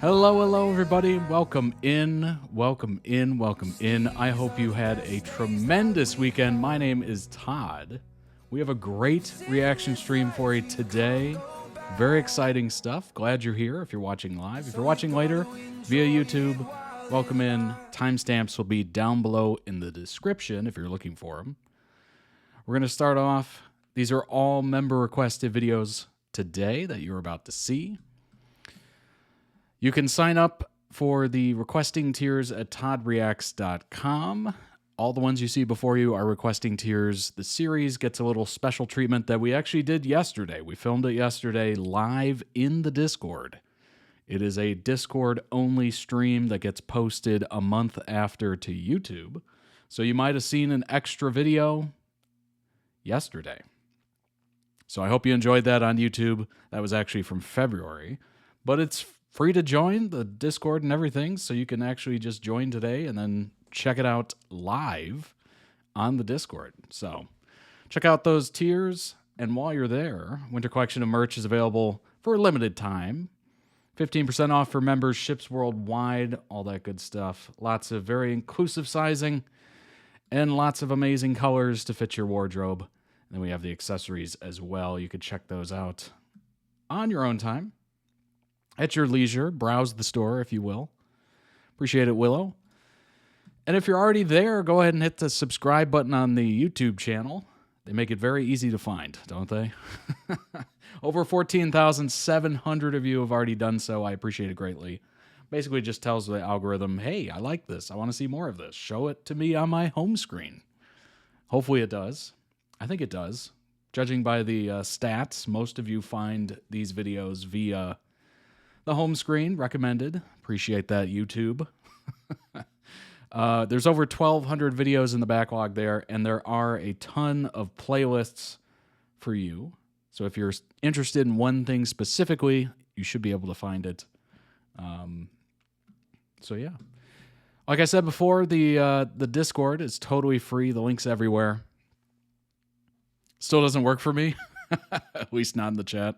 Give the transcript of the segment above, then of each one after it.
Hello, everybody. Welcome in. I hope you had a tremendous weekend. My name is Todd. We have a great reaction stream for you today. Very exciting stuff. Glad you're here if you're watching live. If you're watching later via YouTube, welcome in. Timestamps will be down below in the description if you're looking for them. We're going to start off. These are all member requested videos today that you're about to see. You can sign up for the requesting tiers at toddreacts.com. All the ones you see before you are requesting tiers. The series gets a little special treatment that we actually did yesterday. We filmed it yesterday live in the Discord. It is a Discord-only stream that gets posted a month after to YouTube. So you might have seen an extra video yesterday. So I hope you enjoyed that on YouTube. That was actually from February. But it's free to join the Discord and everything, so you can actually just join today and then check it out live on the Discord. So check out those tiers, and while you're there, Winter Collection of merch is available for a limited time. 15% off for members, ships worldwide, all that good stuff. Lots of very inclusive sizing and lots of amazing colors to fit your wardrobe. And then we have the accessories as well. You could check those out on your own time. At your leisure, browse the store, if you will. Appreciate it, Willow. And if you're already there, go ahead and hit the subscribe button on the YouTube channel. They make it very easy to find, don't they? Over 14,700 of you have already done so. I appreciate it greatly. Basically, it just tells the algorithm, hey, I like this. I want to see more of this. Show it to me on my home screen. Hopefully it does. I think it does. Judging by the stats, most of you find these videos via the home screen. Recommended. Appreciate that, YouTube. There's over 1,200 videos in the backlog there, and there are a ton of playlists for you. So if you're interested in one thing specifically, you should be able to find it. So yeah. Like I said before, the Discord is totally free. The link's everywhere. Still doesn't work for me. At least not in the chat.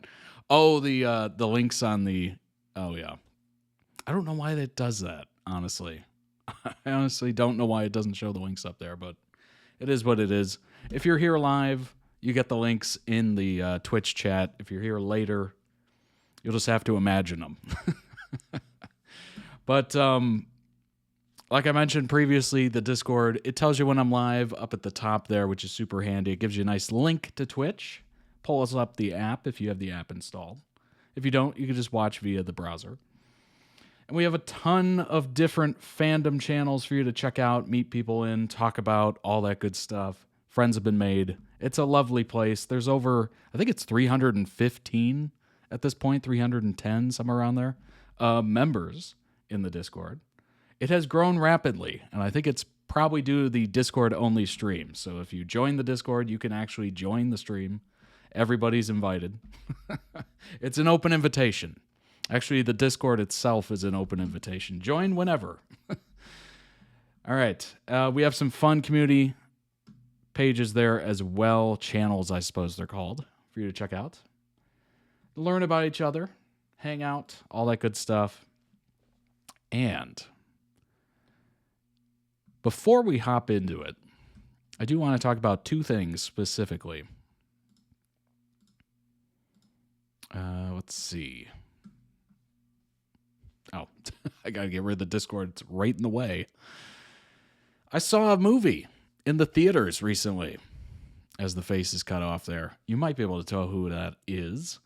Oh, the links on the... Oh, yeah. I don't know why it does that, honestly. I honestly don't know why it doesn't show the links up there, but it is what it is. If you're here live, you get the links in the Twitch chat. If you're here later, you'll just have to imagine them. But like I mentioned previously, the Discord, it tells you when I'm live up at the top there, which is super handy. It gives you a nice link to Twitch. Pulls up the app if you have the app installed. If you don't, you can just watch via the browser. And we have a ton of different fandom channels for you to check out, meet people in, talk about, all that good stuff. Friends have been made. It's a lovely place. There's over, I think it's 315 at this point, 310, somewhere around there, members in the Discord. It has grown rapidly, and I think it's probably due to the Discord-only stream. So if you join the Discord, you can actually join the stream. Everybody's invited. It's an open invitation. Actually, the Discord itself is an open invitation. Join whenever. All right. We have some fun community pages there as well. Channels, I suppose they're called, for you to check out. Learn about each other. Hang out. All that good stuff. And before we hop into it, I do want to talk about two things specifically. Let's see. Oh, I got to get rid of the Discord. It's right in the way. I saw a movie in the theaters recently, as the face is cut off there. You might be able to tell who that is.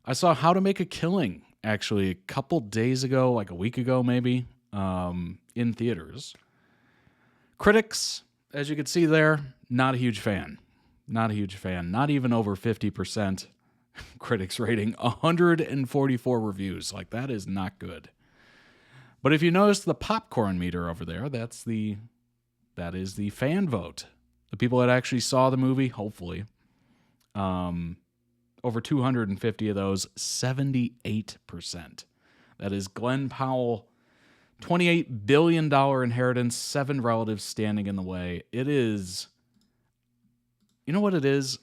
I saw How to Make a Killing, actually, a couple days ago, like a week ago maybe, in theaters. Critics, as you can see there, not a huge fan. Not a huge fan. Not even over 50%. Critics rating, 144 reviews. Like, that is not good. But if you notice the popcorn meter over there, that is the fan vote. The people that actually saw the movie, hopefully. Over 250 of those, 78%. That is Glenn Powell, $28 billion inheritance, 7 relatives standing in the way. It is, you know what it is?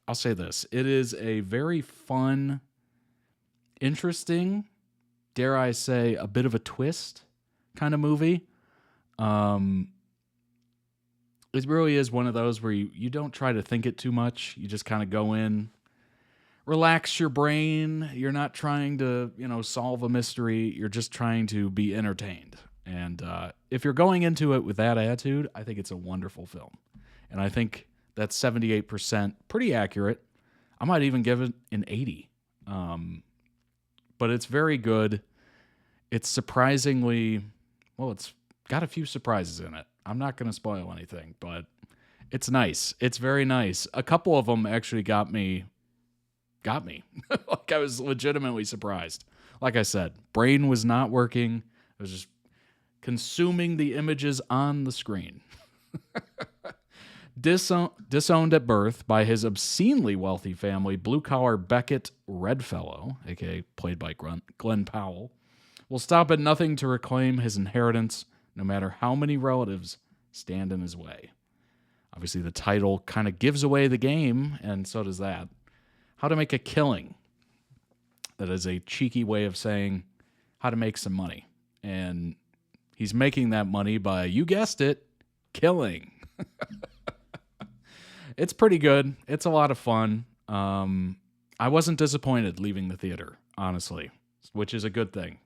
I'll say this. It is a very fun, interesting dare I say, a bit of a twist kind of movie. It really is one of those where you don't try to think it too much. You just kind of go in, relax your brain. You're not trying to, solve a mystery. You're just trying to be entertained. And if you're going into it with that attitude, I think it's a wonderful film. And I think that's 78% pretty accurate. I might even give it an 80. But it's very good. It's surprisingly, it's got a few surprises in it. I'm not going to spoil anything, but it's nice. It's very nice. A couple of them actually got me. Like, I was legitimately surprised. Like I said, brain was not working. I was just consuming the images on the screen. Disowned at birth by his obscenely wealthy family, blue-collar Beckett Redfellow, a.k.a. played by Glenn Powell, will stop at nothing to reclaim his inheritance, no matter how many relatives stand in his way. Obviously, the title kind of gives away the game, and so does that. How to make a killing. That is a cheeky way of saying how to make some money. And he's making that money by, you guessed it, killing. It's pretty good. It's a lot of fun. I wasn't disappointed leaving the theater, honestly, which is a good thing.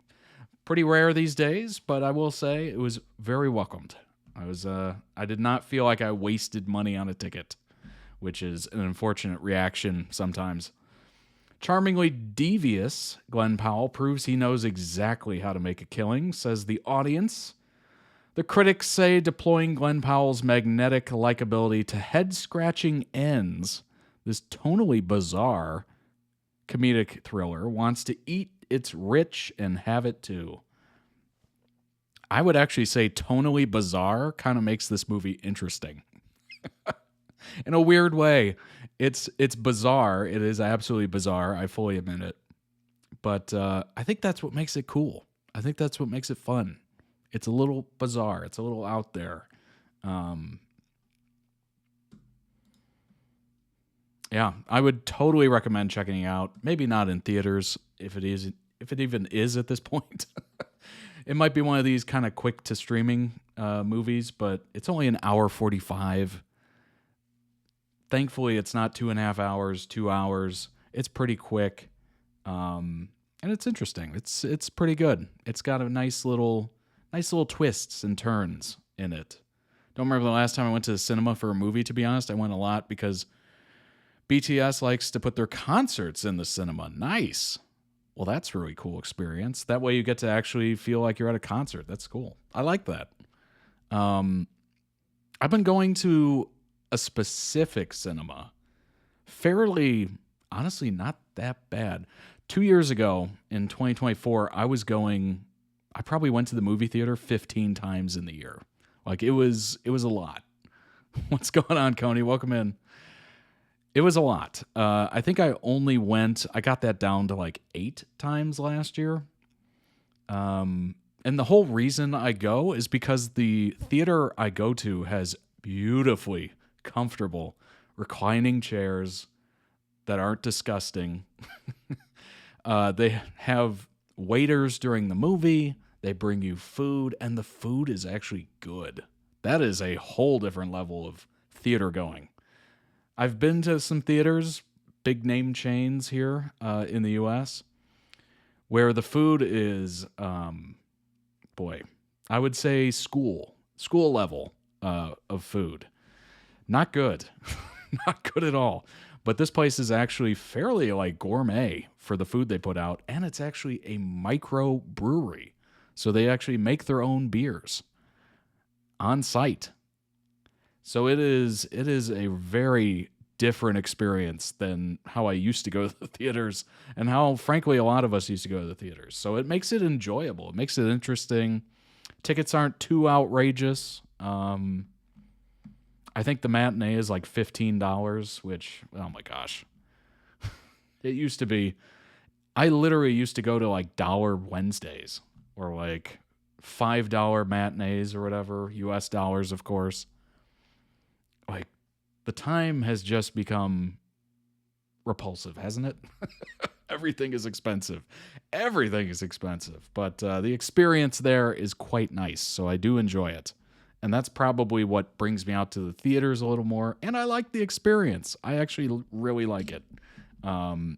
Pretty rare these days, but I will say it was very welcomed. I did not feel like I wasted money on a ticket, which is an unfortunate reaction sometimes. Charmingly devious, Glenn Powell proves he knows exactly how to make a killing, says the audience. The critics say deploying Glenn Powell's magnetic likability to head-scratching ends, this tonally bizarre comedic thriller wants to eat its rich and have it too. I would actually say tonally bizarre kind of makes this movie interesting. In a weird way. It's bizarre. It is absolutely bizarre. I fully admit it. But I think that's what makes it cool. I think that's what makes it fun. It's a little bizarre. It's a little out there. Yeah, I would totally recommend checking it out. Maybe not in theaters if it even is at this point. It might be one of these kind of quick to streaming movies, but it's only an hour 45. Thankfully, it's not 2.5 hours, 2 hours. It's pretty quick, and it's interesting. It's pretty good. It's got a nice little twists and turns in it. Don't remember the last time I went to the cinema for a movie, to be honest. I went a lot because BTS likes to put their concerts in the cinema. Nice. Well, that's a really cool experience. That way you get to actually feel like you're at a concert. That's cool. I like that. I've been going to a specific cinema fairly, honestly, not that bad. 2 years ago in 2024, I probably went to the movie theater 15 times in the year. Like, it was a lot. What's going on, Coney? Welcome in. It was a lot. I think I got that down to like 8 times last year. And the whole reason I go is because the theater I go to has beautifully comfortable reclining chairs that aren't disgusting. They have waiters during the movie. They bring you food, and the food is actually good. That is a whole different level of theater going. I've been to some theaters, big name chains here in the U.S., where the food is, I would say school level of food. Not good. Not good at all. But this place is actually fairly like gourmet for the food they put out, and it's actually a micro brewery. So they actually make their own beers on site. So it is a very different experience than how I used to go to the theaters and how, frankly, a lot of us used to go to the theaters. So it makes it enjoyable. It makes it interesting. Tickets aren't too outrageous. I think the matinee is like $15, which, oh my gosh. It used to be, I literally used to go to like Dollar Wednesdays or like $5 matinees or whatever, US dollars, of course. Like, the time has just become repulsive, hasn't it? Everything is expensive. Everything is expensive. But the experience there is quite nice, so I do enjoy it. And that's probably what brings me out to the theaters a little more. And I like the experience. I actually really like it.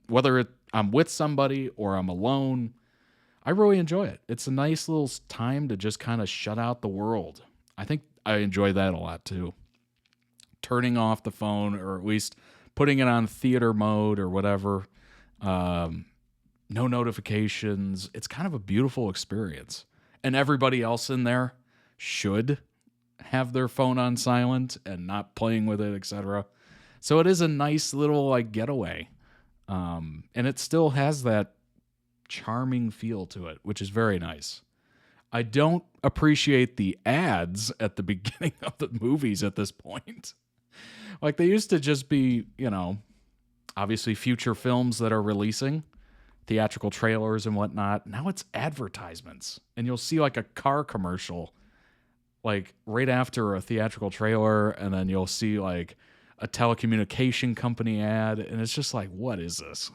Whether I'm with somebody or I'm alone, I really enjoy it. It's a nice little time to just kind of shut out the world. I think I enjoy that a lot too. Turning off the phone, or at least putting it on theater mode or whatever. No notifications. It's kind of a beautiful experience. And everybody else in there should have their phone on silent and not playing with it, etc. So it is a nice little like getaway. And it still has that charming feel to it, which is very nice. I don't appreciate the ads at the beginning of the movies at this point. Like they used to just be, obviously future films that are releasing, theatrical trailers and whatnot. Now it's advertisements. And you'll see like a car commercial like right after a theatrical trailer, and then you'll see like a telecommunication company ad, and it's just like, what is this?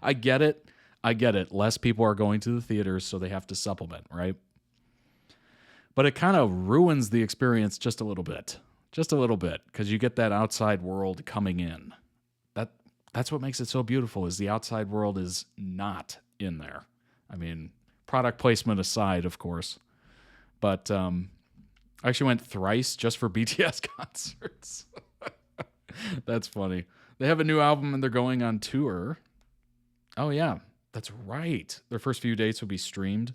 I get it. Less people are going to the theaters, so they have to supplement, right? But it kind of ruins the experience just a little bit, because you get that outside world coming in. That's what makes it so beautiful, is the outside world is not in there. I mean, product placement aside, of course. But I actually went thrice just for BTS concerts. That's funny. They have a new album and they're going on tour. Oh, yeah. That's right. Their first few dates will be streamed.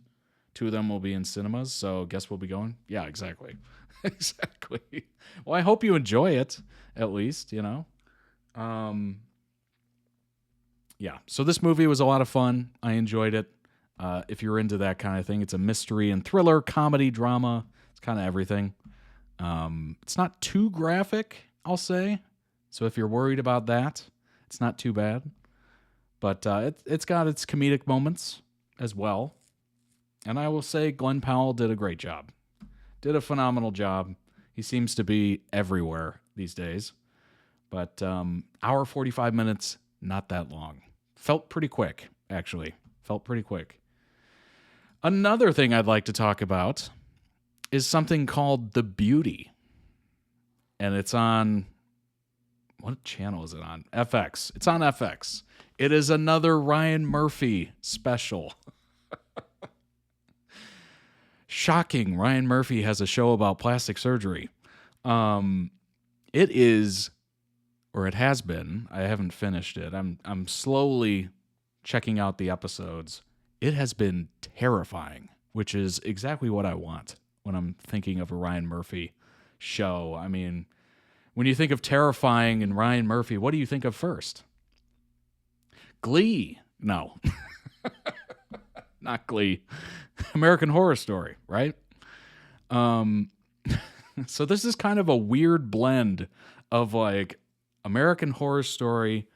2 of them will be in cinemas, so guess we'll be going? Yeah, exactly. Exactly. Well, I hope you enjoy it, at least, Yeah, so this movie was a lot of fun. I enjoyed it. If you're into that kind of thing, it's a mystery and thriller, comedy, drama. It's kind of everything. It's not too graphic, I'll say. So if you're worried about that, it's not too bad. But it's got its comedic moments as well. And I will say Glenn Powell did a great job. Did a phenomenal job. He seems to be everywhere these days. But hour 45 minutes, not that long. Felt pretty quick, actually. Another thing I'd like to talk about is something called The Beauty. And it's on... What channel is it on? FX. It's on FX. It is another Ryan Murphy special. Shocking. Ryan Murphy has a show about plastic surgery. It is, or it has been, I haven't finished it. I'm slowly checking out the episodes. It has been terrifying, which is exactly what I want when I'm thinking of a Ryan Murphy show. I mean, when you think of terrifying and Ryan Murphy, what do you think of first? Glee. No. Not Glee. American Horror Story, right? So this is kind of a weird blend of like American Horror Story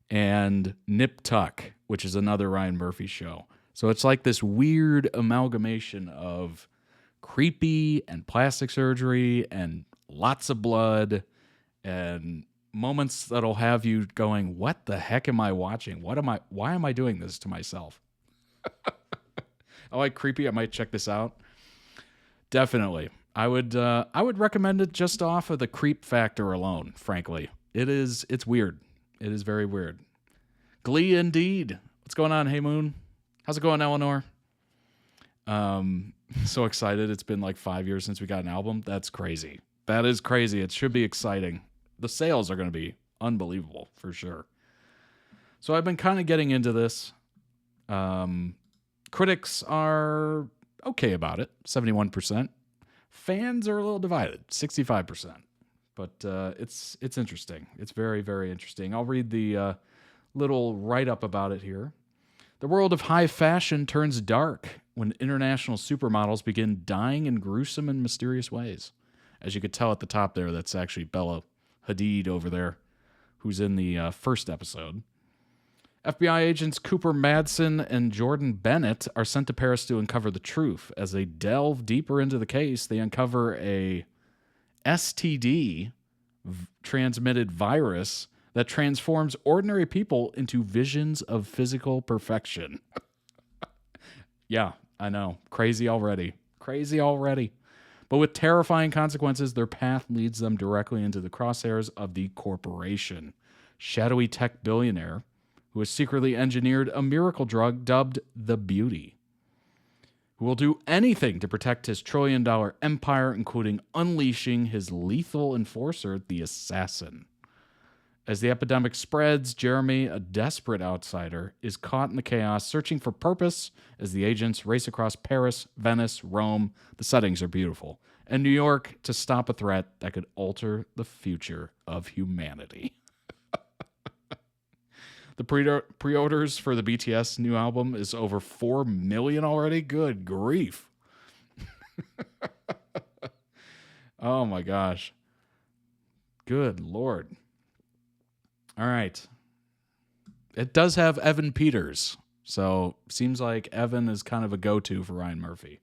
and Nip Tuck, which is another Ryan Murphy show. So it's like this weird amalgamation of creepy and plastic surgery and lots of blood and moments that'll have you going, what the heck am I watching? Why am I doing this to myself? I like creepy. I might check this out. Definitely. I would recommend it just off of the creep factor alone, frankly. It's weird. It is very weird. Glee indeed. What's going on, Hey Moon? How's it going, Eleanor? So excited. It's been like 5 years since we got an album. That's crazy. That is crazy. It should be exciting. The sales are going to be unbelievable for sure. So I've been kind of getting into this. Critics are okay about it, 71%. Fans are a little divided, 65%. But it's interesting. It's very, very interesting. I'll read the little write-up about it here. The world of high fashion turns dark when international supermodels begin dying in gruesome and mysterious ways. As you could tell at the top there, that's actually Bella Hadid over there, who's in the first episode. FBI agents Cooper Madsen and Jordan Bennett are sent to Paris to uncover the truth. As they delve deeper into the case, they uncover a STD transmitted virus that transforms ordinary people into visions of physical perfection. Yeah, I know. Crazy already. Crazy already. But with terrifying consequences, their path leads them directly into the crosshairs of the corporation. Shadowy tech billionaire who has secretly engineered a miracle drug dubbed the Beauty, who will do anything to protect his trillion-dollar empire, including unleashing his lethal enforcer, the Assassin. As the epidemic spreads, Jeremy, a desperate outsider, is caught in the chaos, searching for purpose as the agents race across Paris, Venice, Rome, the settings are beautiful, and New York to stop a threat that could alter the future of humanity. The pre-orders for the BTS new album is over 4 million already. Good grief. Oh my gosh. Good Lord. All right. It does have Evan Peters, so seems like Evan is kind of a go-to for Ryan Murphy.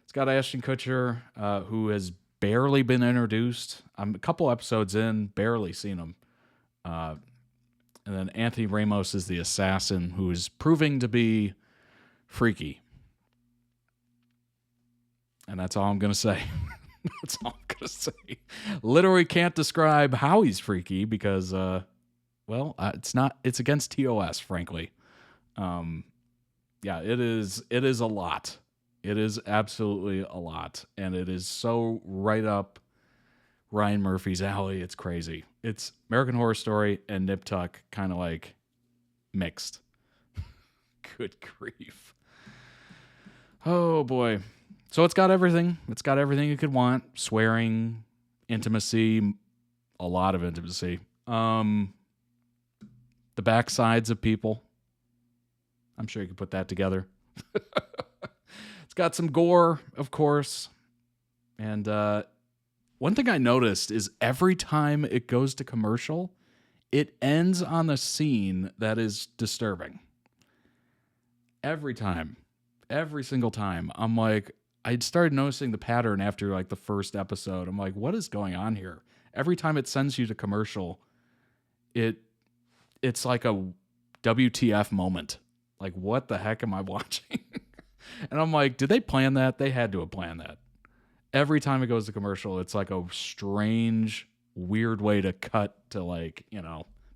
It's got Ashton Kutcher, who has barely been introduced. I'm a couple episodes in, barely seen him. And then Anthony Ramos is the assassin, who is proving to be freaky. And that's all I'm going to say. That's all I'm going to say. Literally can't describe how he's freaky because, it's against TOS, frankly. Yeah, it is a lot. It is absolutely a lot. And it is so right up Ryan Murphy's alley. It's crazy. It's American Horror Story and Nip Tuck kind of like mixed. Good grief. Oh boy. So it's got everything. It's got everything you could want. Swearing, intimacy, a lot of intimacy. The backsides of people. I'm sure you could put that together. It's got some gore, of course. And one thing I noticed is every time it goes to commercial, it ends on a scene that is disturbing. Every time. Every single time. I'm like, I started noticing the pattern after like the first episode. I'm like, what is going on here? Every time it sends you to commercial, it's like a WTF moment. Like, what the heck am I watching? And I'm like, did they plan that? They had to have planned that. Every time it goes to commercial, it's like a strange, weird way to cut to like,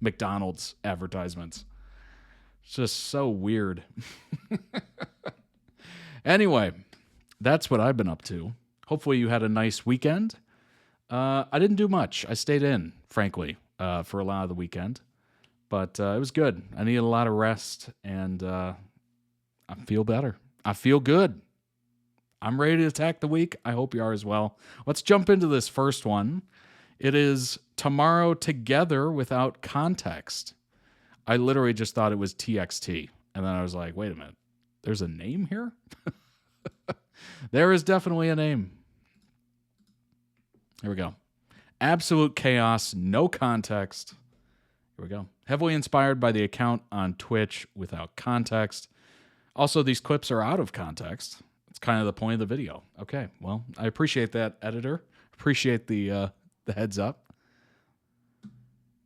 McDonald's advertisements. It's just so weird. Anyway, that's what I've been up to. Hopefully you had a nice weekend. I didn't do much. I stayed in, frankly, for a lot of the weekend. But it was good. I needed a lot of rest, and I feel better. I feel good. I'm ready to attack the week. I hope you are as well. Let's jump into this first one. It is Tomorrow Together Without Context. I literally just thought it was TXT. And then I was like, wait a minute. There's a name here? There is definitely a name. Here we go. Absolute chaos, no context. Here we go. Heavily inspired by the account on Twitch Without Context. Also, these clips are out of context. It's kind of the point of the video. Okay, well, I appreciate that, editor. Appreciate the heads up.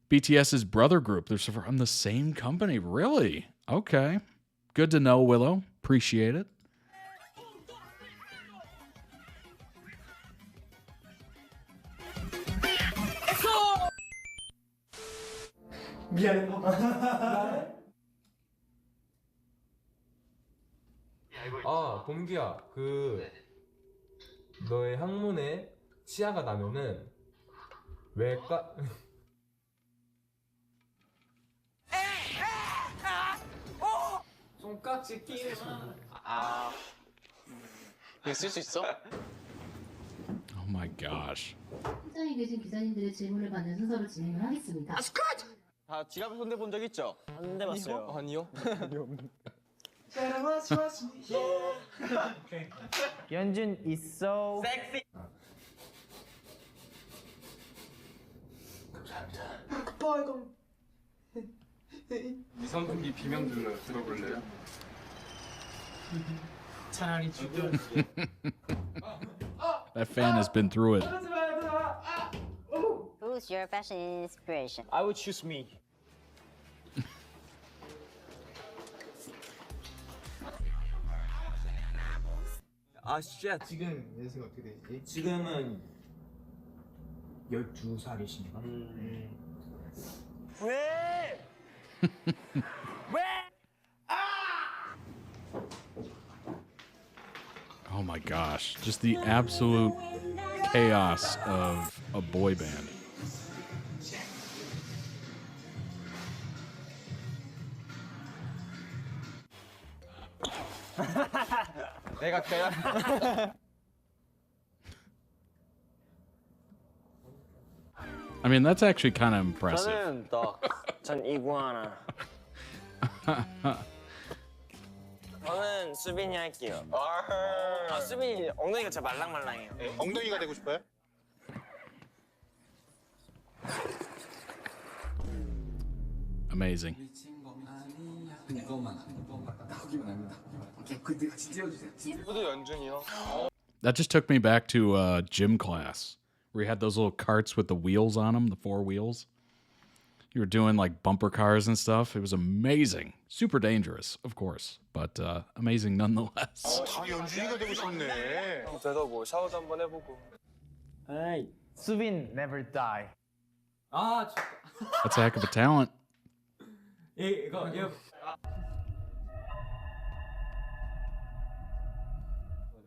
BTS's brother group. They're from the same company. Really? Okay. Good to know, Willow. Appreciate it. 미안해. 아, 범기야, 너의 항문에 치아가 나면은 왜까? 손깍지 끼는 이거 쓸 수 있어? Oh my gosh. 현장에 계신 기자님들의 질문을 받는 순서로 진행을 하겠습니다. 다 지갑에 손 대본 적 있죠? 안 대봤어요. 아니요. 연준 있어. 위선풍기 비명 들어볼래요? 차라리 죽여. That fan has been through it. Who's your fashion inspiration? I would choose me. 아, 쉣. 지금 연세가 어떻게 되지? 지금은 12살이신가? 왜? 왜? Oh my gosh. Just the absolute chaos of a boy band. 내가 I mean, that's actually kind of impressive. 저는 Doc. 전 이구아나. 저는 수빈이 할게요. 수빈이 엉덩이가 진짜 말랑말랑해요. 엉덩이가 되고 싶어요? Amazing. 모두 연준이요. That just took me back to gym class where you had those little carts with the wheels on them, the 4 wheels. You were doing like bumper cars and stuff. It was amazing. Super dangerous, of course, but amazing nonetheless. 다 연준이가 되고 싶네. 저도 뭐 샤워도 한번 해보고. 에이, 수빈 never die. 아, That's a heck of a talent. 이거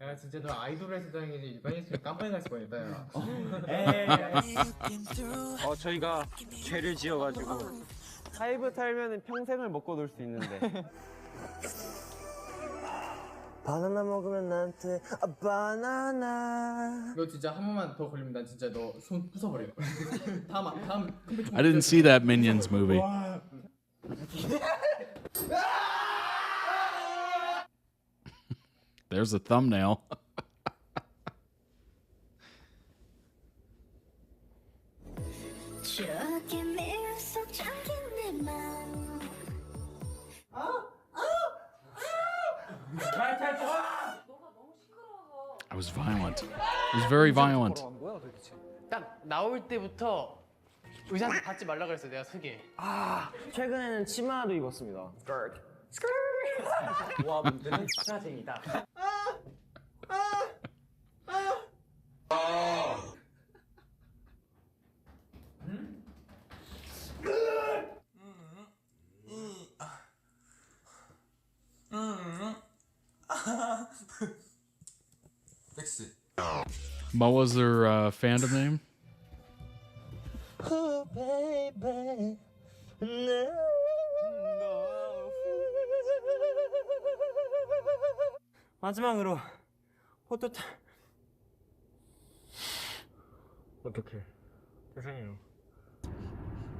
야 진짜 너 아이돌에서 다니는지 일반인에서 깜빡이 갔을 뻔했다 야. 저희가 죄를 지어가지고. 하이브 탈면은 평생을 먹고 놀 수 있는데. 바나나 먹으면 나한테 바나나. 너 진짜 한 번만 더 걸리면 난 진짜 너 손 부숴버릴 거야. 다음 컴퓨터. I didn't see that Minions movie. There's the thumbnail. I was violent. It was very violent. 딱 나올 때부터 의사한테 받지 말라 그랬어 내가 크게. 최근에는 치마도 입었습니다. 와 문제는 치사쟁이다. 섹스. What was their fandom name? Oh, baby. No. 마지막으로 포토타. 어떡해. 죄송해요.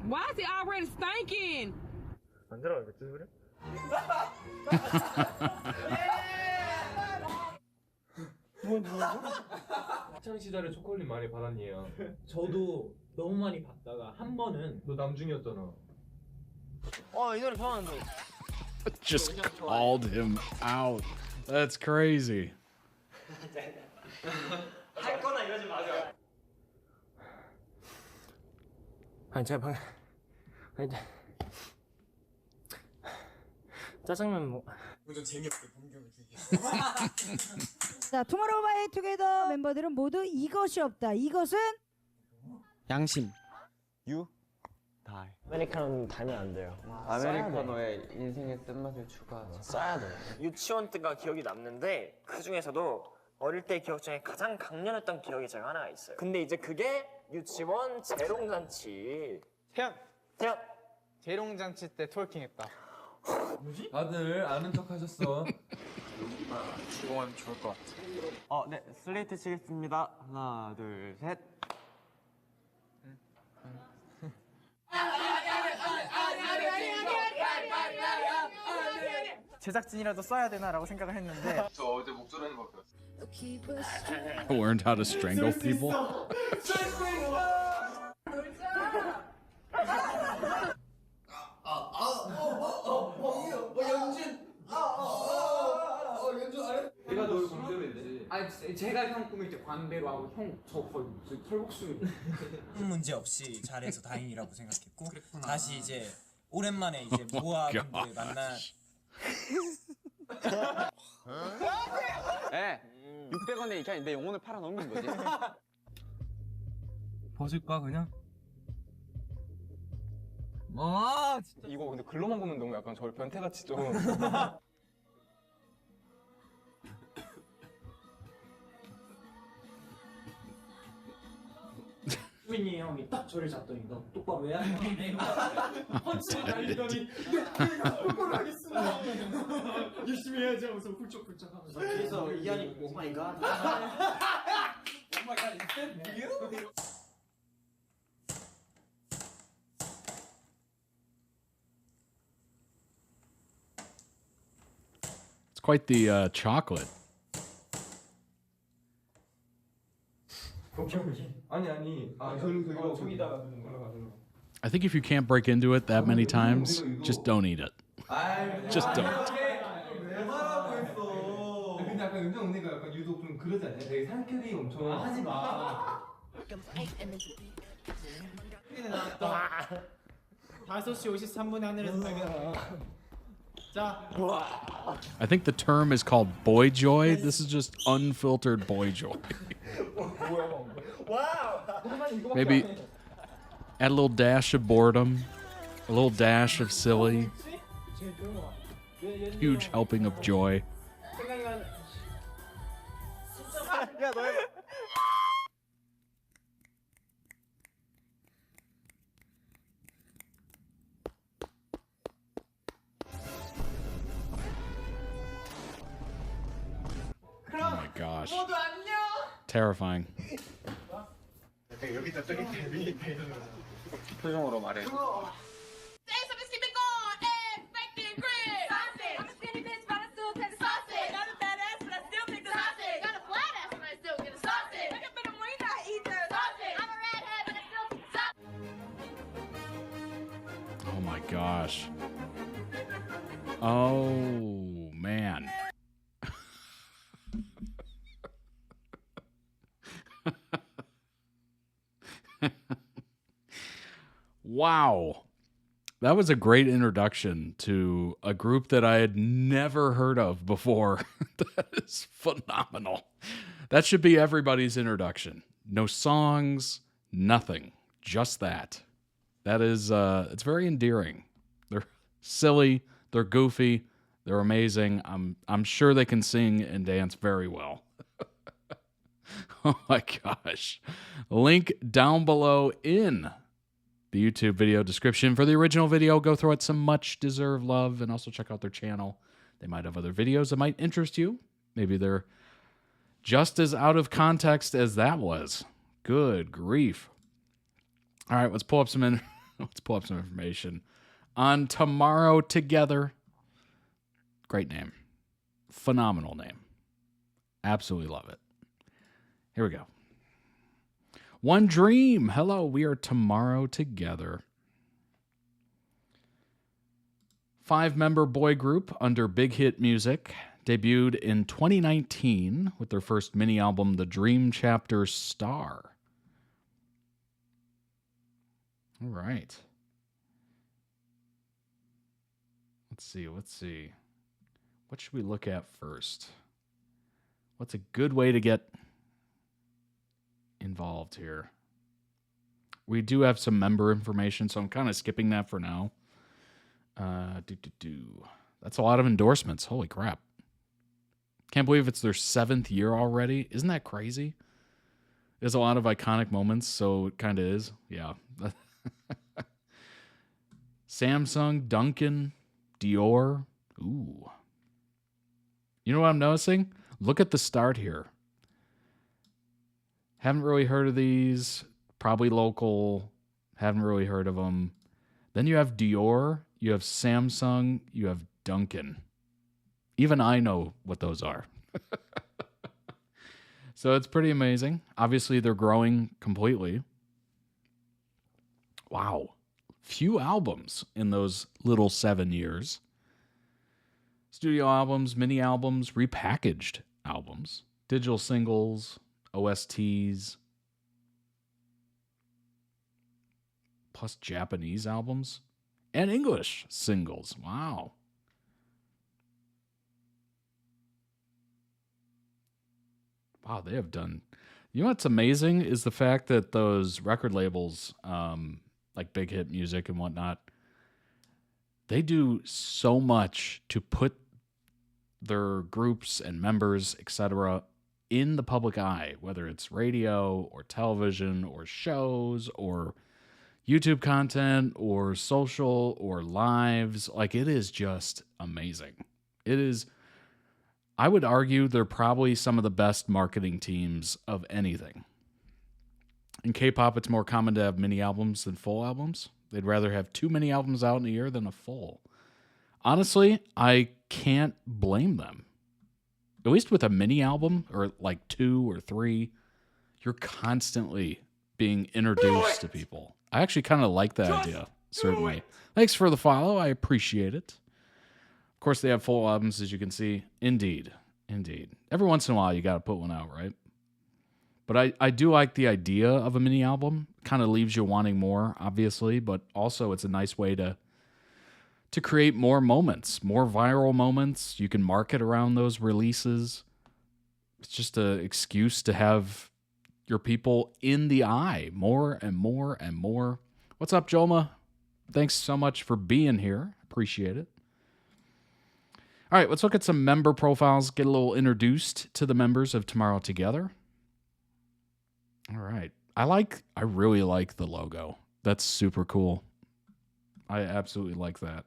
Why is it already stinking? 안 들어가겠지 그래? 학창 시절에 초콜릿 많이 받았니요? 저도 너무 많이 받다가 한 번은 너 남중이었잖아. 이 노래 좋아하는데. Just called him out. That's crazy. 할 거나 이러지 마세요. 아니 제가 아니 짜장면 뭐. 자, 투모로우바이투게더 멤버들은 모두 이것이 없다. 이것은 양심. 유. 다이. 아메리카노는 달면 안 돼요. 아메리카노에 인생의 쓴맛을 추가하자. 써야 돼. 유치원 때가 기억이 남는데 그 중에서도 어릴 때 기억 중에 가장 강렬했던 기억이 제가 하나가 있어요. 근데 이제 그게 유치원 재롱잔치. 태연. 재롱잔치 때 트월킹했다. 다들 아는 척 하셨어. 이건 좋을 것 같아. 네. 슬레이트 치겠습니다. 하나, 둘, 셋. 제작진이라도 써야 되나라고 생각을 했는데 저 어제 목소리 하는 거 배웠어. Learned how to strangle people. 내가 널 볼 때문이지. 아 제가 형 꾸밀 때 광배로 하고 형저 거의 털국수 문제 없이 잘해서 다행이라고 생각했고 다시 이제 오랜만에 이제 모아분들 만나. 네 600원에 그냥 내 영혼을 팔아 넘긴 거지. 벗을까 그냥? 아 진짜 이거 근데 글로만 보면 너무 약간 저를 변태같이 좀. 수민이 형이 딱 저를 잡더니 너 똑바로 해야 돼. 펀치를 날리더니 내가 똑바로 하겠습니다. 열심히 해야지 하면서 훌쩍훌쩍 하면서 그래서 이한이 오마이갓 오마이갓 is that you? It's quite the chocolate. 아니. 아 저는 그거 저기다가 I think if you can't break into it that many times, just don't eat it. Just don't. 왜 말하고 했어? 근데 약간 은정 언니가 약간 유독 좀 그러지 않냐? 되게 상쾌히 엄청 하지 마. 5시 53분에 하늘에서 발견. 자, I think the term is called boy joy. This is just unfiltered boy joy. Maybe add a little dash of boredom, a little dash of silly, huge helping of joy. 야, 너 해봐. Oh my gosh. Terrifying. 표정으로 말해. Say something, keep it going, egg, bacon, and grit. Sausage. I'm a skinny bitch, but I still take the sausage. Got a fat ass, but I still pick the sausage. Got a flat ass, but I still get the sausage. Wake up in the morning, I eat the sausage. I'm a redhead, but I still pick the sausage. Oh my gosh. Oh man. Wow. That was a great introduction to a group that I had never heard of before. That is phenomenal. That should be everybody's introduction. No songs, nothing. Just that. That is, it's very endearing. They're silly, they're goofy, they're amazing. I'm sure they can sing and dance very well. Oh my gosh. Link down below in the YouTube video description for the original video. Go throw it some much deserved love and also check out their channel. They might have other videos that might interest you. Maybe they're just as out of context as that was. Good grief. All right, let's pull up some information on Tomorrow Together. Great name. Phenomenal name. Absolutely love it. Here we go. One Dream. Hello, we are Tomorrow Together. 5-member boy group under Big Hit Music. Debuted in 2019 with their first mini album, The Dream Chapter Star. All right. Let's see. What should we look at first? What's a good way to get involved here? We do have some member information, so I'm kind of skipping that for now. That's a lot of endorsements. Holy crap. Can't believe it's their 7th year already. Isn't that crazy? There's a lot of iconic moments, so it kind of is. Yeah. Samsung, Duncan, Dior. Ooh. You know what I'm noticing? Look at the start here. Haven't really heard of these. Probably local. Haven't really heard of them. Then you have Dior. You have Samsung. You have Duncan. Even I know what those are. So it's pretty amazing. Obviously, they're growing completely. Wow. Few albums in those little 7 years. Studio albums, mini albums, repackaged albums. digital singles, OSTs, plus Japanese albums and English singles. Wow. Wow, they have done. You know what's amazing is the fact that those record labels, like Big Hit Music and whatnot, they do so much to put their groups and members, etc., in the public eye, whether it's radio or television or shows or YouTube content or social or lives. Like, it is just amazing. It is. I would argue they're probably some of the best marketing teams of anything. In K-pop, it's more common to have mini albums than full albums. They'd rather have too many albums out in a year than a full. Honestly, I can't blame them. At least with a mini album, or like 2 or 3, you're constantly being introduced to people. I actually kind of like that idea, certainly. Thanks for the follow. I appreciate it. Of course, they have full albums, as you can see. Indeed. Every once in a while, you got to put one out, right? But I do like the idea of a mini album. Kind of leaves you wanting more, obviously, but also it's a nice way to create more moments, more viral moments. You can market around those releases. It's just an excuse to have your people in the eye more and more and more. What's up, Joma? Thanks so much for being here. Appreciate it. All right, let's look at some member profiles, get a little introduced to the members of Tomorrow Together. All right. I really like the logo. That's super cool. I absolutely like that.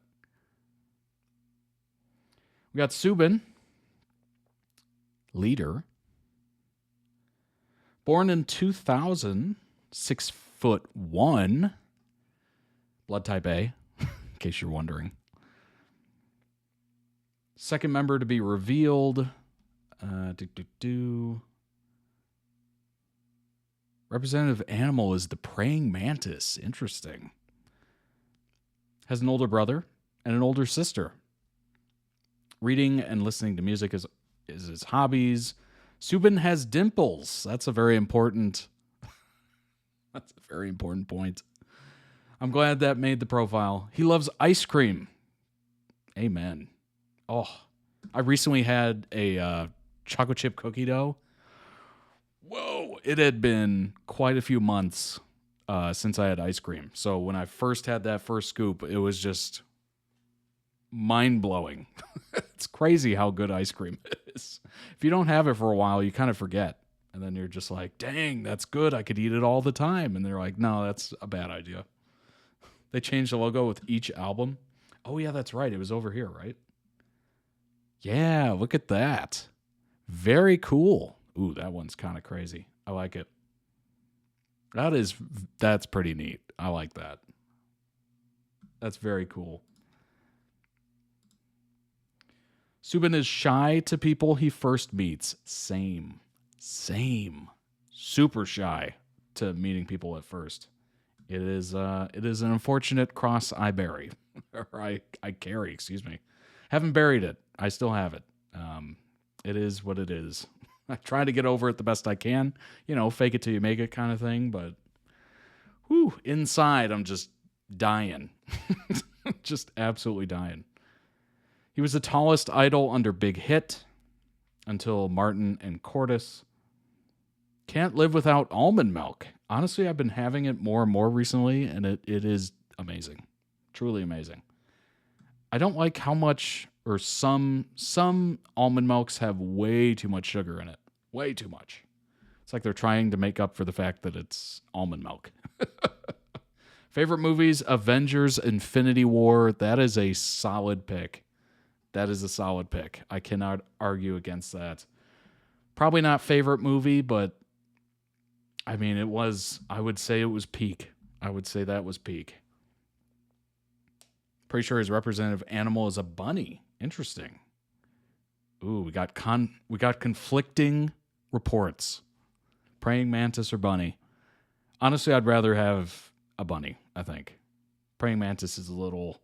We got Subin, leader. Born in 2000, 6'1", blood type A, in case you're wondering. Second member to be revealed. Representative animal is the praying mantis. Interesting. Has an older brother and an older sister. Reading and listening to music is his hobbies. Subin has dimples. That's a very important point. I'm glad that made the profile. He loves ice cream. Amen. Oh, I recently had a chocolate chip cookie dough. Whoa, it had been quite a few months since I had ice cream. So when I first had that first scoop, it was just mind-blowing. It's crazy how good ice cream is. If you don't have it for a while, you kind of forget. And then you're just like, dang, that's good. I could eat it all the time. And they're like, no, that's a bad idea. They changed the logo with each album. Oh, yeah, that's right. It was over here, right? Yeah, look at that. Very cool. Ooh, that one's kind of crazy. I like it. That's pretty neat. I like that. That's very cool. Subin is shy to people he first meets. Same. Super shy to meeting people at first. It is an unfortunate cross I bear. Or I carry, excuse me. Haven't buried it. I still have it. It is what it is. I try to get over it the best I can. Fake it till you make it kind of thing. But, inside I'm just dying. Just absolutely dying. He was the tallest idol under Big Hit until Martin and Cordis. Can't live without almond milk. Honestly, I've been having it more and more recently, and it is amazing. Truly amazing. I don't like how much, or some almond milks have way too much sugar in it. Way too much. It's like they're trying to make up for the fact that it's almond milk. Favorite movies, Avengers, Infinity War. That is a solid pick. I cannot argue against that. Probably not favorite movie, but I mean, I would say it was peak. I would say that was peak. Pretty sure his representative animal is a bunny. Interesting. Ooh, we got conflicting reports. Praying mantis or bunny. Honestly, I'd rather have a bunny, I think. Praying mantis is a little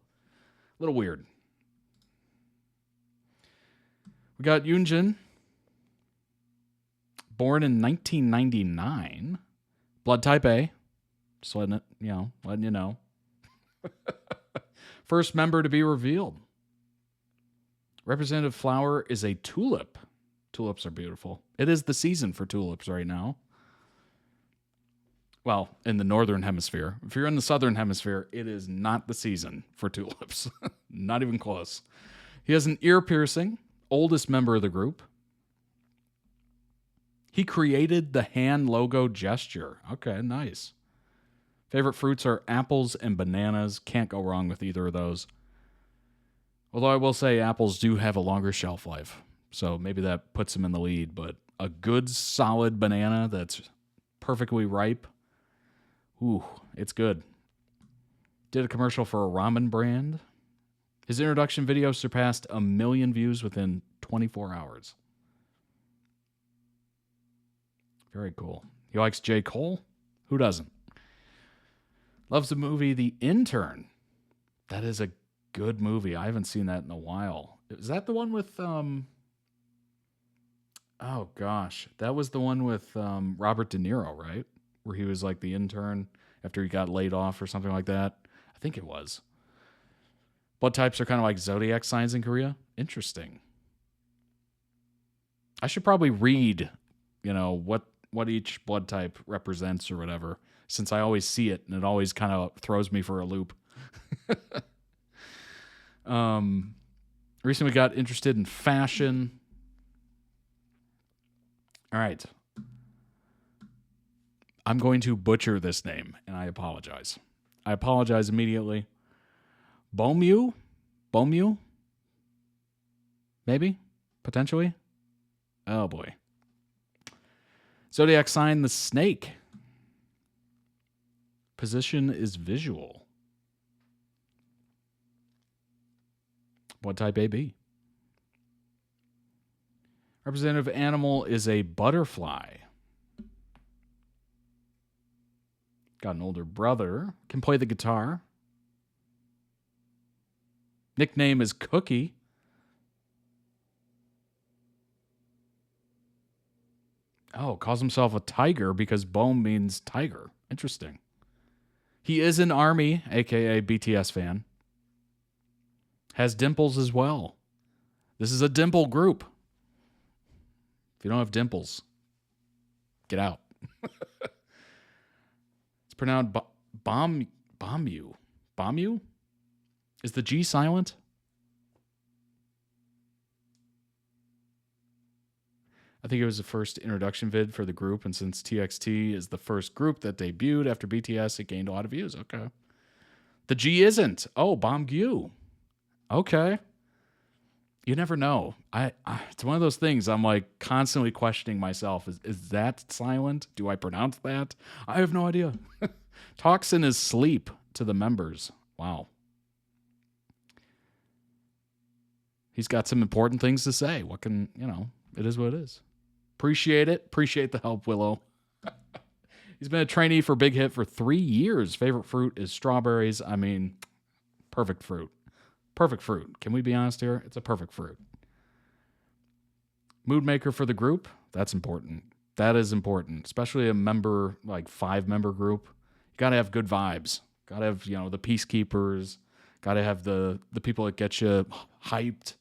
weird. We got Yoonjin. Born in 1999. Blood type A. Just letting you know. First member to be revealed. Representative flower is a tulip. Tulips are beautiful. It is the season for tulips right now. Well, in the northern hemisphere. If you're in the southern hemisphere, it is not the season for tulips. Not even close. He has an ear piercing. Oldest member of the group. He created the hand logo gesture. Okay, nice. Favorite fruits are apples and bananas. Can't go wrong with either of those. Although I will say apples do have a longer shelf life. So maybe that puts him in the lead. But a good solid banana that's perfectly ripe. Ooh, it's good. Did a commercial for a ramen brand. His introduction video surpassed 1 million views within 24 hours. Very cool. He likes J. Cole. Who doesn't? Loves the movie The Intern. That is a good movie. I haven't seen that in a while. Is that the one with oh gosh. That was the one with Robert De Niro, right? Where he was like the intern after he got laid off or something like that. I think it was. Blood types are kind of like zodiac signs in Korea. Interesting. I should probably read, what each blood type represents or whatever, since I always see it and it always kind of throws me for a loop. Recently got interested in fashion. All right. I'm going to butcher this name, and I apologize. I apologize immediately. Bomyu? Maybe? Potentially? Oh, boy. Zodiac sign, the snake. Position is visual. Blood type AB. Representative animal is a butterfly. Got an older brother. Can play the guitar. Nickname is Cookie. Oh, calls himself a tiger because Bohm means tiger. Interesting. He is an ARMY, a.k.a. BTS fan. Has dimples as well. This is a dimple group. If you don't have dimples, get out. It's pronounced Bomyu. Bomyu? Is the G silent? I think it was the first introduction vid for the group, and since TXT is the first group that debuted after BTS, it gained a lot of views. Okay. The G isn't. Oh, Bomgyu. Okay. You never know. It's one of those things I'm like constantly questioning myself. Is that silent? Do I pronounce that? I have no idea. Talks in his sleep to the members. Wow. He's got some important things to say. What can, it is what it is. Appreciate it. Appreciate the help, Willow. He's been a trainee for Big Hit for 3 years. Favorite fruit is strawberries. I mean, perfect fruit. Perfect fruit. Can we be honest here? It's a perfect fruit. Mood maker for the group. That's important. That is important. Especially a member, like 5-member group. You got to have good vibes. Got to have, the peacekeepers. Got to have the people that get you hyped,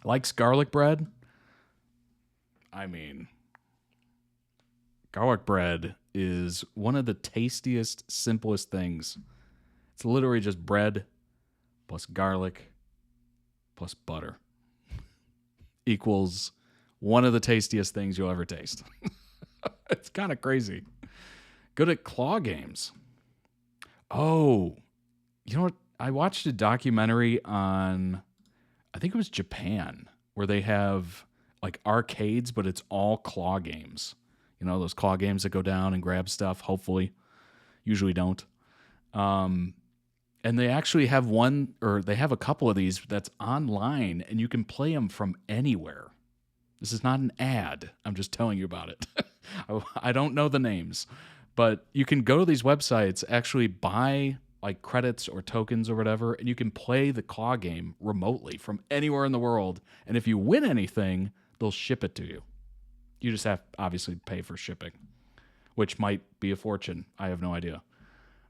Likes garlic bread. I mean, garlic bread is one of the tastiest, simplest things. It's literally just bread plus garlic plus butter equals one of the tastiest things you'll ever taste. It's kind of crazy. Good at claw games. Oh, you know what? I watched a documentary on, I think it was Japan, where they have like arcades, but it's all claw games. Those claw games that go down and grab stuff, hopefully. Usually don't. And they actually have one, or they have a couple of these that's online, and you can play them from anywhere. This is not an ad. I'm just telling you about it. I don't know the names, but you can go to these websites, actually buy like credits or tokens or whatever, and you can play the claw game remotely from anywhere in the world. And if you win anything, they'll ship it to you. You just have obviously pay for shipping, which might be a fortune. I have no idea.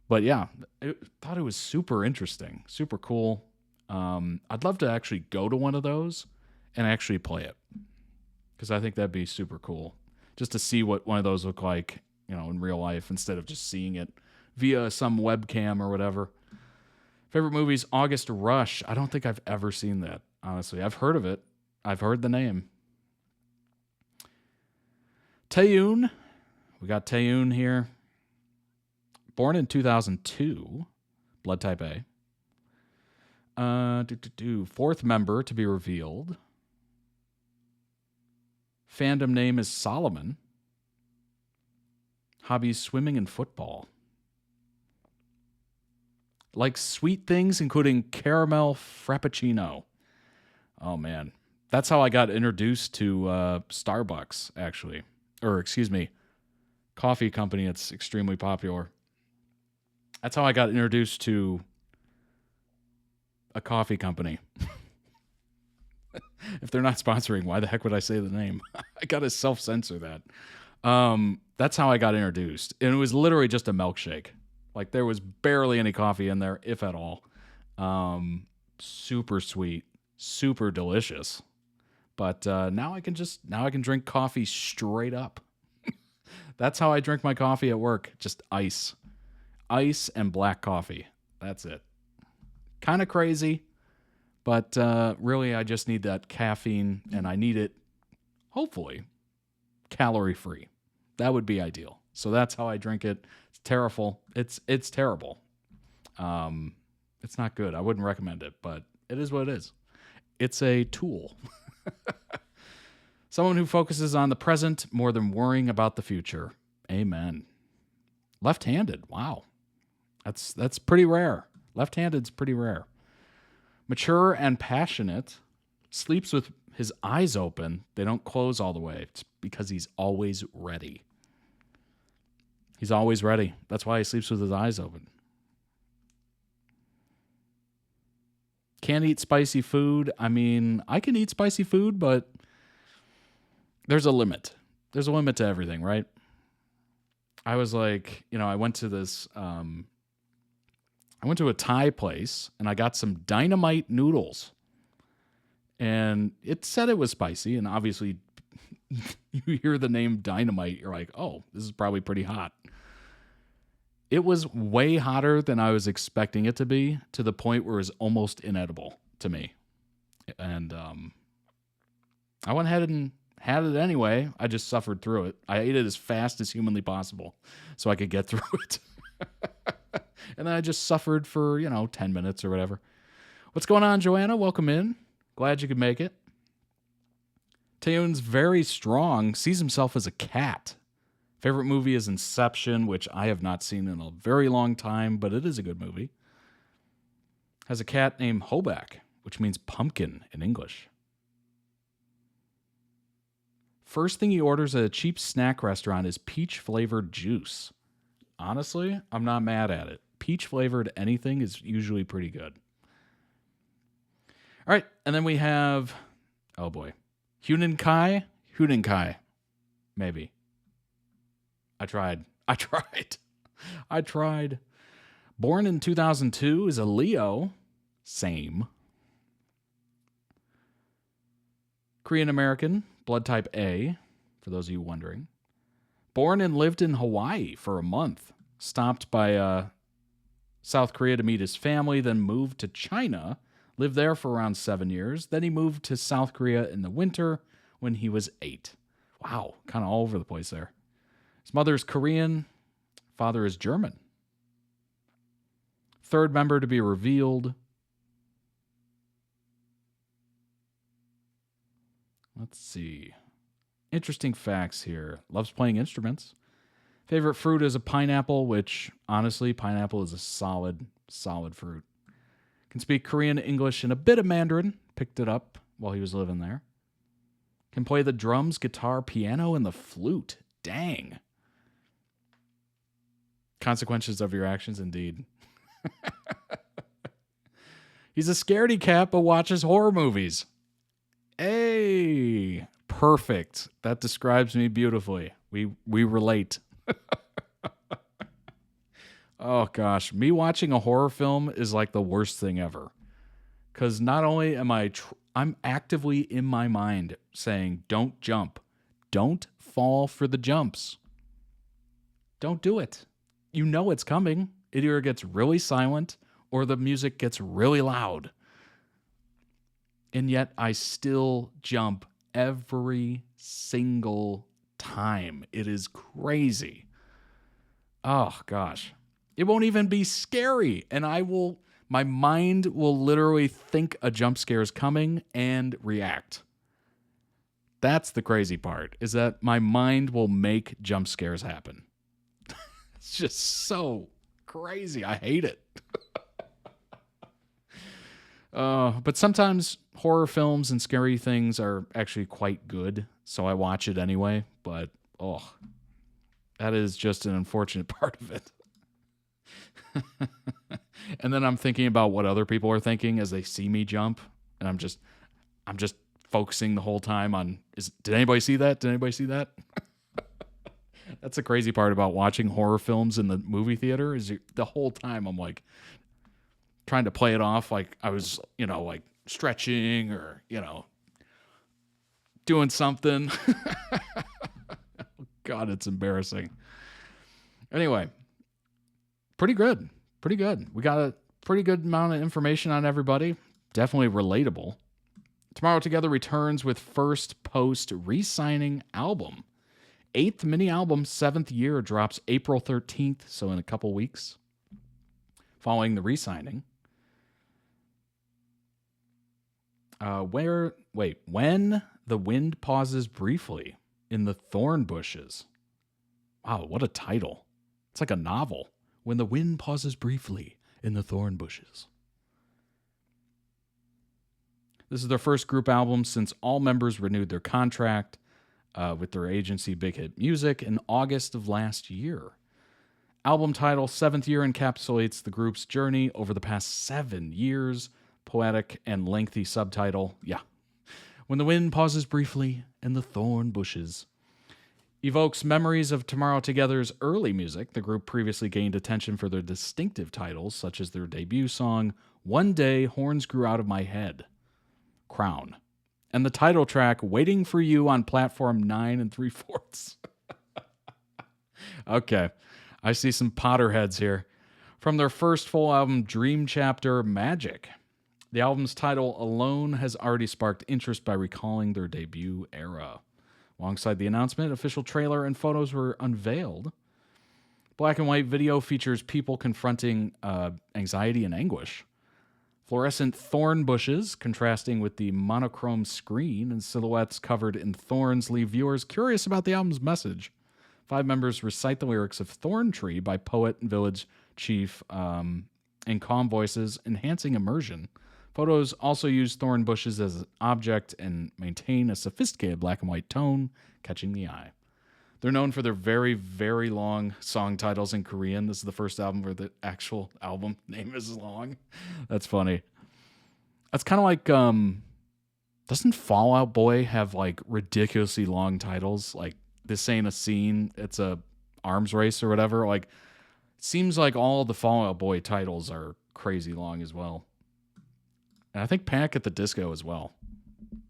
But yeah, I thought it was super interesting, super cool. I'd love to actually go to one of those and actually play it, because I think that'd be super cool, just to see what one of those look like, in real life, instead of just seeing it via some webcam or whatever. Favorite movies, August Rush. I don't think I've ever seen that, honestly. I've heard of it. I've heard the name. Taeyoon. We got Taeyoon here. Born in 2002. Blood type A. Fourth member to be revealed. Fandom name is Solomon. Hobbies, swimming and football. Likes sweet things, including caramel frappuccino. Oh, man. That's how I got introduced to Starbucks, actually. Or, excuse me, coffee company that's extremely popular. That's how I got introduced to a coffee company. If they're not sponsoring, why the heck would I say the name? I got to self-censor that. That's how I got introduced. And it was literally just a milkshake. Like, there was barely any coffee in there, if at all. Super sweet, super delicious. But now I can drink coffee straight up. That's how I drink my coffee at work. Just ice. Ice and black coffee. That's it. Kind of crazy, but really I just need that caffeine, and I need it, hopefully, calorie-free. That would be ideal. So that's how I drink it. It's terrible. It's terrible. It's not good. I wouldn't recommend it, but it is what it is. It's a tool. Someone who focuses on the present more than worrying about the future. Amen. Left-handed. Wow. That's pretty rare. Left-handed's pretty rare. Mature and passionate. Sleeps with his eyes open. They don't close all the way. It's because he's always ready. He's always ready. That's why he sleeps with his eyes open. Can't eat spicy food. I mean, I can eat spicy food, but there's a limit. There's a limit to everything, right? I was like, I went to this, I went to a Thai place and I got some dynamite noodles. And it said it was spicy, and obviously you hear the name dynamite, you're like, oh, this is probably pretty hot. It was way hotter than I was expecting it to be, to the point where it was almost inedible to me. And I went ahead and had it anyway. I just suffered through it. I ate it as fast as humanly possible so I could get through it. And then I just suffered for, 10 minutes or whatever. What's going on, Joanna? Welcome in. Glad you could make it. Taeyoon's very strong, sees himself as a cat. Favorite movie is Inception, which I have not seen in a very long time, but it is a good movie. Has a cat named Hoback, which means pumpkin in English. First thing he orders at a cheap snack restaurant is peach-flavored juice. Honestly, I'm not mad at it. Peach-flavored anything is usually pretty good. All right, and then we have, oh boy, Huninkai? Huninkai, maybe. I tried. Born in 2002, is a Leo. Same. Korean American, blood type A, for those of you wondering. Born and lived in Hawaii for a month. Stopped by South Korea to meet his family, then moved to China. Lived there for around 7 years. Then he moved to South Korea in the winter when he was 8. Wow, kind of all over the place there. His mother is Korean. Father is German. Third member to be revealed. Let's see. Interesting facts here. Loves playing instruments. Favorite fruit is a pineapple, which, honestly, pineapple is a solid fruit. Can speak Korean, English, and a bit of Mandarin. Picked it up while he was living there. Can play the drums, guitar, piano, and the flute. Dang. Consequences of your actions, indeed. He's a scaredy cat, but watches horror movies. Hey, perfect. That describes me beautifully. We relate. Oh gosh, me watching a horror film is like the worst thing ever. Cuz not only am I'm actively in my mind saying don't jump. Don't fall for the jumps. Don't do it. You know it's coming. It either gets really silent or the music gets really loud. And yet I still jump every single time. It is crazy. Oh gosh. It won't even be scary. And my mind will literally think a jump scare is coming and react. That's the crazy part, is that my mind will make jump scares happen. It's just so crazy. I hate it. But sometimes horror films and scary things are actually quite good, so I watch it anyway. But, that is just an unfortunate part of it. And then I'm thinking about what other people are thinking as they see me jump, and I'm just focusing the whole time on, did anybody see that? Did anybody see that? That's the crazy part about watching horror films in the movie theater, is the whole time I'm like trying to play it off like I was, like stretching or, doing something. God, it's embarrassing. Anyway, pretty good. Pretty good. We got a pretty good amount of information on everybody. Definitely relatable. Tomorrow Together returns with first post re-signing album. 8th mini album, 7th year, drops April 13th, so in a couple weeks. Following the re-signing. When the wind pauses briefly in the thorn bushes. Wow, what a title. It's like a novel. When the wind pauses briefly in the thorn bushes. This is their first group album since all members renewed their contract with their agency Big Hit Music in August of last year. Album title, 7th year, encapsulates the group's journey over the past 7 years. Poetic and lengthy subtitle, When the wind pauses briefly in the thorn bushes. Evokes memories of Tomorrow Together's early music. The group previously gained attention for their distinctive titles, such as their debut song, One Day Horns Grew Out of My Head, Crown, and the title track, Waiting for You on Platform 9 3/4. Okay, I see some Potterheads here. From their first full album, Dream Chapter Magic. The album's title alone has already sparked interest by recalling their debut era. Alongside the announcement, official trailer and photos were unveiled. Black and white video features people confronting anxiety and anguish. Fluorescent thorn bushes, contrasting with the monochrome screen, and silhouettes covered in thorns leave viewers curious about the album's message. 5 members recite the lyrics of Thorn Tree by poet and village chief in calm voices, enhancing immersion. Photos also use thorn bushes as an object and maintain a sophisticated black and white tone, catching the eye. They're known for their very, very long song titles in Korean. This is the first album where the actual album name is long. That's funny. That's kind of like, doesn't Fall Out Boy have like ridiculously long titles? Like, This Ain't a Scene, it's a arms race or whatever. Like, it seems like all the Fall Out Boy titles are crazy long as well. And I think Panic at the Disco as well.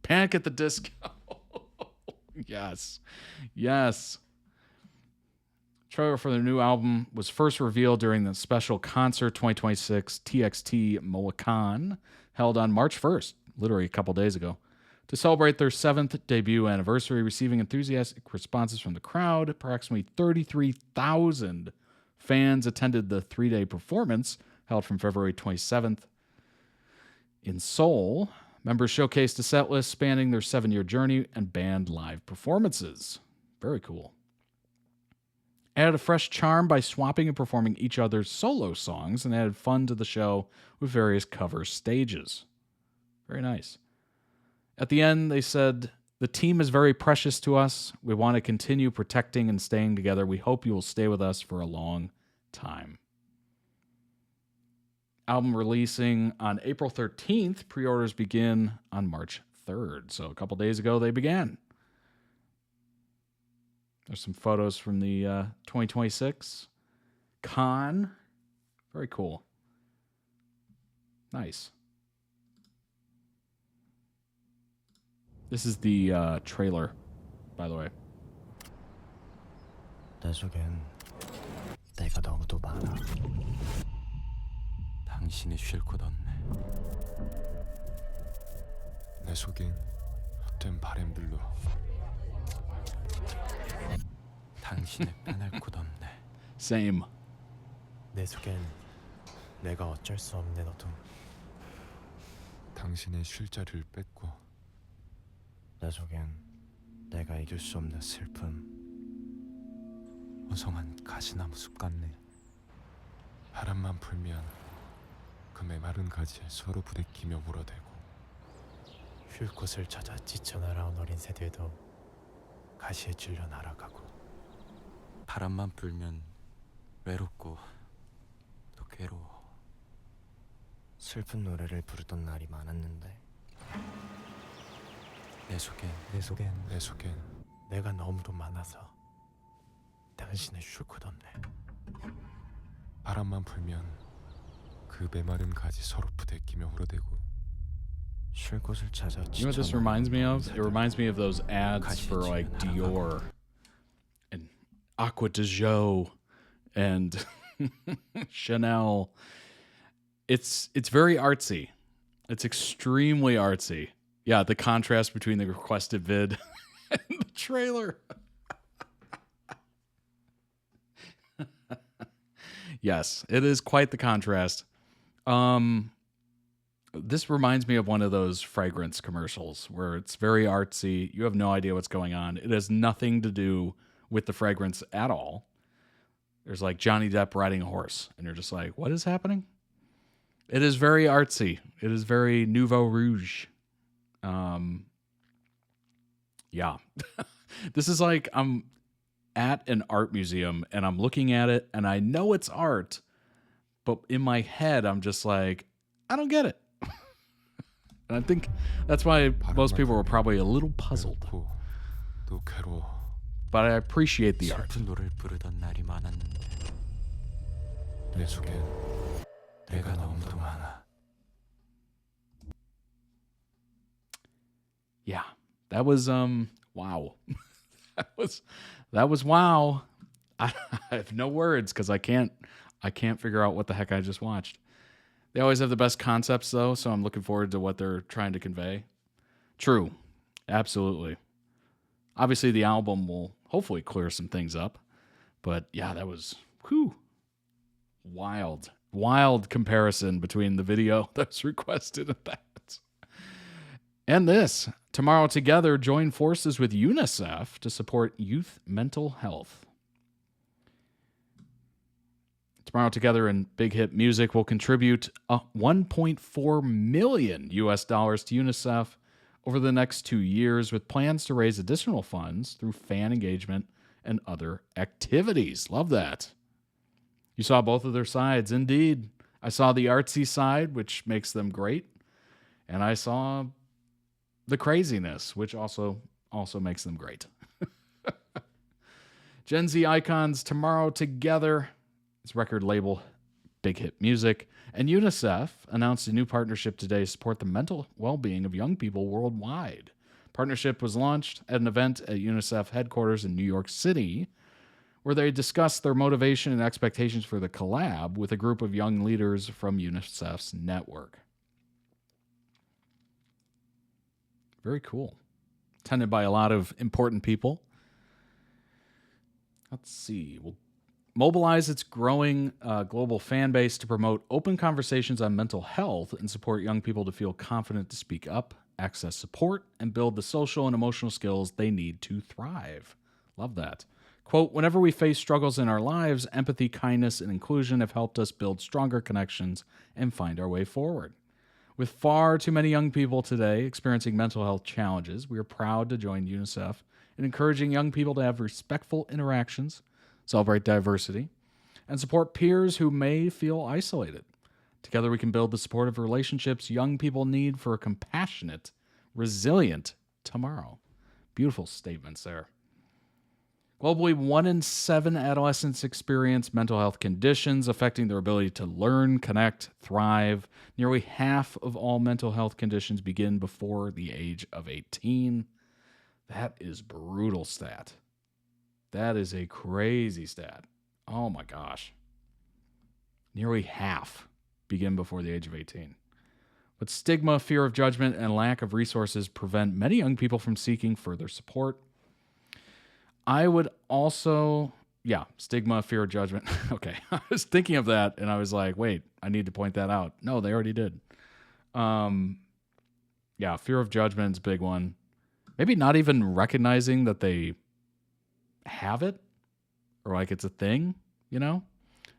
Panic at the Disco. Yes. Yes. Trailer for their new album was first revealed during the special concert 2026 TXT Moacan, held on March 1st, literally a couple days ago. To celebrate their 7th debut anniversary, receiving enthusiastic responses from the crowd, approximately 33,000 fans attended the 3-day performance held from February 27th in Seoul. Members showcased a set list spanning their 7-year journey and band live performances. Very cool. Added a fresh charm by swapping and performing each other's solo songs, and added fun to the show with various cover stages. Very nice. At the end, they said, "The team is very precious to us. We want to continue protecting and staying together. We hope you will stay with us for a long time." Album releasing on April 13th. Pre-orders begin on March 3rd. So a couple days ago, they began. There's some photos from the 2026 con. Very cool. Nice. This is the trailer, by the way. 내 속엔 내가 너무도 많아. 당신이 쉴 곳 없네. 내 속엔 헛된 바램들로 당신의 빼낼 곳 없네. Same. 내 속엔 내가 어쩔 수 없는 어둠. 당신의 쉴 자리를 뺏고 내 속엔 내가 이길 수 없는 슬픔. 어성한 가시나무 숲 같네. 바람만 불면 그 메마른 가지에 서로 부대끼며 물어대고 쉴 곳을 찾아 지쳐 날아온 어린 새들도 가시에 찔려 날아가고 바람만 불면 외롭고 또 괴로워. 슬픈 노래를 부르던 날이 많았는데 내 속엔 내가 너무도 많아서 당신의 쉴 곳 없네. 바람만 불면 그 메마른 가지 서로 부대끼며 울어대고 쉴 곳을 찾아 You know what this reminds me of? It reminds me of those ads for like Dior and Aqua de Jo and Chanel. It's very artsy. It's extremely artsy. Yeah, the contrast between the requested vid and the trailer. Yes, it is quite the contrast. This reminds me of one of those fragrance commercials where it's very artsy. You have no idea what's going on. It has nothing to do with the fragrance at all. There's like Johnny Depp riding a horse, and you're just like, what is happening? It is very artsy. It is very nouveau rouge. Yeah. This is like I'm at an art museum and I'm looking at it and I know it's art, but in my head I'm just like, I don't get it. And I think that's why most people were probably a little puzzled. But I appreciate the art. Yeah, that was wow. that was wow. I have no words because I can't figure out what the heck I just watched. They always have the best concepts though, so I'm looking forward to what they're trying to convey. True. Absolutely. Obviously the album will hopefully clear some things up. But yeah, that was wild. Wild comparison between the video that's requested and that. And this. Tomorrow Together join forces with UNICEF to support youth mental health. Tomorrow Together and Big Hit Music will contribute $1.4 million to UNICEF over the next 2 years, with plans to raise additional funds through fan engagement and other activities. Love that. You saw both of their sides. Indeed. I saw the artsy side, which makes them great. And I saw the craziness, which also makes them great. Gen Z icons Tomorrow Together. Its record label, Big Hit Music, and UNICEF announced a new partnership today to support the mental well-being of young people worldwide. Partnership was launched at an event at UNICEF headquarters in New York City, where they discussed their motivation and expectations for the collab with a group of young leaders from UNICEF's network. Very cool. Attended by a lot of important people. Let's see. We'll mobilize its growing global fan base to promote open conversations on mental health and support young people to feel confident to speak up, access support, and build the social and emotional skills they need to thrive. Love that. Quote, whenever we face struggles in our lives, empathy, kindness, and inclusion have helped us build stronger connections and find our way forward. With far too many young people today experiencing mental health challenges, we are proud to join UNICEF in encouraging young people to have respectful interactions, celebrate diversity, and support peers who may feel isolated. Together we can build the supportive relationships young people need for a compassionate, resilient tomorrow. Beautiful statements there. Globally, 1 in 7 adolescents experience mental health conditions affecting their ability to learn, connect, thrive. Nearly half of all mental health conditions begin before the age of 18. That is brutal stat. That is a crazy stat. Oh my gosh. Nearly half begin before the age of 18. But stigma, fear of judgment, and lack of resources prevent many young people from seeking further support. I would also, stigma, fear of judgment. Okay, I was thinking of that, and I was like, wait, I need to point that out. No, they already did. Fear of judgment is a big one. Maybe not even recognizing that they have it, or like it's a thing,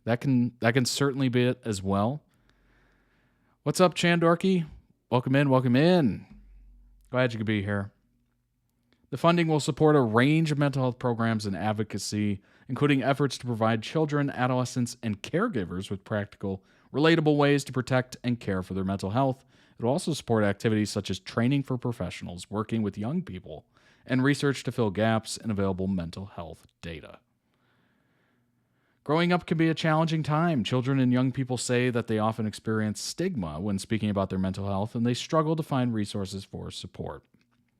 That can certainly be it as well. What's up, Chandorky? Welcome in. Glad you could be here. The funding will support a range of mental health programs and advocacy, including efforts to provide children, adolescents, and caregivers with practical, relatable ways to protect and care for their mental health. It will also support activities such as training for professionals, working with young people, and research to fill gaps in available mental health data. Growing up can be a challenging time. Children and young people say that they often experience stigma when speaking about their mental health, and they struggle to find resources for support.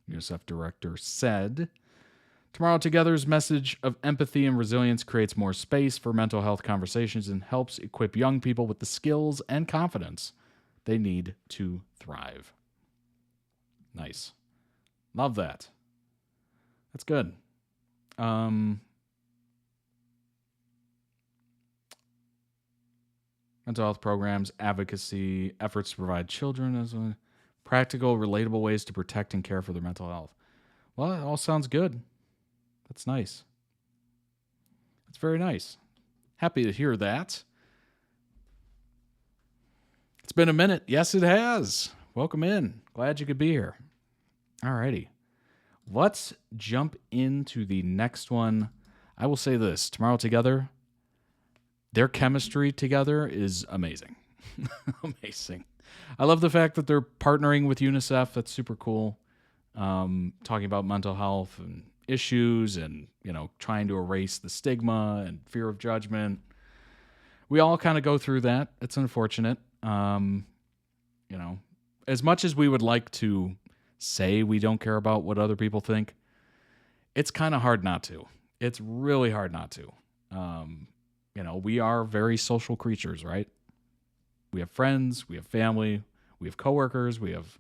UNICEF director said, Tomorrow Together's message of empathy and resilience creates more space for mental health conversations and helps equip young people with the skills and confidence they need to thrive. Nice. Love that. That's good. Mental health programs, advocacy, efforts to provide children as well. Practical, relatable ways to protect and care for their mental health. Well, it all sounds good. That's nice. That's very nice. Happy to hear that. It's been a minute. Yes, it has. Welcome in. Glad you could be here. Alrighty. Let's jump into the next one. I will say this. Tomorrow Together, their chemistry together is amazing. Amazing. I love the fact that they're partnering with UNICEF. That's super cool. Talking about mental health and issues and, trying to erase the stigma and fear of judgment. We all kind of go through that. It's unfortunate. As much as we would like to say we don't care about what other people think, it's kind of hard not to. It's really hard not to. We are very social creatures, right? We have friends, we have family, we have coworkers, we have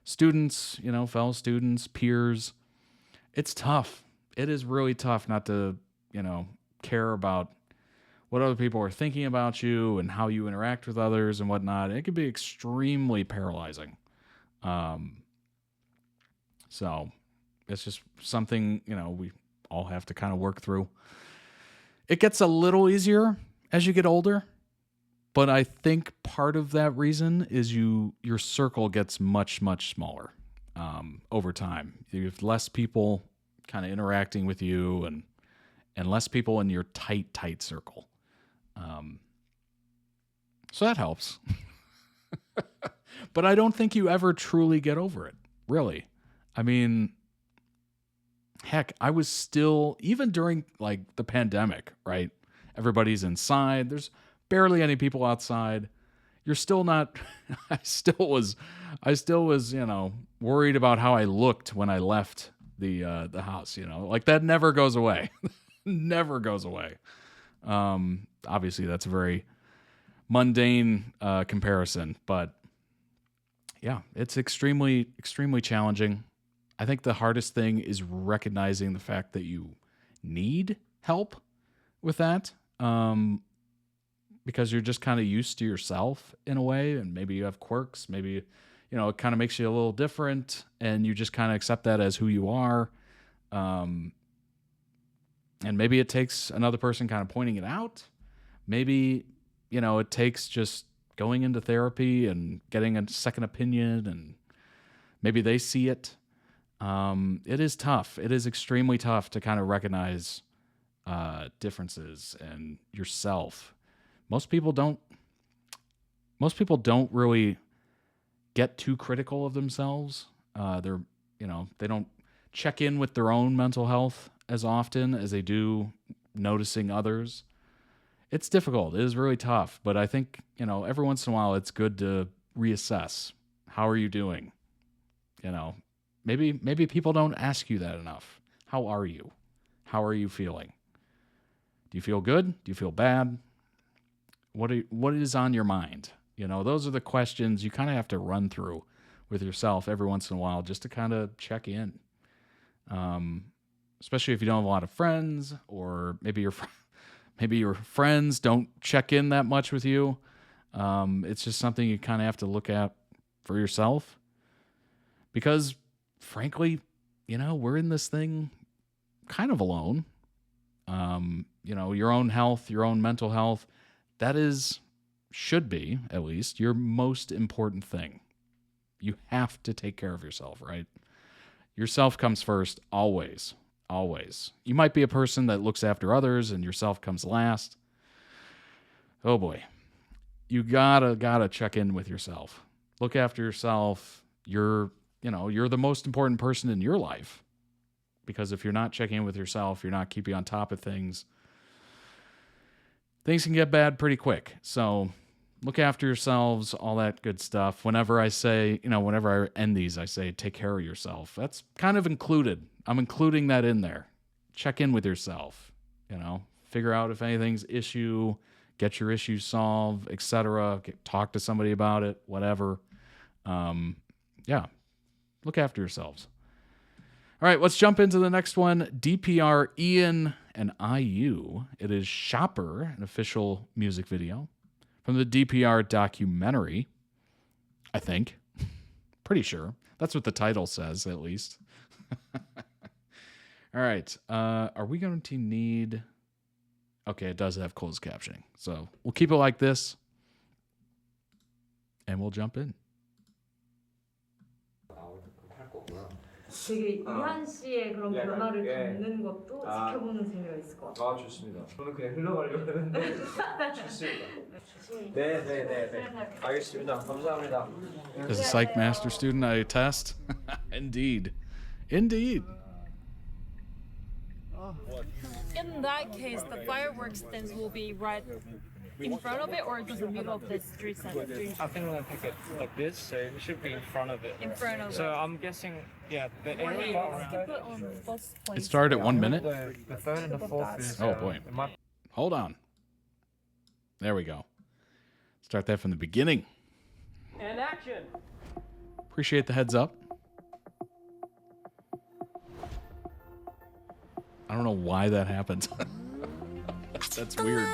students, fellow students, peers. It's tough. It is really tough not to, care about what other people are thinking about you and how you interact with others and whatnot. It can be extremely paralyzing. So it's just something, we all have to kind of work through. It gets a little easier as you get older. But I think part of that reason is your circle gets much, much smaller over time. You have less people kind of interacting with you and less people in your tight circle. So that helps. But I don't think you ever truly get over it, really. I mean, heck, I was still, even during like the pandemic, right? Everybody's inside. There's barely any people outside. You're still not. I still was, worried about how I looked when I left the house. Like that never goes away. Never goes away. Obviously, that's a very mundane comparison, but yeah, it's extremely, extremely challenging. I think the hardest thing is recognizing the fact that you need help with that. Because you're just kind of used to yourself in a way, and maybe you have quirks, maybe, it kind of makes you a little different, and you just kind of accept that as who you are. And maybe it takes another person kind of pointing it out. Maybe, it takes just going into therapy and getting a second opinion, and maybe they see it. It is tough. It is extremely tough to kind of recognize differences and yourself. Most people don't really get too critical of themselves. They don't check in with their own mental health as often as they do noticing others. It's difficult. It is really tough. But I think, every once in a while, it's good to reassess. How are you doing? Maybe people don't ask you that enough. How are you? How are you feeling? Do you feel good? Do you feel bad? What is on your mind? Those are the questions you kind of have to run through with yourself every once in a while just to kind of check in. Especially if you don't have a lot of friends, or maybe your friends don't check in that much with you. It's just something you kind of have to look at for yourself. Because, frankly, we're in this thing kind of alone. Your own health, your own mental health, should be, at least, your most important thing. You have to take care of yourself, right? Yourself comes first, always. Always. You might be a person that looks after others and yourself comes last. Oh boy. You gotta check in with yourself. Look after yourself. You're the most important person in your life. Because if you're not checking in with yourself, you're not keeping on top of things can get bad pretty quick. So look after yourselves, all that good stuff. Whenever I end these, I say, take care of yourself. That's kind of included. I'm including that in there. Check in with yourself, figure out if anything's issue, get your issue solved, etc. Talk to somebody about it, whatever. Look after yourselves. All right, let's jump into the next one. DPR, Ian, and IU. It is Shopper, an official music video from the DPR documentary, I think. Pretty sure. That's what the title says, at least. All right. Are we going to need... Okay, it does have closed captioning. So we'll keep it like this, and we'll jump in. 되게 이한 씨의 그런 변화를 담는 것도 지켜보는 재미가 있을 것 같아요. 좋습니다. 저는 그냥 흘러가려고 하는데 좋습니다. 네. 알겠습니다. 감사합니다. As a psych master student, I attest. Indeed. In that case, the fireworks stands will be right in front of it, or just in the middle of the street center? I think we're gonna take it like this, so it should be in front of it. In front of So it. I'm guessing, the Or area. skip it on both It places. started at 1 minute. The third and the fourth is. Oh, boy. Hold on. There we go. Start that from the beginning. And action. Appreciate the heads up. I don't know why that happened. That's weird.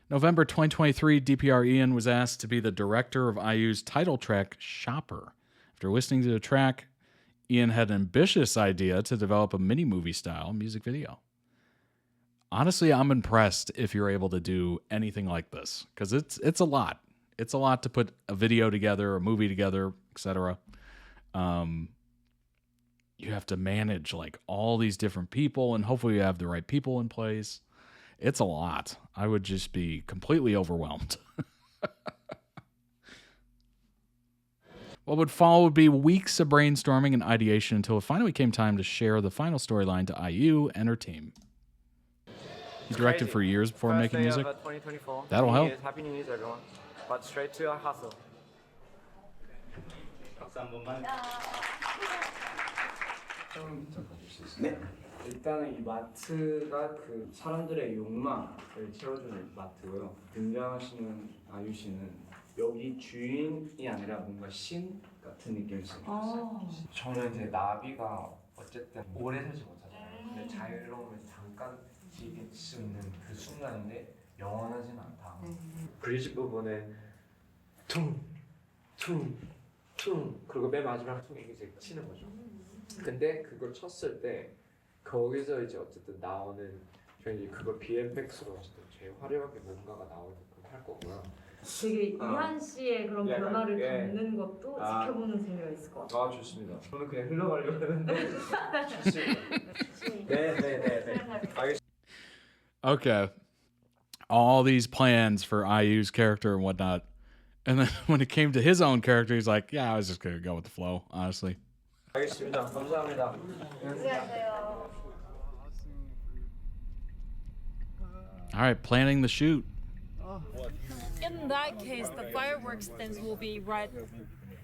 November 2023, DPR Ian was asked to be the director of IU's title track, Shopper. After listening to the track, Ian had an ambitious idea to develop a mini-movie style music video. Honestly, I'm impressed if you're able to do anything like this, because it's a lot. It's a lot to put a video together, a movie together, etc. You have to manage like all these different people, and hopefully you have the right people in place. It's a lot. I would just be completely overwhelmed. What would follow would be weeks of brainstorming and ideation until it finally came time to share the final storyline to IU and her team. He directed for years before First making day music. Of, 2024. That'll help. Happy New Year, everyone. But straight to our hustle. 네. 일단은 이 마트가 그 사람들의 욕망을 채워주는 마트고요. 등장하시는 아유 씨는 여기 주인이 아니라 뭔가 신 같은 느낌이 있어요. 저는 이제 나비가 어쨌든 오래 살지 못하잖아요. 근데 자유로움을 잠깐 즐길 수 있는 그 순간인데 영원하진 않다. 브리지 부분에 퉁 그리고 맨 마지막 퉁 이제 치는 거죠. 근데 그걸 쳤을 때 거기서 이제 어쨌든 나오는 저희 이제 그걸 BMX로 어쨌든 제일 화려하게 뭔가가 나오게끔 할 거고요. 되게 이한 씨의 그런 변화를 겪는 것도 지켜보는 재미가 있을 것 같아요. 아 좋습니다. 저는 그냥 흘러가려고 했는데 좋습니다. 네네네. 알겠습니다. Okay. All these plans for IU's character and whatnot. And then when it came to his own character, he's like, yeah, I was just going to go with the flow, honestly. 알겠습니다. 감사합니다. All right, planning the shoot. In that case, the fireworks stands will be right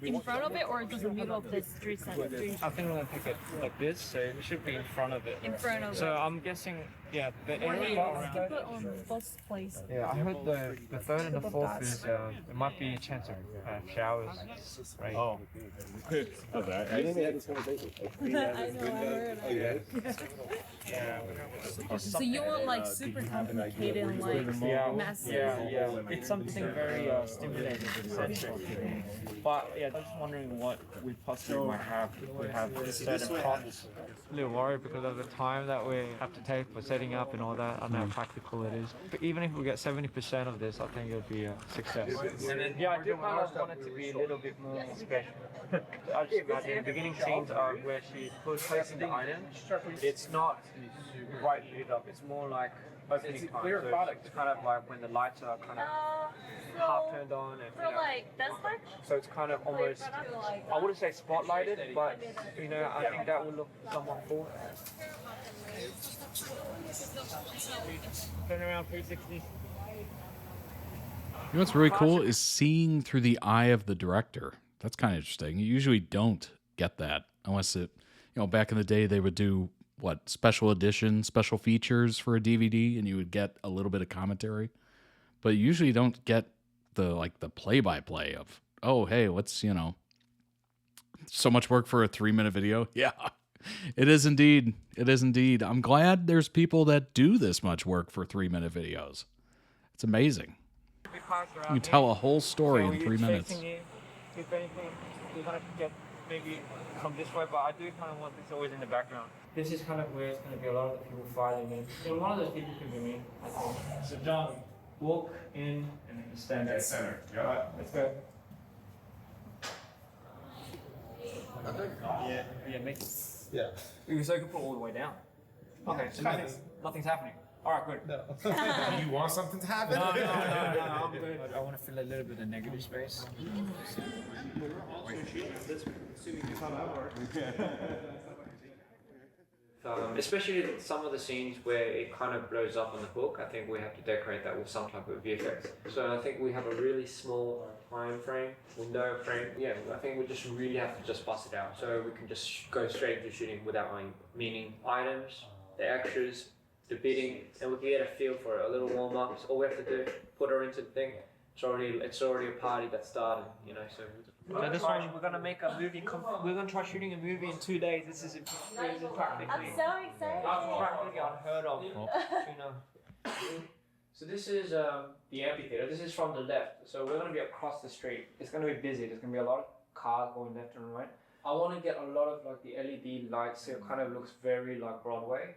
in front of it or just in the middle of the street center? I think we're gonna pick it like this, so it should be in front of it. In front of So it. I'm guessing, yeah, the Or area you around. skip it on both places. Yeah, I heard the third and the fourth is it might be a chance of showers, right? Oh, I heard. So you want like super complicated and like massive. Yeah. It's something very stimulating, essentially. But yeah, I was just wondering what we possibly might have. If we have certain props. A little worried because of the time that we have to take for setting up and all that. I know how practical it is. But even if we get 70% of this, I think it would be a success. And then, yeah, I do kind of want it to be a little bit more special. I just imagine the beginning scenes are where she puts placing the item. It's not right lit up. It's more like opening time. So it's kind of like when the lights are kind of half turned on and For like this much? so it's kind of almost, I wouldn't say spotlighted, but you know, I think that would look somewhat cool. Turn around 360. You know what's really cool is seeing through the eye of the director. That's kind of interesting. You usually don't get that unless it, back in the day they would do what, special edition, special features for a DVD, and you would get a little bit of commentary. But you usually don't get the play-by-play of, oh, hey, what's, so much work for a 3-minute video. Yeah, it is indeed. It is indeed. I'm glad there's people that do this much work for 3-minute videos. It's amazing. You can tell a whole story in 3 minutes. If anything, we're gonna get maybe come this way, but I do kind of want this always in the background. This is kind of where it's going to be a lot of the people fighting in. And one of those people could be me, I think. So John, walk in and stand there. Center. Yeah. All right, let's go. Yeah, make it. Yeah. So you can put all the way down. Okay, so nothing's happening. All right, good. No. You want something to happen? No, I'm good. I want to fill a little bit of negative space. Especially some of the scenes where it kind of blows up on the hook, I think we have to decorate that with some type of VFX. So I think we have a really small time frame, window frame. Yeah, I think we just really have to just bust it out. So we can just go straight into shooting without meaning items, the extras, the bidding, and we can get a feel for it, a little warm up. So all we have to do, put her into the thing. It's already a party that started, So this one, we're gonna make a movie. We're gonna try shooting a movie in 2 days. This is practically. I'm so excited. Practically unheard of, So this is the amphitheater. This is from the left. So we're gonna be across the street. It's gonna be busy. There's gonna be a lot of cars going left and right. I want to get a lot of like the LED lights, so it kind of looks very like Broadway.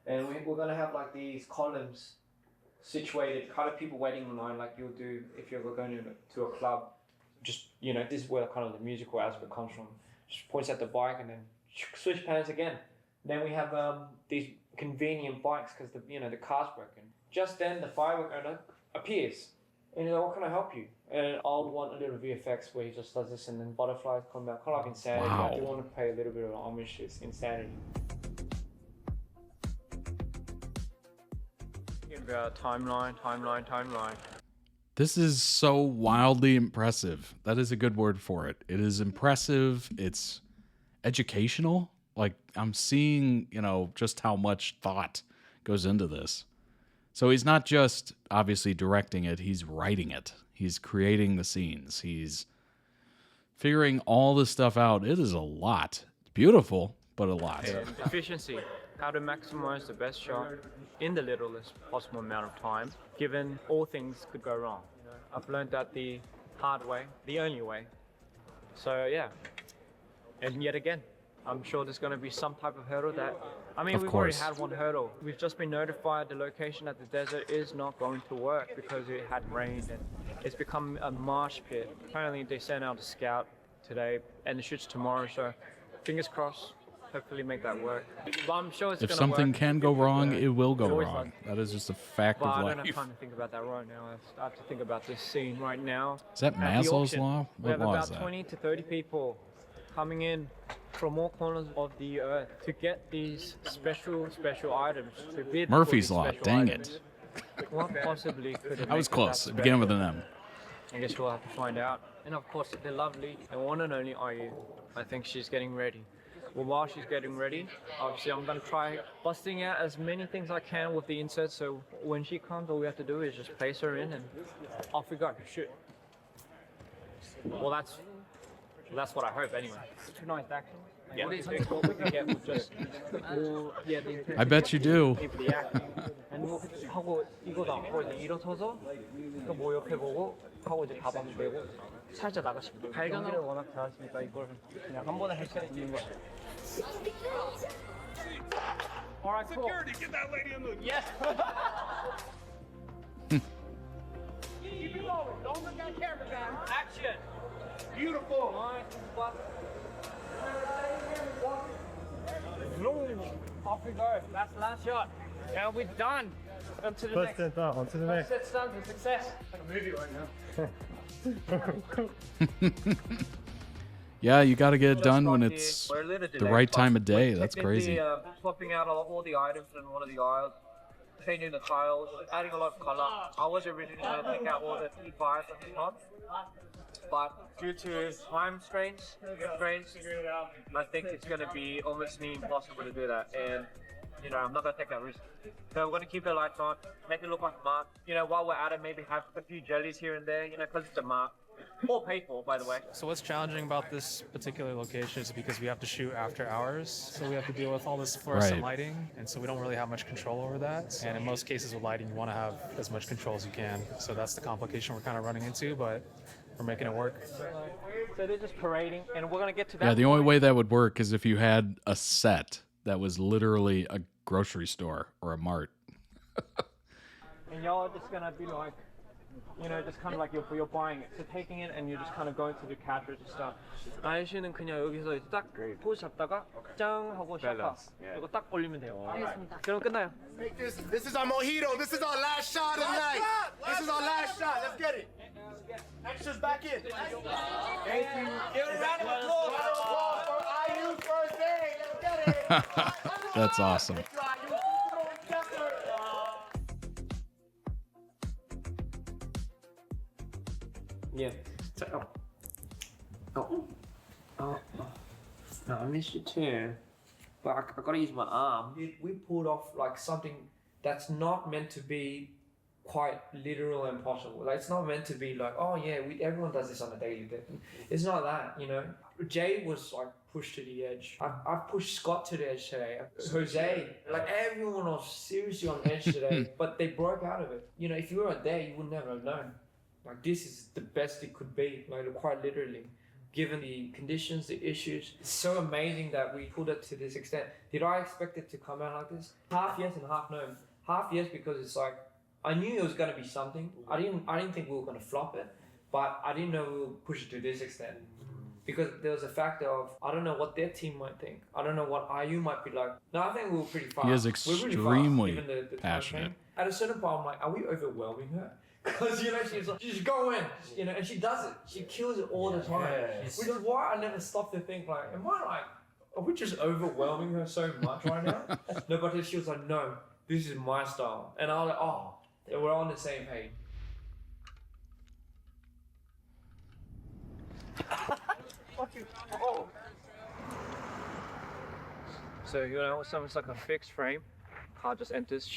And we're gonna have like these columns situated, kind of people waiting in line like you'll do if you're going to a club. Just, this is where kind of the musical aspect comes from. Just points at the bike and then switch pans again. Then we have these convenient bikes because the car's broken. Just then the firework owner appears and what can I help you? And I'll want a little VFX where he just does this and then butterflies come out, kind of like Insanity. Wow. I do want to pay a little bit of homage to Insanity. About timeline. This is so wildly impressive. That is a good word for it. It is impressive. It's educational. Like, I'm seeing, just how much thought goes into this. So he's not just obviously directing it, he's writing it. He's creating the scenes. He's figuring all this stuff out. It is a lot. It's beautiful, but a lot. Efficiency. How to maximize the best shot in the littlest possible amount of time, given all things could go wrong. I've learned that the hard way, the only way. So yeah, and yet again, I'm sure there's going to be some type of hurdle that, I mean, Of we've course. already had one hurdle. We've just been notified the location at the desert is not going to work because it had rained and it's become a marsh pit. Apparently they sent out a scout today and the shoot's tomorrow, so fingers crossed, hopefully make that work. But I'm sure it's If going to something work. can go wrong, it will go It's always wrong. like- That is just a fact But of I don't have life. time to think about that right now. I have to think about this scene right now. Is that At the Maslow's auction, law? We What have law about is that? 20 to 30 people coming in from all corners of the earth to get these special items. To bid for Murphy's these Law. special Dang items. What possibly could it I was make it close. that It began with special? an M. I guess we'll have to find out. And of course, the lovely and one and only IU. I think she's getting ready. Well, while she's getting ready, obviously I'm gonna try busting out as many things I can with the insert. So when she comes, all we have to do is just place her in and off we go. Shoot. Well, that's what I hope anyway. Tonight's action. Yeah. What do you think? What we can get with just yeah, the I bet you do. the acting. And 뭐 하고 이거도 안 보고 이제 일어서서 뭐 옆에 보고 하고 이제 가방 메고 살짝 나가십니다. 발견을 워낙 잘하시니까 이걸 그냥 한 번에 할 수 있는 거. Alright, cool. Security, get that lady in the yes. Keep it going. Don't look at camera, man. Action. Beautiful. Nice. Off we go. That's the last shot. And we're done. On to the next. On to the next. That's done. It's a success. Like a movie right now. Yeah, you got to get it Just done got when the- it's we're a little the delayed, right but time of day. we're That's crazy. technically, swapping out all the items in one of the aisles, changing the tiles, adding a lot of color. I was originally going to take out all the T5s at the top, but due to time constraints, I think it's going to be almost near impossible to do that. And you know, I'm not going to take that risk. So we're going to keep the lights on, make it look like a mark. You know, while we're at it, maybe have a few jellies here and there, you know, because it's a mark. All paid for, by the way. So what's challenging about this particular location is because we have to shoot after hours. So we have to deal with all this fluorescent Right. lighting. And so we don't really have much control over that. And in most cases with lighting, you want to have as much control as you can. So that's the complication we're kind of running into, but we're making it work. So they're just parading, and we're going to get to that. Yeah, the only way that would work is if you had a set that was literally a grocery store or a mart. And y'all are just going to be like, you know, just kind of like you're buying it. So taking it and you're just kind of going through the cartridge and stuff. 아이씨는 그냥 여기서 딱 포즈 잡다가 짱 하고 샷파. 이거 딱 올리면 돼요. 그럼 끝나요. This is our mojito. This is our last shot of the night. This is our last shot. Let's get it. Extras back in. Thank you. Give a round of applause for IU's first day. Let's get it. That's awesome. Yeah. So, no, I missed you too. But I gotta use my arm. We pulled off like something that's not meant to be quite literal and possible. Like it's not meant to be like, oh yeah, everyone does this on a daily basis. It's not that, you know. Jay was like pushed to the edge. I pushed Scott to the edge today. Jose, like everyone was seriously on edge today, but they broke out of it. You know, if you weren't there, you would never have known. Like this is the best it could be, like quite literally. Given the conditions, the issues. It's so amazing that we pulled it to this extent. Did I expect it to come out like this? Half yes and half no. Half yes because it's like, I knew it was gonna be something. I didn't think we were gonna flop it, but I didn't know we would push it to this extent. Because there was a factor of, I don't know what their team might think. I don't know what IU might be like. No, I think we were pretty fast. He is We're really extremely fast, given the time passionate. frame. At a certain point, I'm like, are we overwhelming her? Because, you know, she's like, just go in, you know, and she does it. She kills it all the time. Which is why I never stop to think, like, are we just overwhelming her so much right now? No, but she was like, no, this is my style. And I was like, oh, yeah, we're on the same page. Oh. So, you know, it's almost like a fixed frame. Car just enters,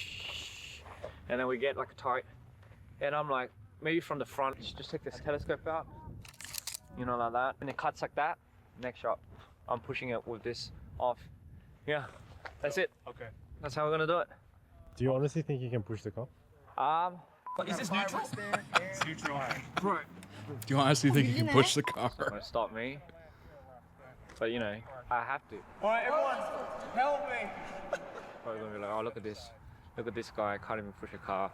and then we get like a tight. And I'm like, maybe from the front, just take this telescope out, you know, like that. And it cuts like that. Next shot, I'm pushing it with this off. Yeah, that's it. Okay. That's how we're gonna do it. Do you honestly think you can push the car? Is this neutral? It's neutral. Right. Do you honestly think you can push the car? Don't stop me. but you know, I have to. All right, everyone, help me. Probably gonna be like, oh, look at this guy, can't even push a car.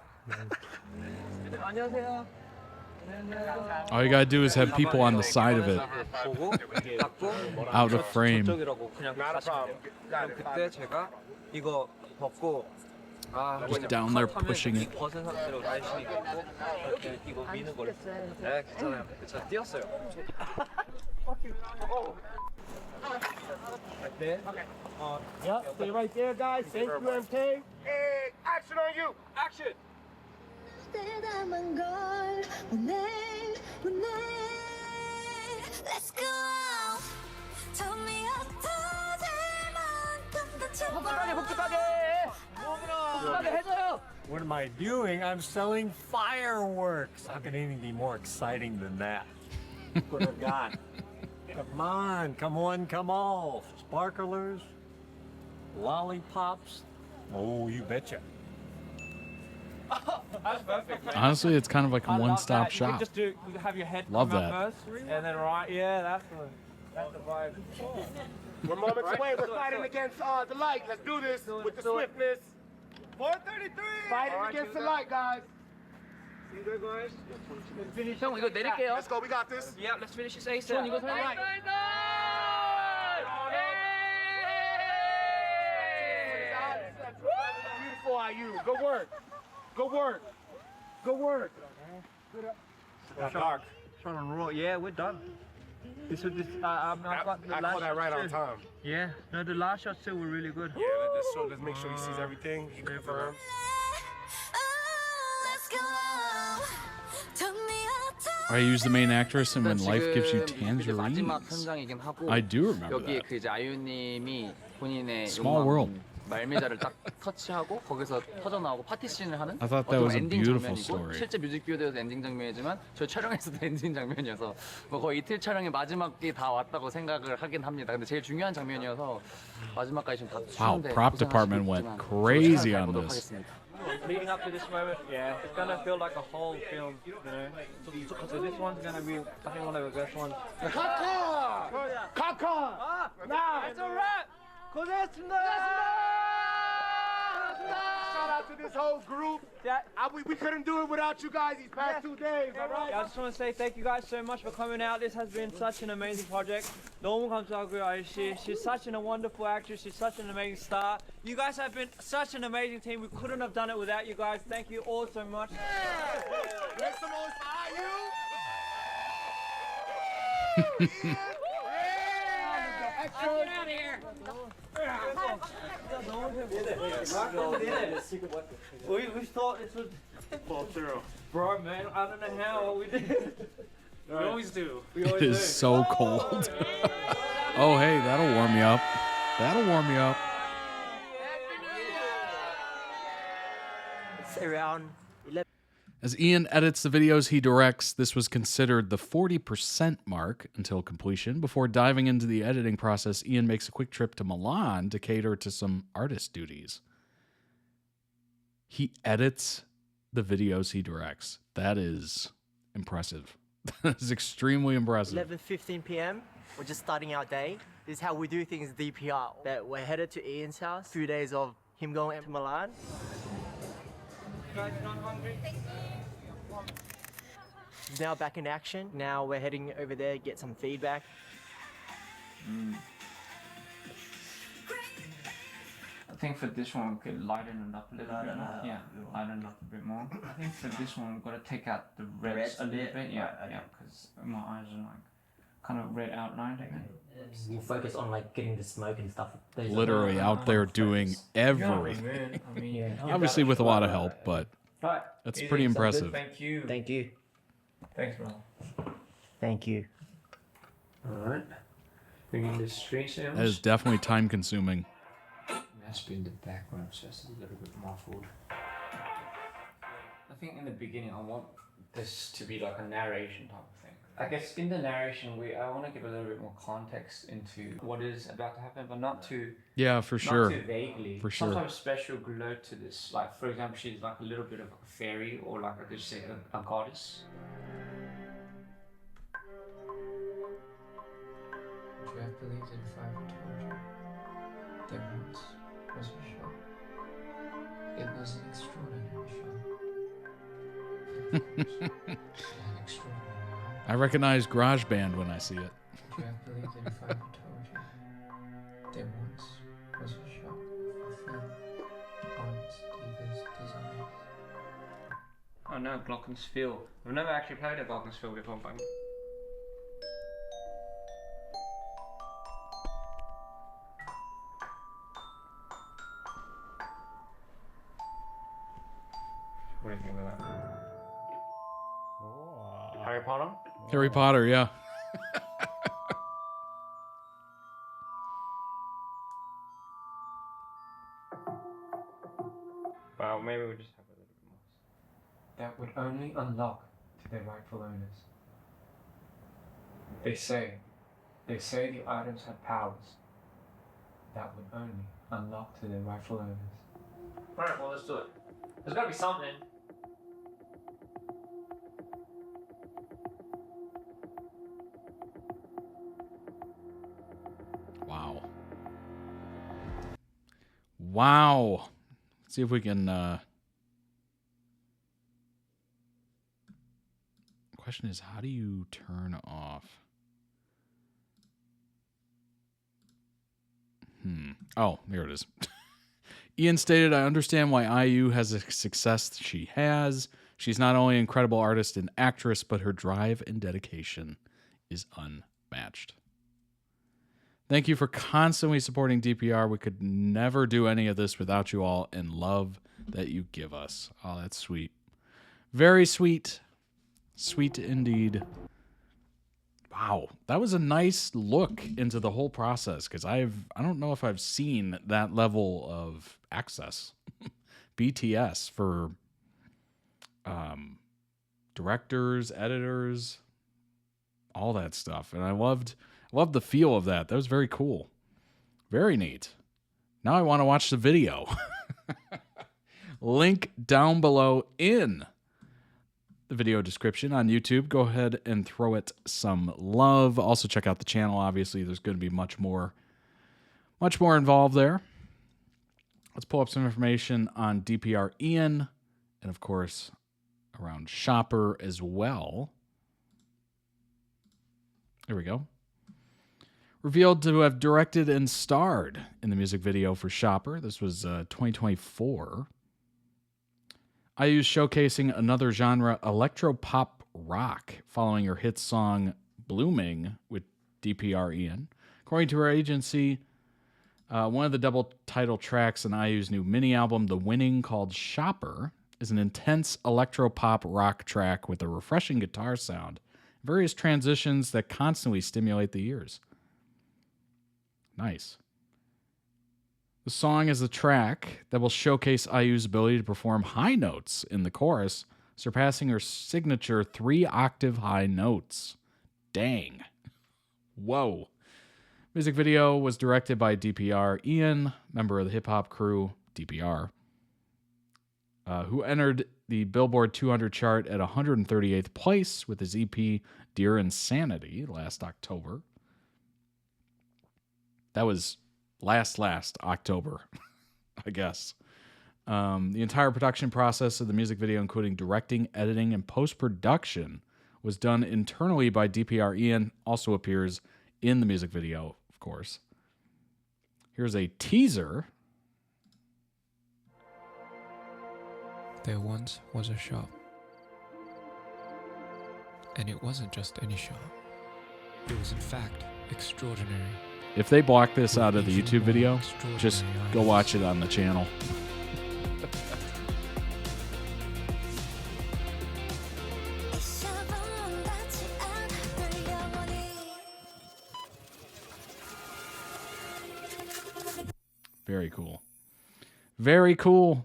All you gotta do is have people on the side of it, out of frame. Not a problem. 그때 제가 이거 벗고 Just down there pushing it. 벗은 상태로 날씬히 이렇게 이거 미는 거를. 네, 괜찮아요. 제가 뛰었어요. Right there. Okay. Yep, stay right there, guys. Thank you, MK. Hey, action on you. Action. Let's go. Tell me What am I doing? I'm selling fireworks. How can anything be more exciting than that? What I've got. Come on, come one, come all. Sparklers, lollipops. Oh, you betcha. That's perfect. Honestly, it's kind of like a one-stop You shop. could just have your head Love come that. up first, and then yeah, that's the vibe. We're moments away. We're fighting against the light. Let's do this with the swiftness. 433. Fighting against the light, guys. You good, guys? Finish. 형 이거 내릴게요. Let's go. We got this. Yeah, let's finish this ASAP. 이거 살려. Beautiful IU. Good work. Good work. Good work. Shark. Trying to roll. Yeah, we're done. This was I caught that right on time. Yeah. No, the last shots too were really good. Yeah, let's make sure he sees everything. He confirms. I use the main actress and when life gives you tangerines. I do remember 여기 that. 그 이제 아이유님이 본인의 Small world. 말미잘을 딱 터치하고 거기서 터져 나오고 파티 씬을 하는 I thought that was a 엔딩 beautiful 장면이고 story. 실제 뮤직비디오에서 엔딩 장면이지만 저 촬영에서도 엔딩 장면이어서 뭐 거의 이틀 촬영의 마지막이 다 왔다고 생각을 하긴 합니다. 근데 제일 중요한 장면이어서 마지막까지 지금 다 Wow, 추운데 prop department went crazy on this. Leading up to this moment, yeah, it's gonna feel like a whole film, you know. So this one's gonna be, I think, one of the best ones. Kaka! Now! It's a wrap! 고생했습니다! Shout out to this whole group. We couldn't do it without you guys these past 2 days, all right? I just want to say thank you guys so much for coming out. This has been such an amazing project. 너무 감사하고요, 아저씨. She's such a wonderful actress. She's such an amazing star. You guys have been such an amazing team. We couldn't have done it without you guys. Thank you all so much. Make some noise for IU. Get out of here. We thought this was full zero. Bro, man, I don't know how we did. We always do. It is so cold. Oh, hey, that'll warm you up. That'll warm you up. It's around 11. As Ian edits the videos he directs, this was considered the 40% mark until completion. Before diving into the editing process, Ian makes a quick trip to Milan to cater to some artist duties. He edits the videos he directs. That is impressive. That is extremely impressive. 11:15 p.m. We're just starting our day. This is how we do things DPR. That we're headed to Ian's house. 2 days of him going to Milan. You guys not hungry? Now back in action. Now we're heading over there, get some feedback. I think for this one we could lighten it up a little bit more. Yeah, lighten it up a bit more. I think for this one we've got to take out the reds a little bit. Yeah, because my eyes are like kind of red outlined. We'll focus on like getting the smoke and stuff. Literally out there doing everything. Obviously with a lot of help, but that's pretty impressive. Thank you. Thank you. Thanks, bro. Thank you. Alright. Bringing the street sounds. That is definitely time consuming. It has to be in the background, so it's a little bit muffled. I think in the beginning I want this to be like a narration type of thing. I guess in the narration I want to give a little bit more context into what is about to happen, but not too For sure. Not too vaguely. For sure. Some type of special glow to this. Like for example, she's like a little bit of a fairy, or like I could say a goddess. Okay. can't believe that if I ever told you, there once was a shop. It was an extraordinary shop. An extraordinary. I recognize GarageBand when I see it. Can't believe that if I ever told you, there once was a shop for film, arts, divas, designers. Oh no, Glockenspiel. I've never actually played a Glockenspiel before, but what do you think of that? Harry Potter? Harry Potter, yeah. Well, maybe we'll just have a little bit more. That would only unlock to their rightful owners. They say the items have powers that would only unlock to their rightful owners. Alright, well, let's do it. There's gotta be something. Wow. Wow. Let's see if we can. Question is, how do you turn off? Oh, here it is. Ian stated, I understand why IU has the success she has. She's not only an incredible artist and actress, but her drive and dedication is unmatched. Thank you for constantly supporting DPR. We could never do any of this without you all and love that you give us. Oh, that's sweet. Very sweet. Sweet indeed. Wow, that was a nice look into the whole process because I don't know if I've seen that level of access. BTS for directors, editors, all that stuff. And I loved the feel of that. That was very cool. Very neat. Now I want to watch the video. Link down below in the video description on YouTube. Go ahead and throw it some love. Also check out the channel. Obviously, there's going to be much more involved there. Let's pull up some information on DPR Ian and, of course, around Shopper as well. There we go. Revealed to have directed and starred in the music video for Shopper. This was 2024. IU's showcasing another genre, electro-pop rock, following her hit song Blooming with DPR Ian. According to her agency, one of the double title tracks in IU's new mini album, The Winning, called Shopper, is an intense electro-pop rock track with a refreshing guitar sound, various transitions that constantly stimulate the ears. Nice. The song is a track that will showcase IU's ability to perform high notes in the chorus, surpassing her signature 3-octave high notes. Dang. Whoa. Music video was directed by DPR Ian, member of the hip-hop crew DPR, who entered the Billboard 200 chart at 138th place with his EP Dear Insanity last October. That was last October, I guess. The entire production process of the music video, including directing, editing, and post-production, was done internally by DPR Ian, also appears in the music video, of course. Here's a teaser. There once was a shop. And it wasn't just any shop. It was in fact extraordinary. If they block this out of the YouTube video, just go watch it on the channel. Very cool. Very cool.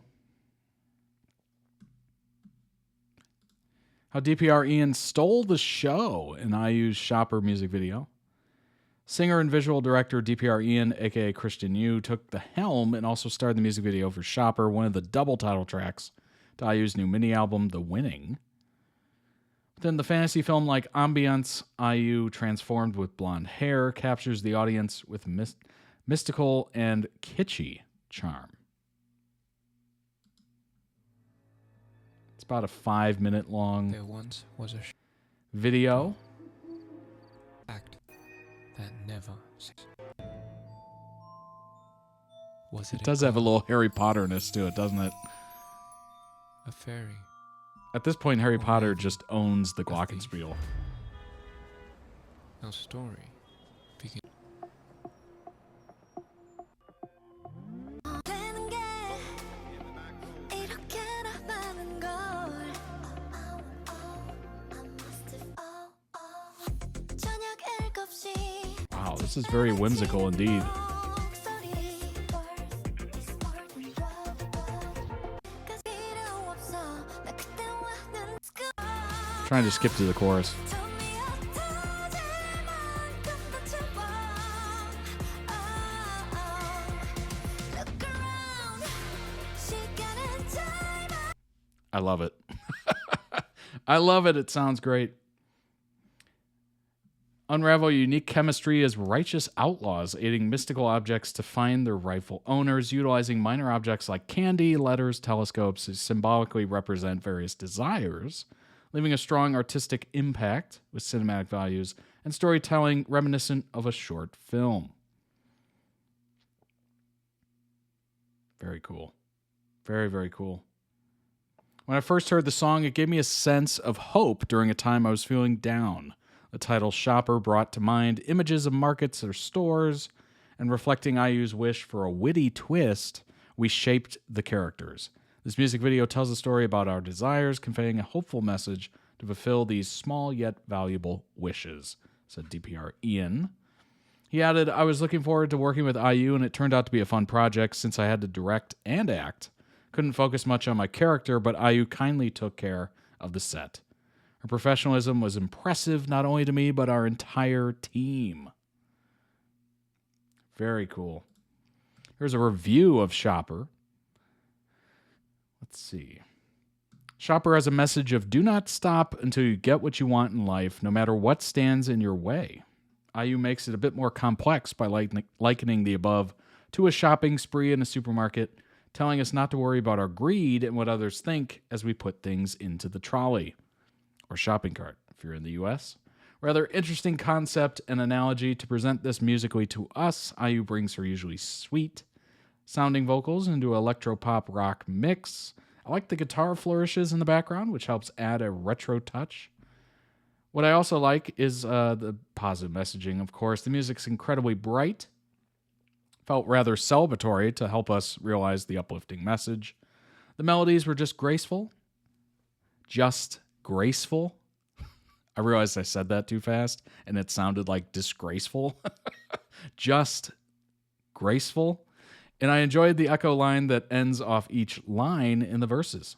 How DPR Ian stole the show in IU's Shopper music video. Singer and visual director DPR Ian, a.k.a. Christian Yu, took the helm and also starred in the music video for Shopper, one of the double title tracks to IU's new mini album, The Winning. Within the fantasy film-like ambience, IU, transformed with blonde hair, captures the audience with mystical and kitschy charm. It's about a 5-minute long There once was a video. act that never ceased. Was It does have a little Harry Potter-ness to it, doesn't it? a fairy? At this point, Harry Potter just owns the glockenspiel. Our story begins. Wow, this is very whimsical indeed. Trying to skip to the chorus. I love it. I love it. It sounds great. Unravel unique chemistry as righteous outlaws, aiding mystical objects to find their rightful owners, utilizing minor objects like candy, letters, telescopes to symbolically represent various desires, leaving a strong artistic impact with cinematic values and storytelling reminiscent of a short film. Very cool. Very, very cool. When I first heard the song, it gave me a sense of hope during a time I was feeling down. The title Shopper brought to mind images of markets or stores, and reflecting IU's wish for a witty twist, we shaped the characters. This music video tells a story about our desires, conveying a hopeful message to fulfill these small yet valuable wishes, said DPR Ian. He added, I was looking forward to working with IU, and it turned out to be a fun project since I had to direct and act. Couldn't focus much on my character, but IU kindly took care of the set. Her professionalism was impressive, not only to me, but our entire team. Very cool. Here's a review of Shopper. Let's see. Shopper has a message of do not stop until you get what you want in life, no matter what stands in your way. IU makes it a bit more complex by likening the above to a shopping spree in a supermarket, telling us not to worry about our greed and what others think as we put things into the trolley, or shopping cart if you're in the US. Rather interesting concept and analogy to present this musically to us. IU brings her usually sweet sounding vocals into an electro-pop rock mix. I like the guitar flourishes in the background, which helps add a retro touch. What I also like is the positive messaging, of course. The music's incredibly bright. Felt rather celebratory to help us realize the uplifting message. The melodies were just graceful. Just graceful. I realized I said that too fast, and it sounded like disgraceful. Just graceful. And I enjoyed the echo line that ends off each line in the verses.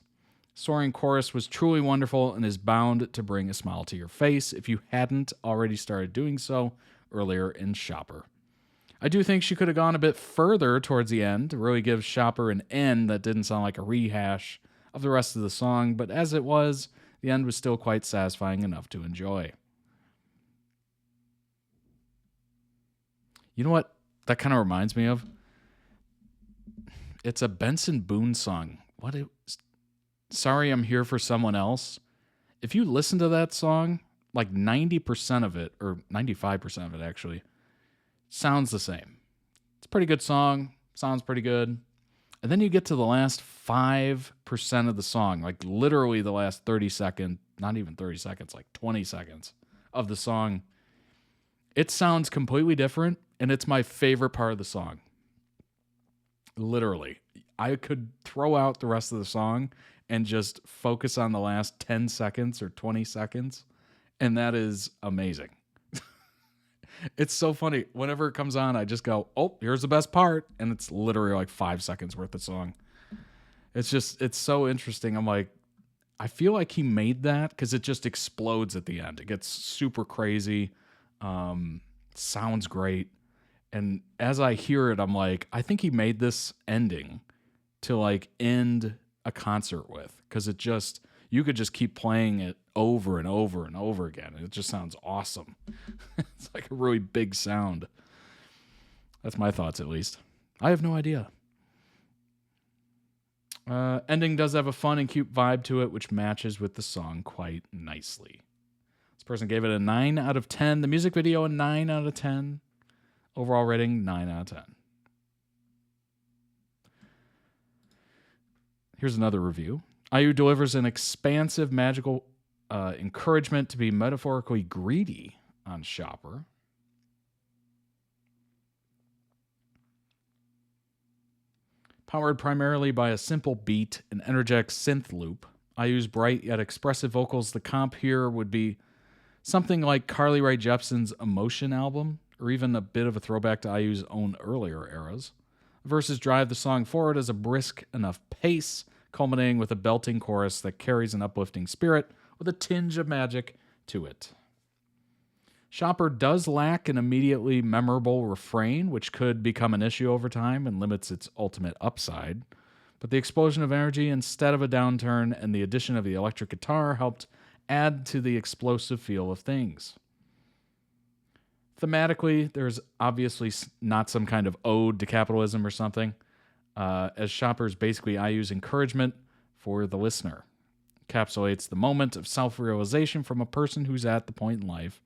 Soaring chorus was truly wonderful and is bound to bring a smile to your face if you hadn't already started doing so earlier in Shopper. I do think she could have gone a bit further towards the end to really give Shopper an end that didn't sound like a rehash of the rest of the song, but as it was, the end was still quite satisfying enough to enjoy. You know what that kind of reminds me of? It's a Benson Boone song. Sorry, I'm Here for Someone Else. If you listen to that song, like 90% of it, or 95% of it actually, sounds the same. It's a pretty good song, sounds pretty good. And then you get to the last 5% of the song, like literally the last 30 seconds, not even 30 seconds, like 20 seconds of the song. It sounds completely different, and it's my favorite part of the song. Literally. I could throw out the rest of the song and just focus on the last 10 seconds or 20 seconds, and that is amazing. It's so funny. Whenever it comes on, I just go, oh, here's the best part. And it's literally like 5 seconds worth of song. It's so interesting. I'm like, I feel like he made that because it just explodes at the end. It gets super crazy. Sounds great. And as I hear it, I'm like, I think he made this ending to like end a concert with, because it just, you could just keep playing it over and over and over again. And it just sounds awesome. It's like a really big sound. That's my thoughts, at least. I have no idea. Ending does have a fun and cute vibe to it, which matches with the song quite nicely. This person gave it a 9 out of 10. The music video, a 9 out of 10. Overall rating, 9 out of 10. Here's another review. IU delivers an expansive, magical encouragement to be metaphorically greedy on Shopper. Powered primarily by a simple beat and energetic synth loop, IU's bright yet expressive vocals, the comp here would be something like Carly Rae Jepsen's Emotion album, or even a bit of a throwback to IU's own earlier eras. The verses drive the song forward as a brisk enough pace, culminating with a belting chorus that carries an uplifting spirit with a tinge of magic to it. Shopper does lack an immediately memorable refrain, which could become an issue over time and limits its ultimate upside. But the explosion of energy instead of a downturn and the addition of the electric guitar helped add to the explosive feel of things. Thematically, there's obviously not some kind of ode to capitalism or something, as Shopper's basically IU's encouragement for the listener. Encapsulates the moment of self-realization from a person who's at the point in life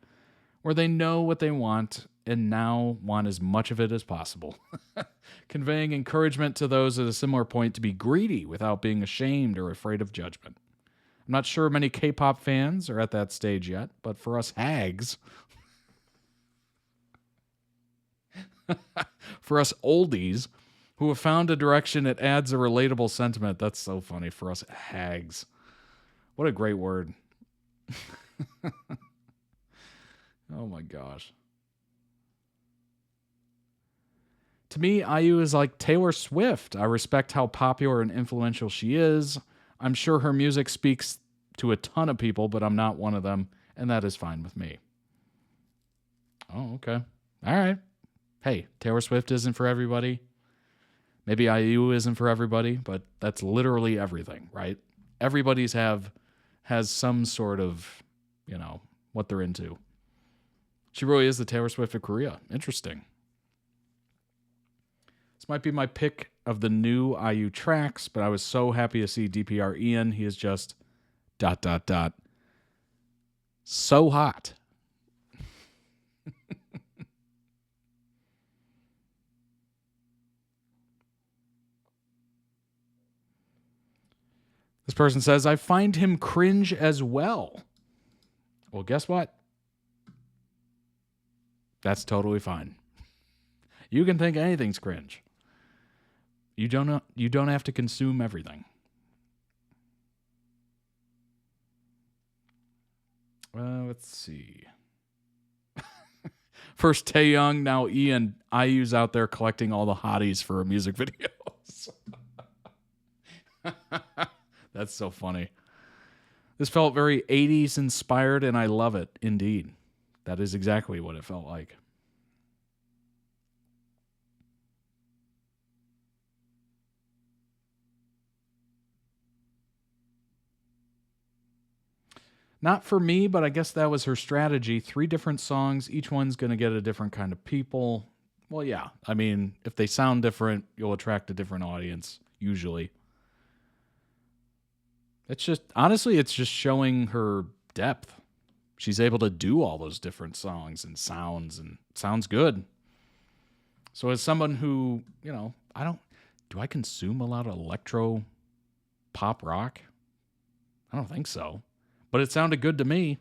where they know what they want and now want as much of it as possible. Conveying encouragement to those at a similar point to be greedy without being ashamed or afraid of judgment. I'm not sure many K-pop fans are at that stage yet, but for us hags, for us oldies who have found a direction that adds a relatable sentiment, that's so funny, for us hags. What a great word. Oh my gosh. To me, IU is like Taylor Swift. I respect how popular and influential she is. I'm sure her music speaks to a ton of people, but I'm not one of them, and that is fine with me. Oh, okay. All right. Hey, Taylor Swift isn't for everybody. Maybe IU isn't for everybody, but that's literally everything, right? Everybody's has some sort of, what they're into. She really is the Taylor Swift of Korea. Interesting. This might be my pick of the new IU tracks, but I was so happy to see DPR Ian. He is just ... so hot. This person says, I find him cringe as well. Well, guess what? That's totally fine. You can think anything's cringe. You don't have to consume everything. Let's see. First Taeyong, now Ian. IU's out there collecting all the hotties for music videos. That's so funny. This felt very 80s inspired, and I love it, indeed. That is exactly what it felt like. Not for me, but I guess that was her strategy. 3 different songs. Each one's going to get a different kind of people. Well, yeah. I mean, if they sound different, you'll attract a different audience, usually. It's just, honestly, it's just showing her depth. She's able to do all those different songs and sounds good. So as someone who, do I consume a lot of electro pop rock? I don't think so. But it sounded good to me.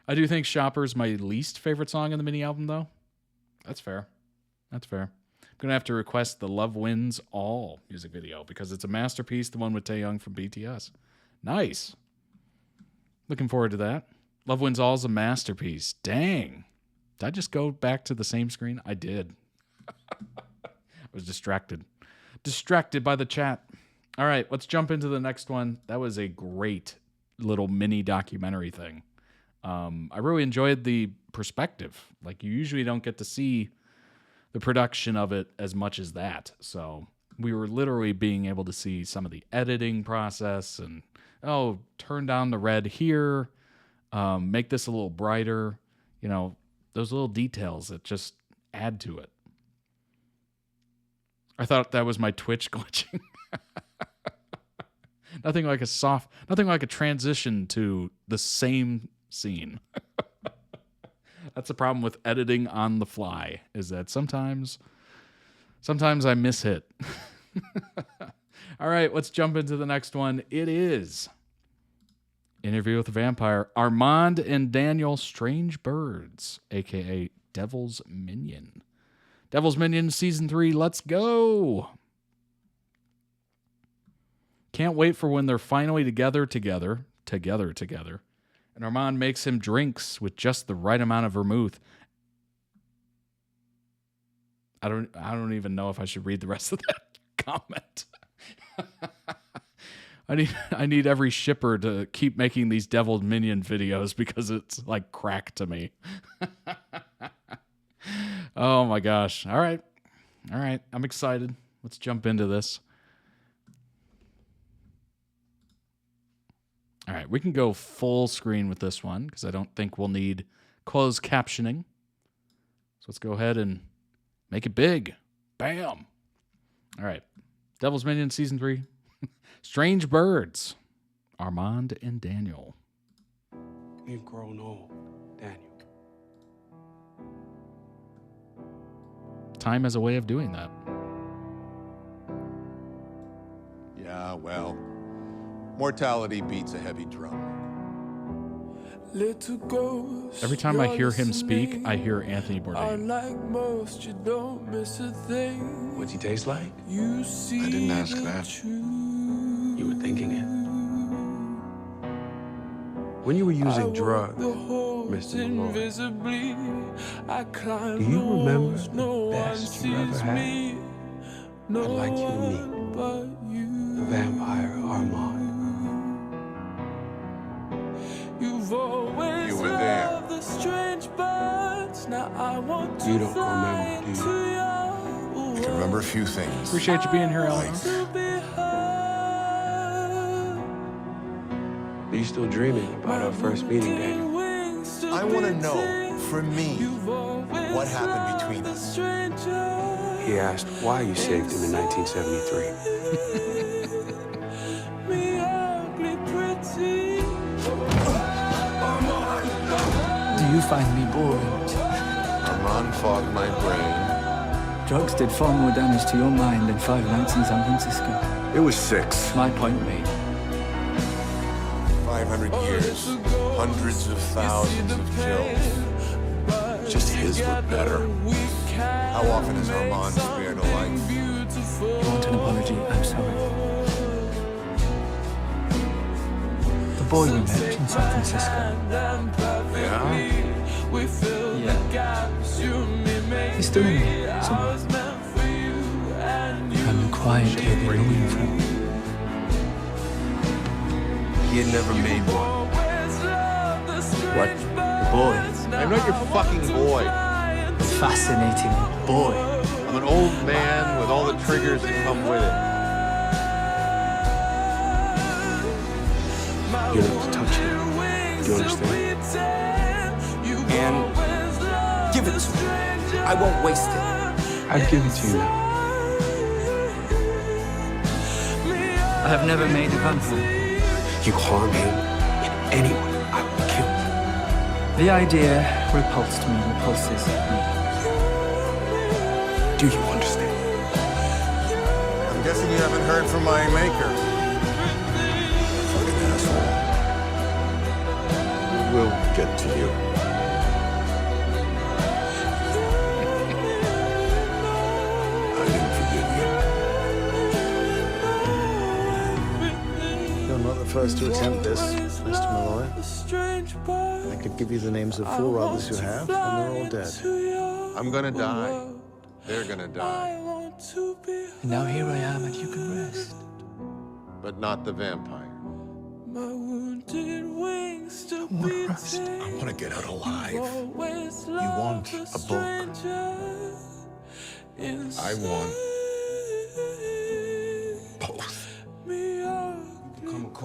I do think Shopper's my least favorite song in the mini album, though. That's fair. That's fair. I'm going to have to request the Love Wins All music video because it's a masterpiece, the one with Taeyong from BTS. Nice. Looking forward to that. Love Wins All is a masterpiece. Dang. Did I just go back to the same screen? I did. I was distracted. Distracted by the chat. All right, let's jump into the next one. That was a great little mini documentary thing. I really enjoyed the perspective. Like, you usually don't get to see the production of it as much as that. So we were literally being able to see some of the editing process and, oh, turn down the red here, make this a little brighter, you know, those little details that just add to it. I thought that was my Twitch glitching. Nothing like a transition to the same scene. That's the problem with editing on the fly, is that sometimes I miss hit. All right, let's jump into the next one. It is Interview with the Vampire, Armand and Daniel Strange Birds, aka Devil's Minion. Devil's Minion Season 3, let's go! Can't wait for when they're finally together, and Armand makes him drinks with just the right amount of vermouth. I don't even know if I should read the rest of that comment. I need every shipper to keep making these Devil's Minion videos because it's like crack to me. Oh my gosh. All right. I'm excited. Let's jump into this. All right, we can go full screen with this one because I don't think we'll need closed captioning. So let's go ahead and make it big. Bam. All right. Devil's Minion Season 3. Strange Birds. Armand and Daniel. We've grown old, Daniel. Time has a way of doing that. Yeah, well, mortality beats a heavy drum. Every time I hear him speak, I hear Anthony Bourdain. What's he taste like? I didn't ask that. You were thinking it. When you were using drugs, Mr. Malloy, do you remember the best you ever had? I'd like you to meet the vampire Armand. You were there. You don't remember, do you? I can remember a few things. Appreciate you being here, Alan. Are you still dreaming about our first meeting, Daniel? I want to know, for me, what happened between us. He asked why you saved him in 1973. Do you find me boring? Armand fogged my brain. Drugs did far more damage to your mind than 5 nights in San Francisco. It was 6. My point made. 500 years, hundreds of thousands of kills. Just his were better. How often has Armand spared a life? You want an apology? I'm sorry. The boy we met in San Francisco. Yeah? Yeah. He's still in here somewhere. I'm quietly looking for him. He had never made one. What? The boy? I'm not your fucking boy. A fascinating boy. I'm an old man with all the triggers that come with it. You don't have to touch him. Do you understand? And give it to me. I won't waste it. I'd give it to you now. I have never made a vampire. You harm him in any way, I will kill you. The idea repulsed me, repulses me. Do you understand? I'm guessing you haven't heard from my maker. Fucking asshole. We'll get to you. I didn't forgive you. You're not the first to attempt this, Mr. Malloy. I could give you the names of 4 others who have, and they're all dead. I'm gonna die. They're gonna die. And now here I am, and you can rest. But not the vampire. I want to rest. I want to get out alive. You want a book. I want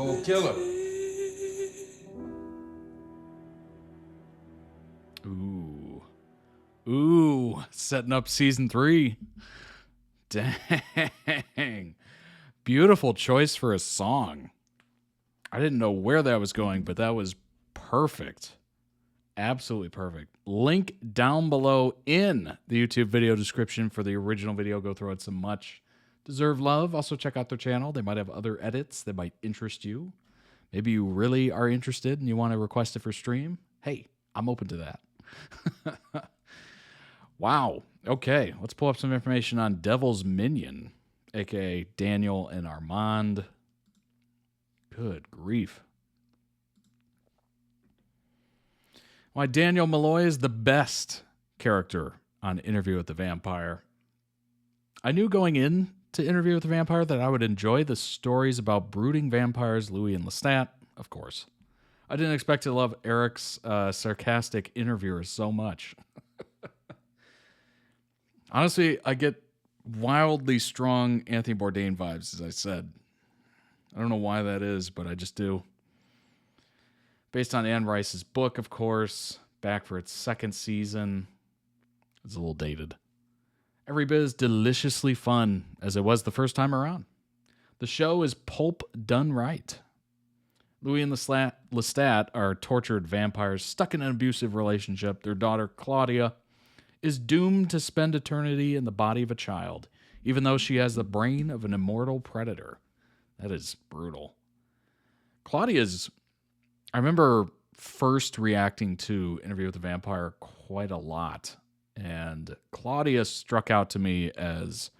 cold killer. Ooh, setting up season 3. Dang. Beautiful choice for a song. I didn't know where that was going, but that was perfect. Absolutely perfect. Link down below in the YouTube video description for the original video. Go throw it some much deserved love. Also check out their channel. They might have other edits that might interest you. Maybe you really are interested and you want to request it for stream. Hey, I'm open to that. Wow. Okay, let's pull up some information on Devil's Minion, aka Daniel and Armand. Good grief. Why Daniel Malloy is the best character on Interview with the Vampire. I knew going in to Interview with the Vampire that I would enjoy the stories about brooding vampires, Louis and Lestat, of course. I didn't expect to love Eric's sarcastic interviewers so much. Honestly, I get wildly strong Anthony Bourdain vibes, as I said. I don't know why that is, but I just do. Based on Anne Rice's book, of course, back for its second season. It's a little dated. Every bit as deliciously fun as it was the first time around. The show is pulp done right. Louis and Lestat are tortured vampires stuck in an abusive relationship. Their daughter, Claudia, is doomed to spend eternity in the body of a child, even though she has the brain of an immortal predator. That is brutal. Claudia's... I remember first reacting to Interview with the Vampire quite a lot, and Claudia struck out to me as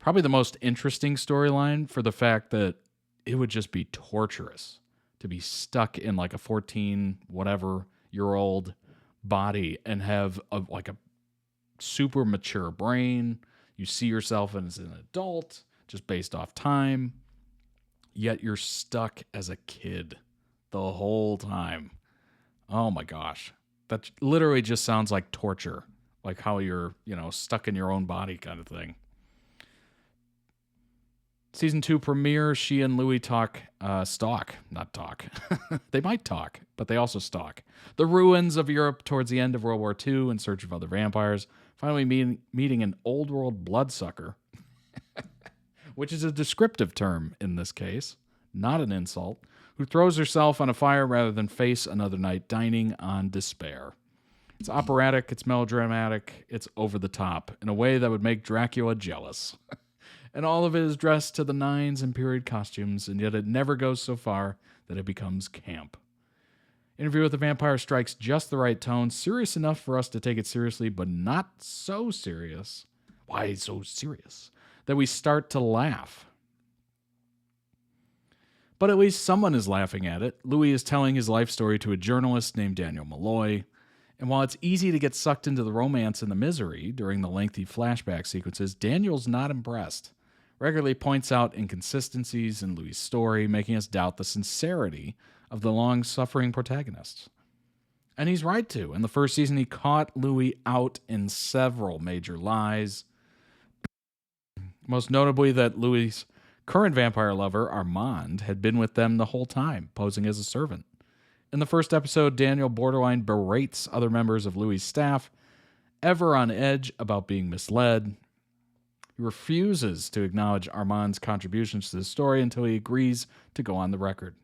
probably the most interesting storyline for the fact that it would just be torturous to be stuck in like a 14-whatever-year-old body and have a super mature brain. You see yourself as an adult just based off time, yet you're stuck as a kid the whole time. Oh my gosh. That literally just sounds like torture. Like how you're, stuck in your own body kind of thing. Season 2 premiere, she and Louis stalk. They might talk, but they also stalk the ruins of Europe towards the end of World War II in search of other vampires. Finally meeting an old world bloodsucker, which is a descriptive term in this case, not an insult, who throws herself on a fire rather than face another night dining on despair. It's operatic, it's melodramatic, it's over the top in a way that would make Dracula jealous. And all of it is dressed to the nines in period costumes, and yet it never goes so far that it becomes camp. Interview with the Vampire strikes just the right tone, serious enough for us to take it seriously, but not so serious. Why so serious? That we start to laugh. But at least someone is laughing at it. Louis is telling his life story to a journalist named Daniel Malloy. And while it's easy to get sucked into the romance and the misery during the lengthy flashback sequences, Daniel's not impressed. Regularly points out inconsistencies in Louis' story, making us doubt the sincerity of the long-suffering protagonists. And he's right to. In the first season, he caught Louis out in several major lies. Most notably that Louis' current vampire lover, Armand, had been with them the whole time, posing as a servant. In the first episode, Daniel borderline berates other members of Louis' staff, ever on edge about being misled. He refuses to acknowledge Armand's contributions to the story until he agrees to go on the record.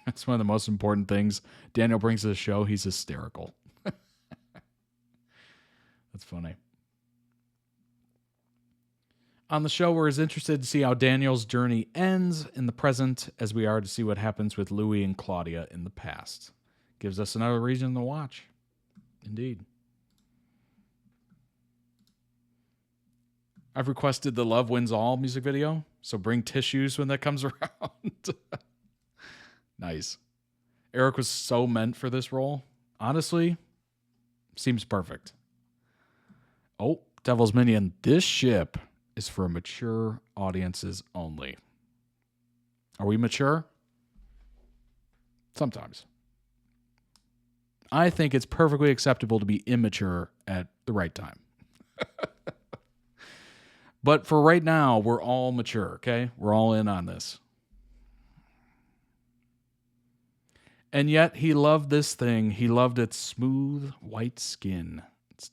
That's one of the most important things Daniel brings to the show. He's hysterical. That's funny. On the show, we're as interested to see how Daniel's journey ends in the present as we are to see what happens with Louis and Claudia in the past. Gives us another reason to watch. Indeed. I've requested the Love Wins All music video, so bring tissues when that comes around. Nice. Eric was so meant for this role. Honestly, seems perfect. Oh, Devil's Minion. This ship is for mature audiences only. Are we mature? Sometimes. I think it's perfectly acceptable to be immature at the right time. But for right now, we're all mature, okay? We're all in on this. And yet he loved this thing. He loved its smooth white skin, its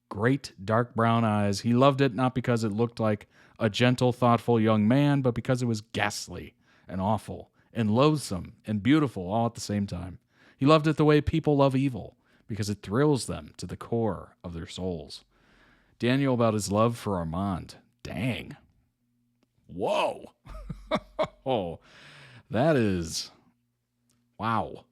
great dark brown eyes. He loved it not because it looked like a gentle, thoughtful young man, but because it was ghastly and awful and loathsome and beautiful all at the same time. He loved it the way people love evil, because it thrills them to the core of their souls. Daniel about his love for Armand. Dang. Whoa. Oh, that is... wow.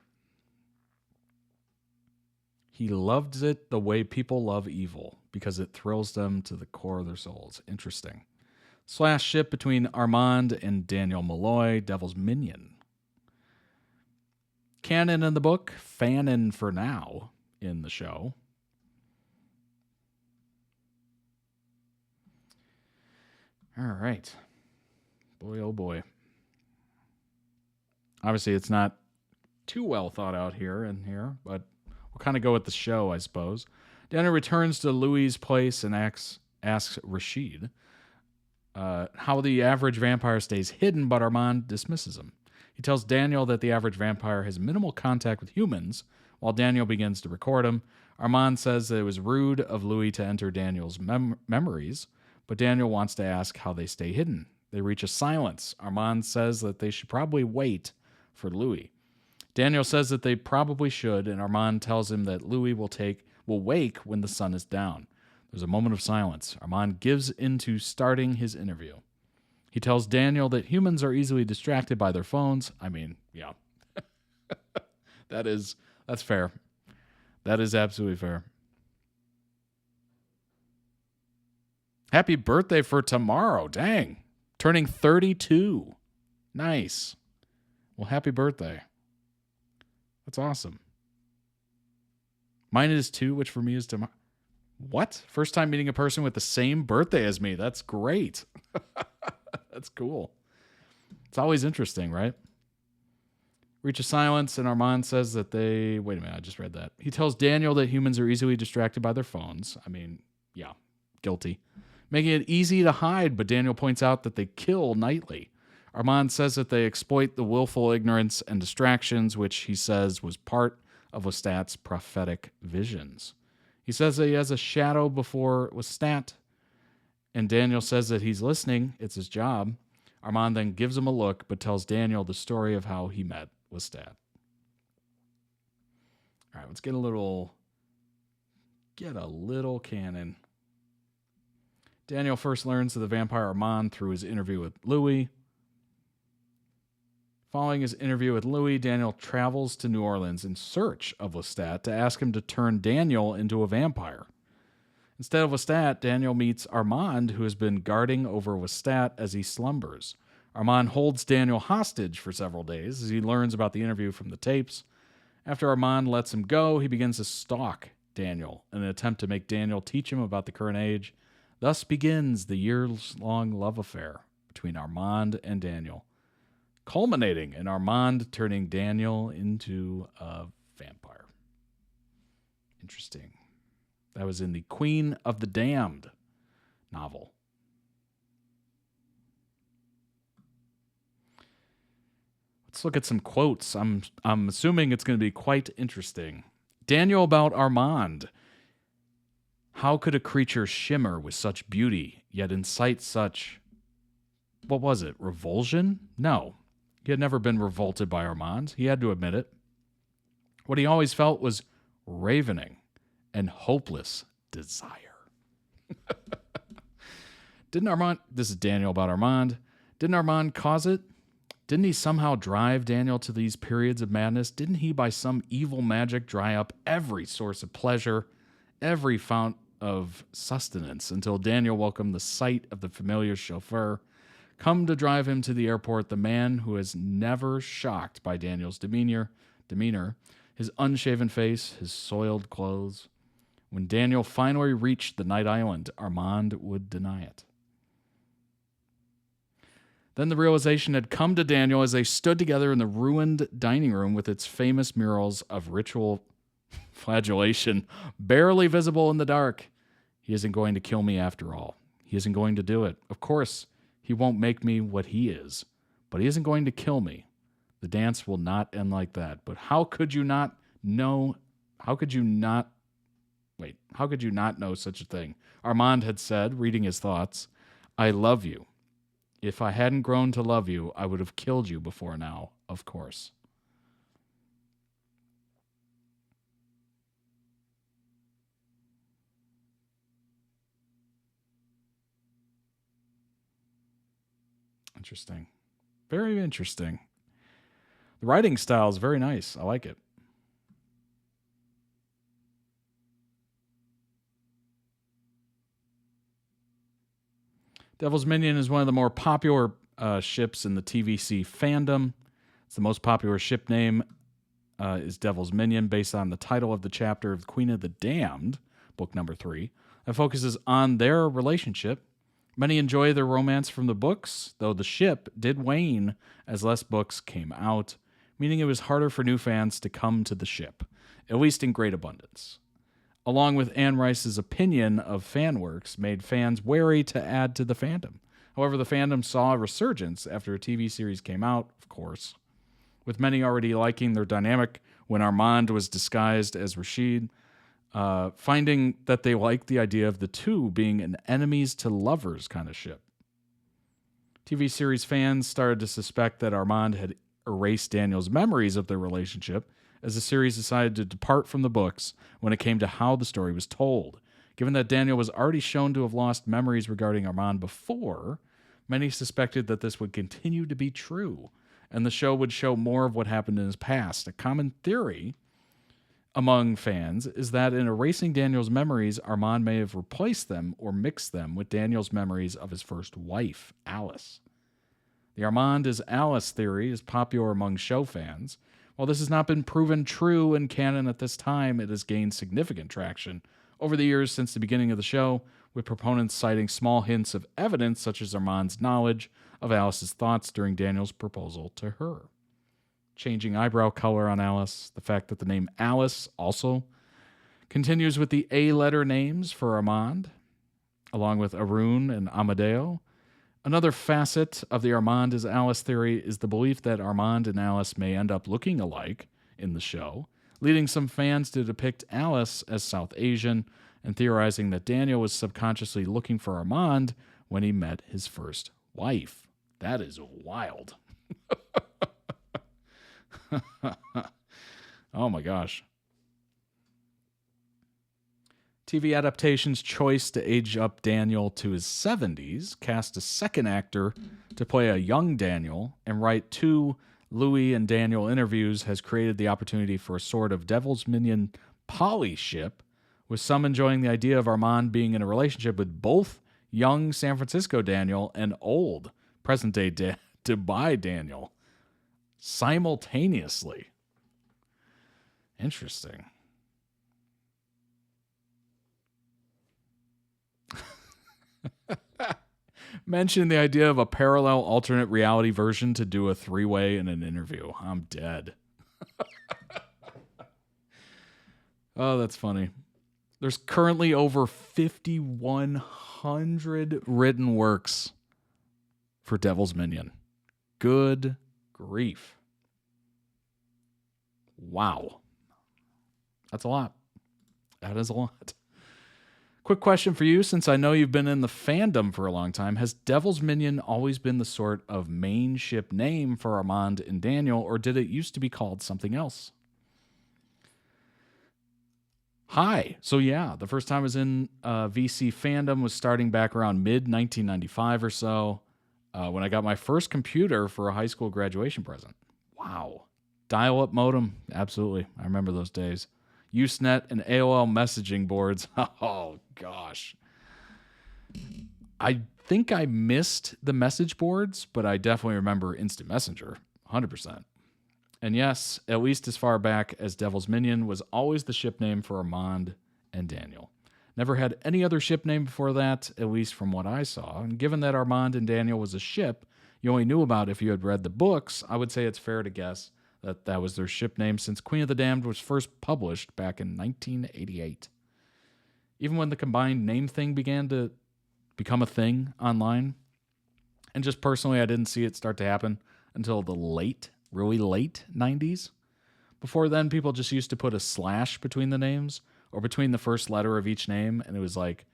He loved it the way people love evil, because it thrills them to the core of their souls. Interesting. Slash ship between Armand and Daniel Malloy, Devil's Minion. Canon in the book, fanon for now in the show. All right. Boy, oh boy. Obviously, it's not too well thought out here, but we'll kind of go with the show, I suppose. Daniel returns to Louis' place and asks Rashid how the average vampire stays hidden, but Armand dismisses him. He tells Daniel that the average vampire has minimal contact with humans, while Daniel begins to record him. Armand says that it was rude of Louis to enter Daniel's memories, but Daniel wants to ask how they stay hidden. They reach a silence. Armand says that they should probably wait for Louis. Daniel says that they probably should, and Armand tells him that Louis will wake when the sun is down. There's a moment of silence. Armand gives into starting his interview. He tells Daniel that humans are easily distracted by their phones. I mean, yeah. That's fair. That is absolutely fair. Happy birthday for tomorrow. Dang. Turning 32. Nice. Well, happy birthday. That's awesome. Mine is 2, which for me is tomorrow. What? First time meeting a person with the same birthday as me. That's great. That's cool. It's always interesting, right? Reach a silence, and Armand says that they... Wait a minute, I just read that. He tells Daniel that humans are easily distracted by their phones. I mean, yeah, guilty. Making it easy to hide, but Daniel points out that they kill nightly. Armand says that they exploit the willful ignorance and distractions, which he says was part of Lestat's prophetic visions. He says that he has a shadow before Lestat, and Daniel says that he's listening. It's his job. Armand then gives him a look, but tells Daniel the story of how he met Lestat. All right, let's get a little canon. Daniel first learns of the vampire Armand through his interview with Louis. Following his interview with Louis, Daniel travels to New Orleans in search of Lestat to ask him to turn Daniel into a vampire. Instead of Lestat, Daniel meets Armand, who has been guarding over Lestat as he slumbers. Armand holds Daniel hostage for several days as he learns about the interview from the tapes. After Armand lets him go, he begins to stalk Daniel in an attempt to make Daniel teach him about the current age. Thus begins the years-long love affair between Armand and Daniel, culminating in Armand turning Daniel into a vampire. Interesting. That was in the Queen of the Damned novel. Let's look at some quotes. I'm assuming it's going to be quite interesting. Daniel about Armand. How could a creature shimmer with such beauty, yet incite such... What was it? Revulsion? No. He had never been revolted by Armand. He had to admit it. What he always felt was ravening and hopeless desire. Didn't Armand... This is Daniel about Armand. Didn't Armand cause it? Didn't he somehow drive Daniel to these periods of madness? Didn't he, by some evil magic, dry up every source of pleasure, every fount of sustenance, until Daniel welcomed the sight of the familiar chauffeur come to drive him to the airport, the man who is never shocked by Daniel's demeanor, his unshaven face, his soiled clothes. When Daniel finally reached the night island, Armand would deny it. Then the realization had come to Daniel as they stood together in the ruined dining room with its famous murals of ritual flagellation barely visible in the dark. He isn't going to kill me after all. He isn't going to do it. Of course, he won't make me what he is, but he isn't going to kill me. The dance will not end like that. But how could you not know? How could you not know such a thing? Armand had said, reading his thoughts, I love you. If I hadn't grown to love you, I would have killed you before now, of course. Interesting. Very interesting. The writing style is very nice. I like it. Devil's Minion is one of the more popular ships in the TVC fandom. It's the most popular ship name is Devil's Minion, based on the title of the chapter of Queen of the Damned, book number 3, that focuses on their relationship. Many enjoy their romance from the books, though the ship did wane as less books came out, meaning it was harder for new fans to come to the ship, at least in great abundance. Along with Anne Rice's opinion of fan works, made fans wary to add to the fandom. However, the fandom saw a resurgence after a TV series came out, of course, with many already liking their dynamic when Armand was disguised as Rashid, finding that they liked the idea of the two being an enemies to lovers kind of ship. TV series fans started to suspect that Armand had erased Daniel's memories of their relationship, as the series decided to depart from the books when it came to how the story was told. Given that Daniel was already shown to have lost memories regarding Armand before, many suspected that this would continue to be true, and the show would show more of what happened in his past. A common theory among fans is that in erasing Daniel's memories, Armand may have replaced them or mixed them with Daniel's memories of his first wife, Alice. The Armand is Alice theory is popular among show fans. While this has not been proven true in canon at this time, it has gained significant traction over the years since the beginning of the show, with proponents citing small hints of evidence such as Armand's knowledge of Alice's thoughts during Daniel's proposal to her. Changing eyebrow color on Alice, the fact that the name Alice also continues with the A-letter names for Armand, along with Arun and Amadeo. Another facet of the Armand is Alice theory is the belief that Armand and Alice may end up looking alike in the show, leading some fans to depict Alice as South Asian and theorizing that Daniel was subconsciously looking for Armand when he met his first wife. That is wild. Oh my gosh. TV adaptation's choice to age up Daniel to his 70s, cast a second actor to play a young Daniel, and write 2 Louis and Daniel interviews has created the opportunity for a sort of Devil's Minion poly ship, with some enjoying the idea of Armand being in a relationship with both young San Francisco Daniel and old present-day Dubai Daniel simultaneously. Interesting. Mentioned the idea of a parallel alternate reality version to do a 3-way in an interview. I'm dead. Oh, that's funny. There's currently over 5,100 written works for Devil's Minion. Good grief. Wow. That's a lot. That is a lot. Quick question for you, since I know you've been in the fandom for a long time. Has Devil's Minion always been the sort of main ship name for Armand and Daniel, or did it used to be called something else? Hi. So yeah, the first time I was in VC fandom was starting back around mid-1995 or so, when I got my first computer for a high school graduation present. Wow. Dial-up modem. Absolutely. I remember those days. Usenet and AOL messaging boards. Oh, gosh. I think I missed the message boards, but I definitely remember Instant Messenger, 100%. And yes, at least as far back as Devil's Minion was always the ship name for Armand and Daniel. Never had any other ship name before that, at least from what I saw. And given that Armand and Daniel was a ship you only knew about if you had read the books, I would say it's fair to guess that that was their ship name since Queen of the Damned was first published back in 1988. Even when the combined name thing began to become a thing online. And just personally, I didn't see it start to happen until the really late 90s. Before then, people just used to put a slash between the names or between the first letter of each name, and it was like,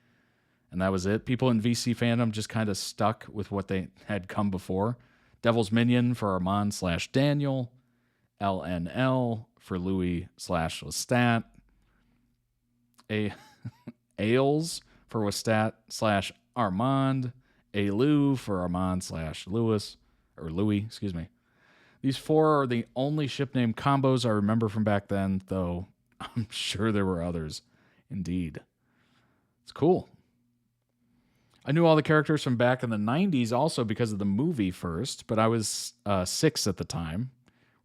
and that was it. People in VC fandom just kind of stuck with what they had come before. Devil's Minion for Armand/Daniel, LNL for Louis/Lestat, Ailes for Lestat/Armand, Lou for Armand/Louis, or Louis, excuse me. These four are the only ship name combos I remember from back then, though I'm sure there were others. Indeed. It's cool. I knew all the characters from back in the 90s also because of the movie first, but I was 6 at the time.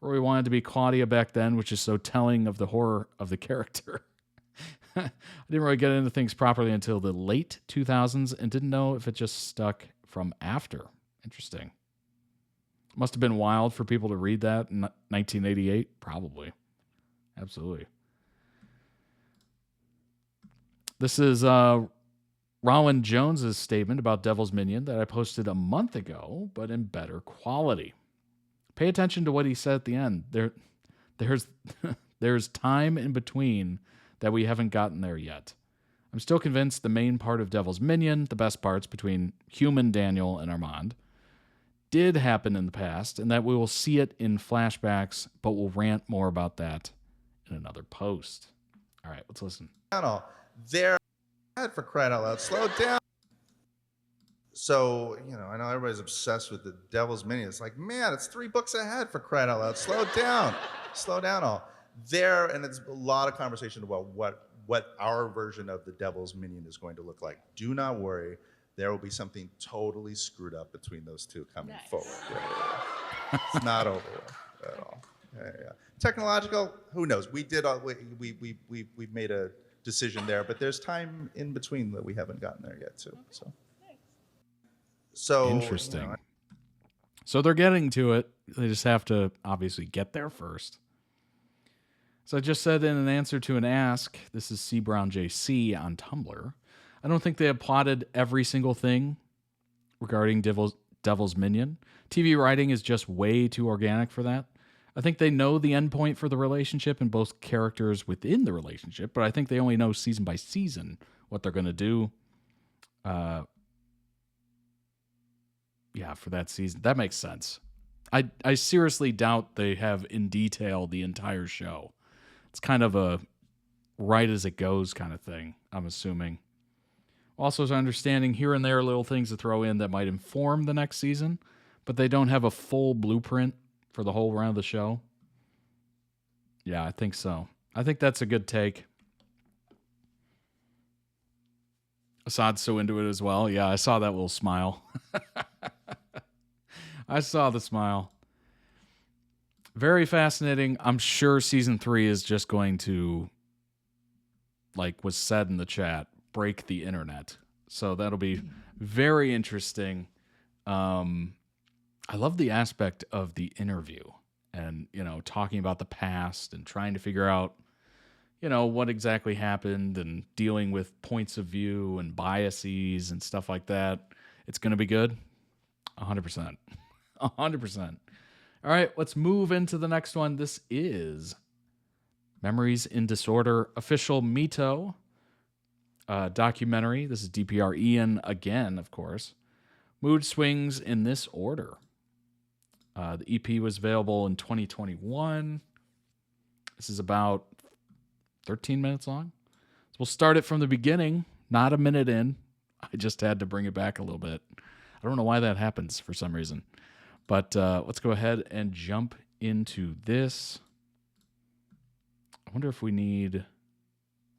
Rory wanted to be Claudia back then, which is so telling of the horror of the character. I didn't really get into things properly until the late 2000s and didn't know if it just stuck from after. Interesting. Must have been wild for people to read that in 1988. Probably. Absolutely. This is Rowan Jones's statement about Devil's Minion that I posted a month ago, but in better quality. Pay attention to what he said at the end. There's time in between that we haven't gotten there yet. I'm still convinced the main part of Devil's Minion, the best parts between human Daniel and Armand, did happen in the past, and that we will see it in flashbacks, but we'll rant more about that in another post. All right, let's listen. They're for crying out loud. Slow down. So, I know everybody's obsessed with the Devil's Minion. It's like, man, it's 3 books ahead for crying out loud. Slow down. Slow down all. And it's a lot of conversation about what our version of the Devil's Minion is going to look like. Do not worry. There will be something totally screwed up between those two coming forward. Yeah. It's not over at all. Yeah. Technological, who knows? We did. We made a decision there, but there's time in between that we haven't gotten there yet too. So interesting. So they're getting to it. They just have to obviously get there first. So I just said in an answer to an ask, this is C Brown JC on Tumblr. I don't think they have plotted every single thing regarding Devil's Minion. TV writing is just way too organic for that. I think they know the endpoint for the relationship and both characters within the relationship, but I think they only know season by season what they're going to do. For that season. That makes sense. I seriously doubt they have in detail the entire show. It's kind of a right as it goes kind of thing, I'm assuming. Also, understanding here and there little things to throw in that might inform the next season, but they don't have a full blueprint for the whole round of the show. Yeah, I think so. I think that's a good take. Assad's so into it as well. Yeah, I saw that little smile. I saw the smile. Very fascinating. I'm sure season 3 is just going to, like was said in the chat, break the internet. So that'll be very interesting. I love the aspect of the interview and, talking about the past and trying to figure out, what exactly happened and dealing with points of view and biases and stuff like that. It's going to be good. 100%. 100%. All right, let's move into the next one. This is Memories in Disorder, official MITO documentary. This is DPR Ian again, of course. Mood swings in this order. The EP was available in 2021. This is about 13 minutes long. So we'll start it from the beginning, not a minute in. I just had to bring it back a little bit. I don't know why that happens for some reason. But let's go ahead and jump into this. I wonder if we need...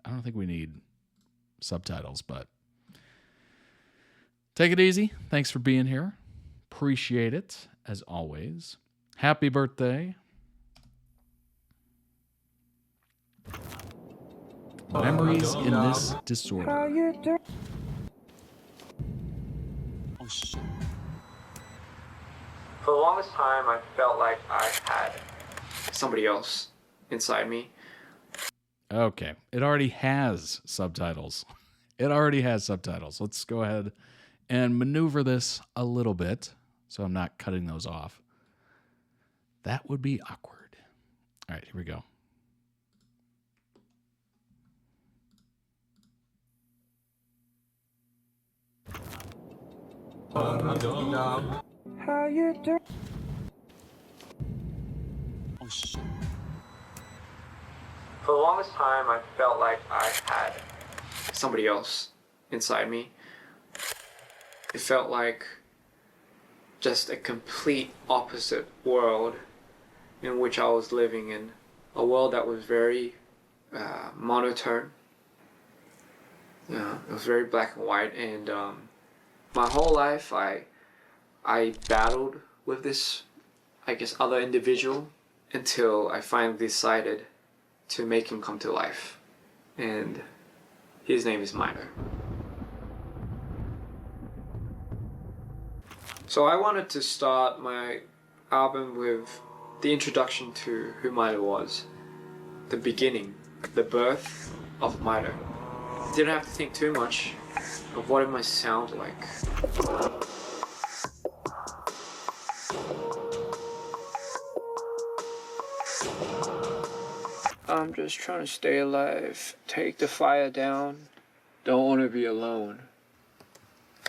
I don't think we need subtitles, but... Take it easy. Thanks for being here. Appreciate it, as always. Happy birthday. Memories in this disorder. Oh, shit. For the longest time, I felt like I had somebody else inside me. Okay. It already has subtitles. Let's go ahead and maneuver this a little bit so I'm not cutting those off, that would be awkward. All right, here we go. How you doing? Oh shit. For the longest time, I felt like I had somebody else inside me. It felt like just a complete opposite world in which I was living in. A world that was very monotone. Yeah, it was very black and white, and my whole life I battled with this, I guess, other individual until I finally decided to make him come to life. And his name is MITO. So I wanted to start my album with the introduction to who MITO was. The beginning, the birth of MITO. Didn't have to think too much of what it might sound like. I'm just trying to stay alive, take the fire down, don't want to be alone.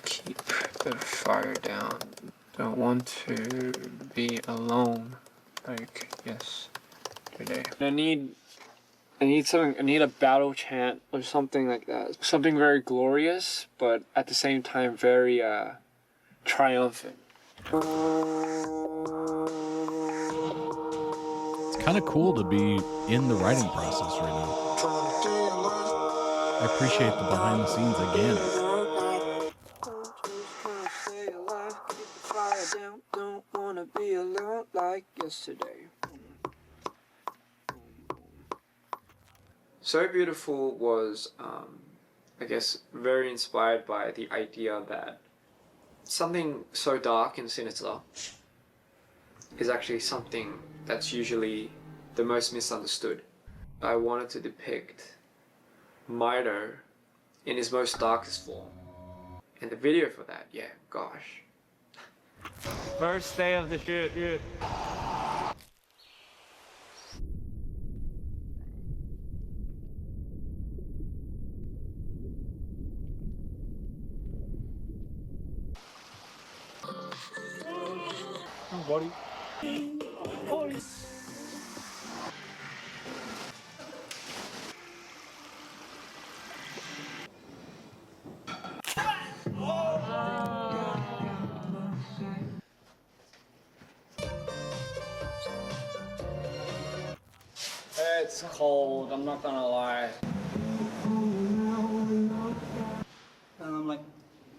Keep the fire down, don't want to be alone, like yesterday. I need a battle chant or something like that. Something very glorious, but at the same time very triumphant. It's kind of cool to be in the writing process right now. I appreciate the behind the scenes again. Don't wanna be alone like yesterday. So Beautiful was, I guess, very inspired by the idea that something so dark and sinister is actually something that's usually the most misunderstood. I wanted to depict MITO in his most darkest form. And the video for that, yeah, gosh. First day of the shoot, dude. Buddy. It's cold, I'm not gonna lie. And I'm like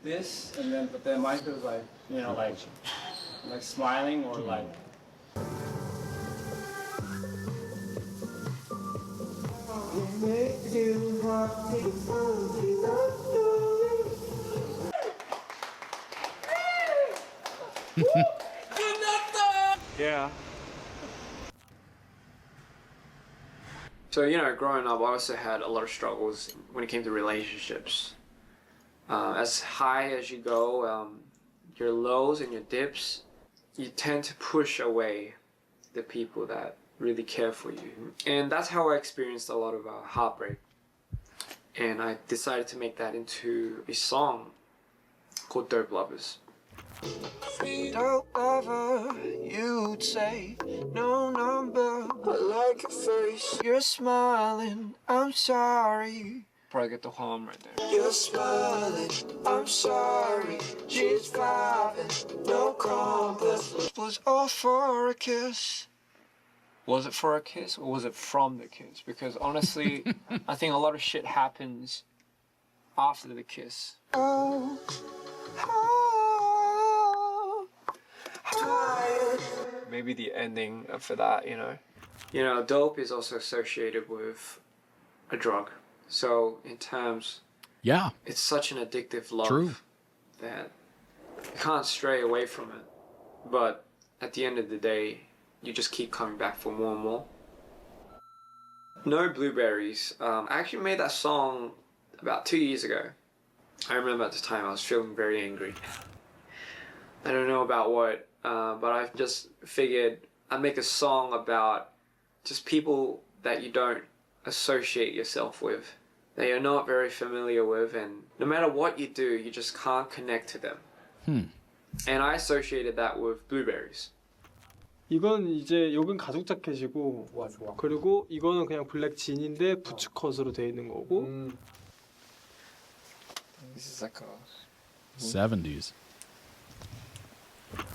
this, and then but then Michael's like, you know, like smiling or like. Yeah. So, you know, growing up, I also had a lot of struggles when it came to relationships. As high as you go, your lows and your dips, you tend to push away the people that really care for you. And that's how I experienced a lot of heartbreak. And I decided to make that into a song called Dope Lovers. Dope lover, you'd say no number, but like your face, you're smiling, I'm sorry. Before I get the hum right there. You're smiling, I'm sorry, she's vibing, no compass. Was all for a kiss. Was it for a kiss or was it from the kiss? Because honestly, I think a lot of shit happens after the kiss. Oh. Maybe the ending for that, you know. You know, dope is also associated with a drug. So in terms, yeah, it's such an addictive love. True. That you can't stray away from it. But at the end of the day, you just keep coming back for more and more. No Blueberries. I actually made that song about 2 years ago. I remember at the time I was feeling very angry. I don't know about what, but I just figured I'd make a song about just people that you don't associate yourself with, that you're not very familiar with, and no matter what you do, you just can't connect to them. And I associated that with blueberries. 이건 이제 요건 가죽 자켓이고 그리고 이거는 그냥 블랙 진인데 부츠컷으로 돼 있는 거고 This is like a 70s.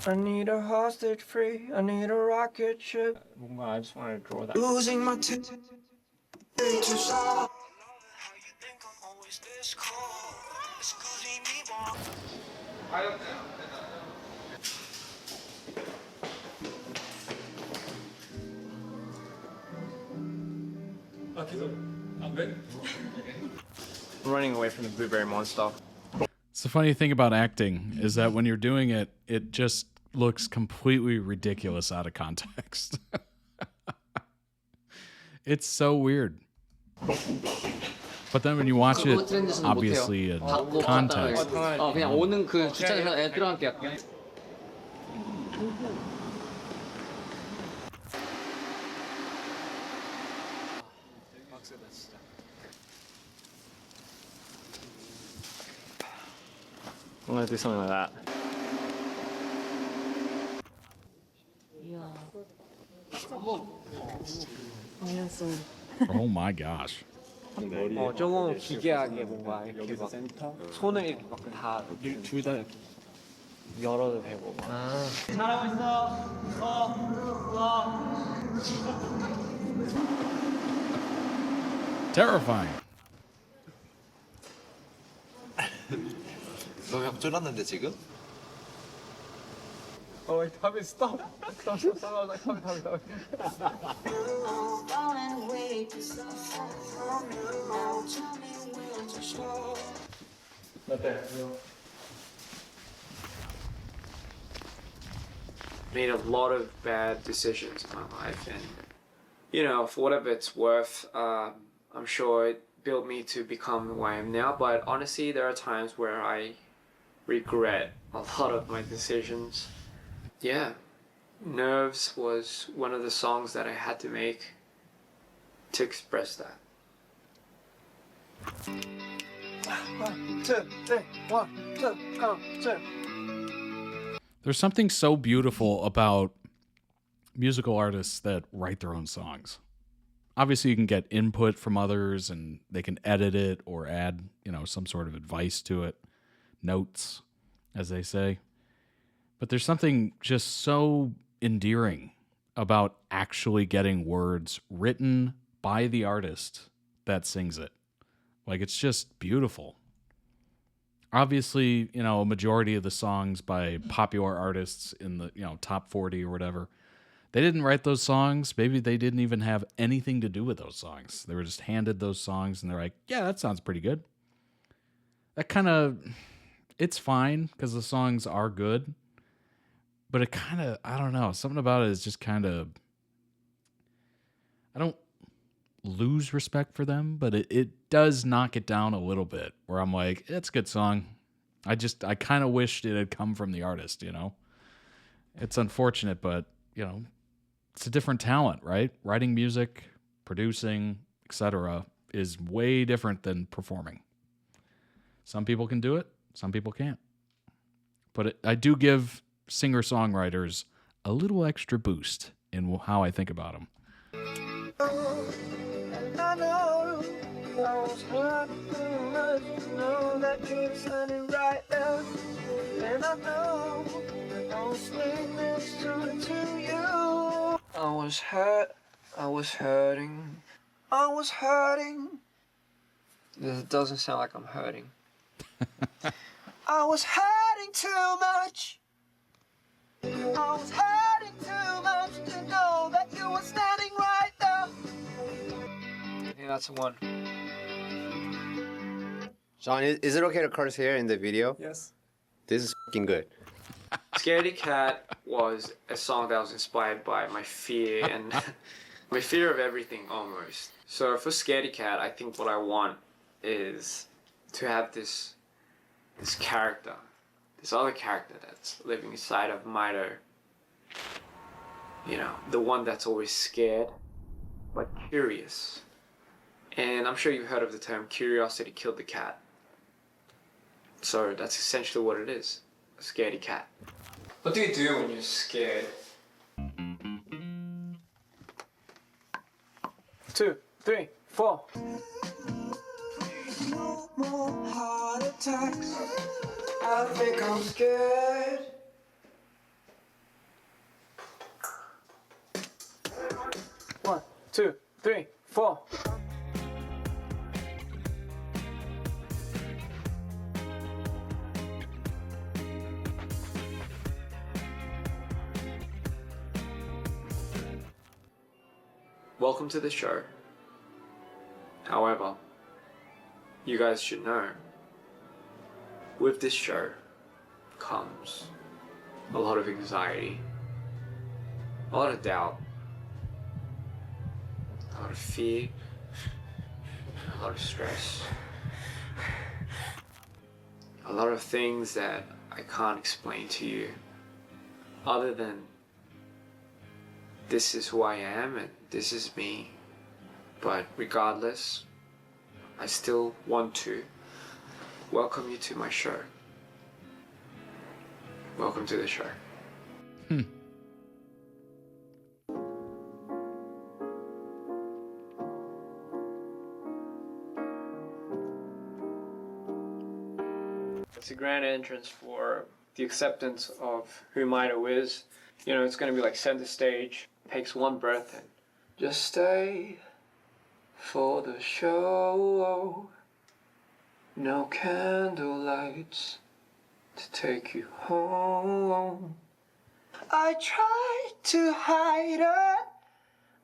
I need a hostage free. I need a rocket ship. 뭔가 I just want to draw that. Losing my I'm running away from the blueberry monster. It's the funny thing about acting is that when you're doing it, it just looks completely ridiculous out of context. It's so weird. But then when you watch it, obviously in context. 그냥 오는 그 주차장에서 애 들어갈게요. I'm gonna do something like that. Oh my gosh. 조금 기괴하게 뭔가 이렇게 막 손을 이렇게 막 다 둘 다 열어도 되고. 잘하고 있어. Terrifying. 너 형 쫄았는데 지금? 답이 stop. Made a lot of bad decisions in my life, and you know, for whatever it's worth, I'm sure it built me to become who I am now. But honestly, there are times where I regret a lot of my decisions. Yeah, Nerves was one of the songs that I had to make to express that. 1, 2, 3, 1, 2, go, 2. There's something so beautiful about musical artists that write their own songs. Obviously, you can get input from others and they can edit it or add, some sort of advice to it, notes, as they say. But there's something just so endearing about actually getting words written by the artist that sings it. Like, it's just beautiful. Obviously, a majority of the songs by popular artists in the, top 40 or whatever, they didn't write those songs. Maybe they didn't even have anything to do with those songs. They were just handed those songs and they're like, yeah, that sounds pretty good. That kind of, it's fine because the songs are good. But it kind of, I don't know, something about it is just kind of, I don't lose respect for them, but it does knock it down a little bit where I'm like, it's a good song. I kind of wished it had come from the artist, It's unfortunate, but, it's a different talent, right? Writing music, producing, etc. is way different than performing. Some people can do it, some people can't. But I do give singer-songwriters a little extra boost in how I think about them. I know I was hurt too much to know that you're standing right there. And I know that I was this to you. I was hurt, I was hurting, I was hurting. It doesn't sound like I'm hurting. I was hurting too much. I was hurting too much to know that you were standing right there. I think that's the one. John, is it okay to curse here in the video? Yes. This is fucking good. Scaredy Cat was a song that was inspired by my fear and my fear of everything almost. So for Scaredy Cat, I think what I want is to have this this character, this other character that's living inside of MITO. You know, the one that's always scared, but curious. And I'm sure you've heard of the term curiosity killed the cat. So that's essentially what it is, a scaredy cat. What do you do when you're scared? 2, 3, 4. No more heart attacks. I think I'm scared. One, 2, 3, 4. Welcome to the show. However, you guys should know, with this show comes a lot of anxiety, a lot of doubt, a lot of fear, a lot of stress, a lot of things that I can't explain to you other than this is who I am and this is me. But regardless, I still want to welcome you to my show. Welcome to the show. It's a grand entrance for the acceptance of who MITO is. You know, it's going to be like center stage. Takes one breath and just stay for the show. No candle lights to take you home. I tried to hide it.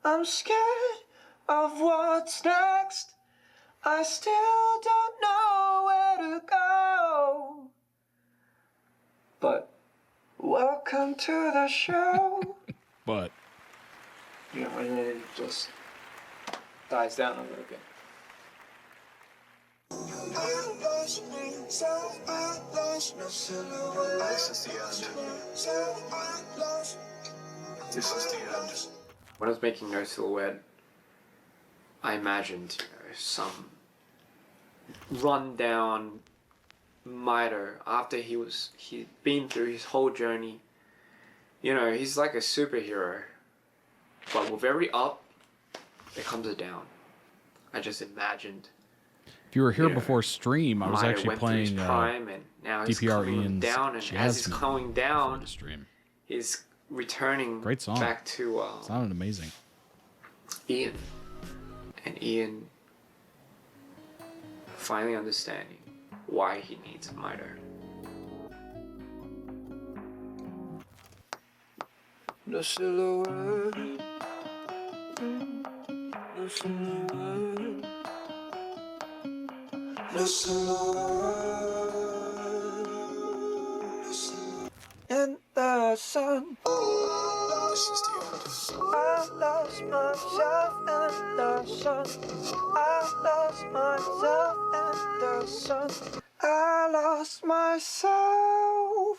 I'm scared of what's next. I still don't know where to go. But welcome to the show. But you know, and then it just dies down a little bit. This is the end. This is the end. When I was making No Silhouette, I imagined, you know, some rundown MITO after he'd been through his whole journey. You know, he's like a superhero. But with every up, there comes a down. I just imagined. If you were here before stream, I was MITO actually went through his playing prime, and now he's DPR coming Ian's down, and as he's Jasmine coming down, the stream. he's returning Great song. back to Sounded amazing. Ian. And Ian finally understanding why he needs MITO. No silhouette. No silhouette. No silhouette. In the sun. This is the end. I lost myself in the sun. I lost myself in the sun. I lost myself.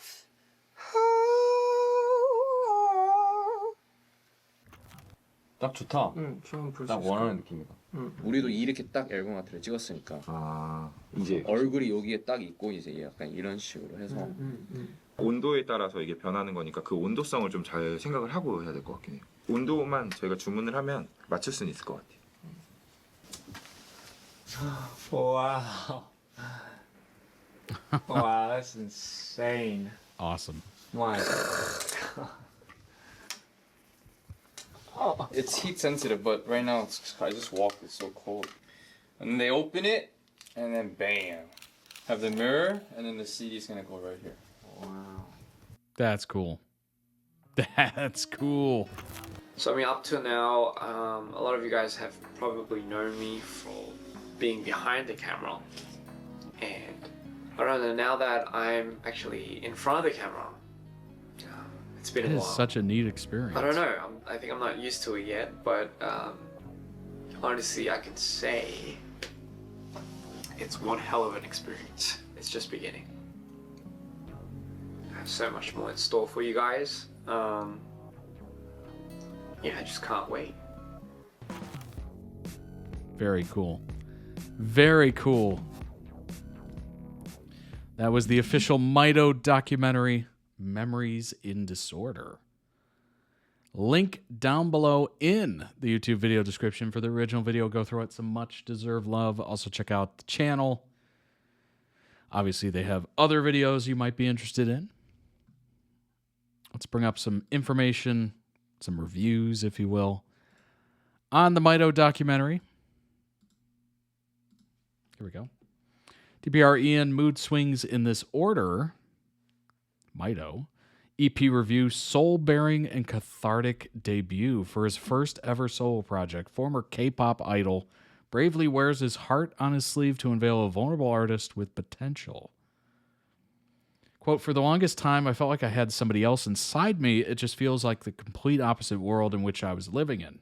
딱 좋다. 좀 딱 원하는 느낌이다. 우리도 이렇게 딱 앨범 아트를 찍었으니까 이제 얼굴이 여기에 딱 있고 이제 약간 이런 식으로 해서 온도에 따라서 이게 변하는 거니까 그 온도성을 좀 잘 생각을 하고 해야 될 것 같긴 해요. 온도만 저희가 주문을 하면 맞출 수는 있을 것 같아요. Wow. Wow, that's insane. Awesome. My God. Oh, it's heat sensitive, but right now I just walked. It's so cold. And then they open it, and then bam, have the mirror, and then the CD's gonna go right here. Wow. That's cool. That's cool. So I mean, up to now, a lot of you guys have probably known me for being behind the camera, and I don't know, now that I'm actually in front of the camera, it's been It a is while. such a neat experience. I don't know. I think I'm not used to it yet, but honestly, I can say it's one hell of an experience. It's just beginning. have so much more in store for you guys. Yeah, I just can't wait. Very cool. Very cool. That was the official MITO documentary, Memories in Disorder. Link down below in the YouTube video description for the original video. Go through it. Some much deserved love. Also check out the channel. Obviously, they have other videos you might be interested in. Let's bring up some information, some reviews, if you will, on the MITO documentary. Here we go. DPR Ian, mood swings in this order. MITO. EP review, soul-bearing and cathartic debut for his first ever solo project. Former K-pop idol bravely wears his heart on his sleeve to unveil a vulnerable artist with potential. Quote, for the longest time, I felt like I had somebody else inside me. It just feels like the complete opposite world in which I was living in.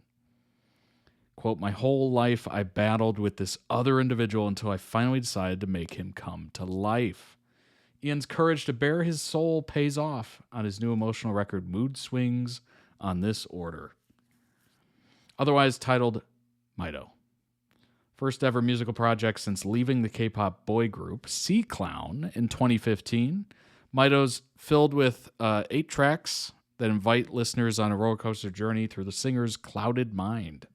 Quote, my whole life I battled with this other individual until I finally decided to make him come to life. Ian's courage to bare his soul pays off on his new emotional record, Mood Swings on This Order. Otherwise titled MITO. First ever musical project since leaving the K-pop boy group Sea Clown in 2015. MITO's filled with 8 tracks that invite listeners on a roller coaster journey through the singer's clouded mind.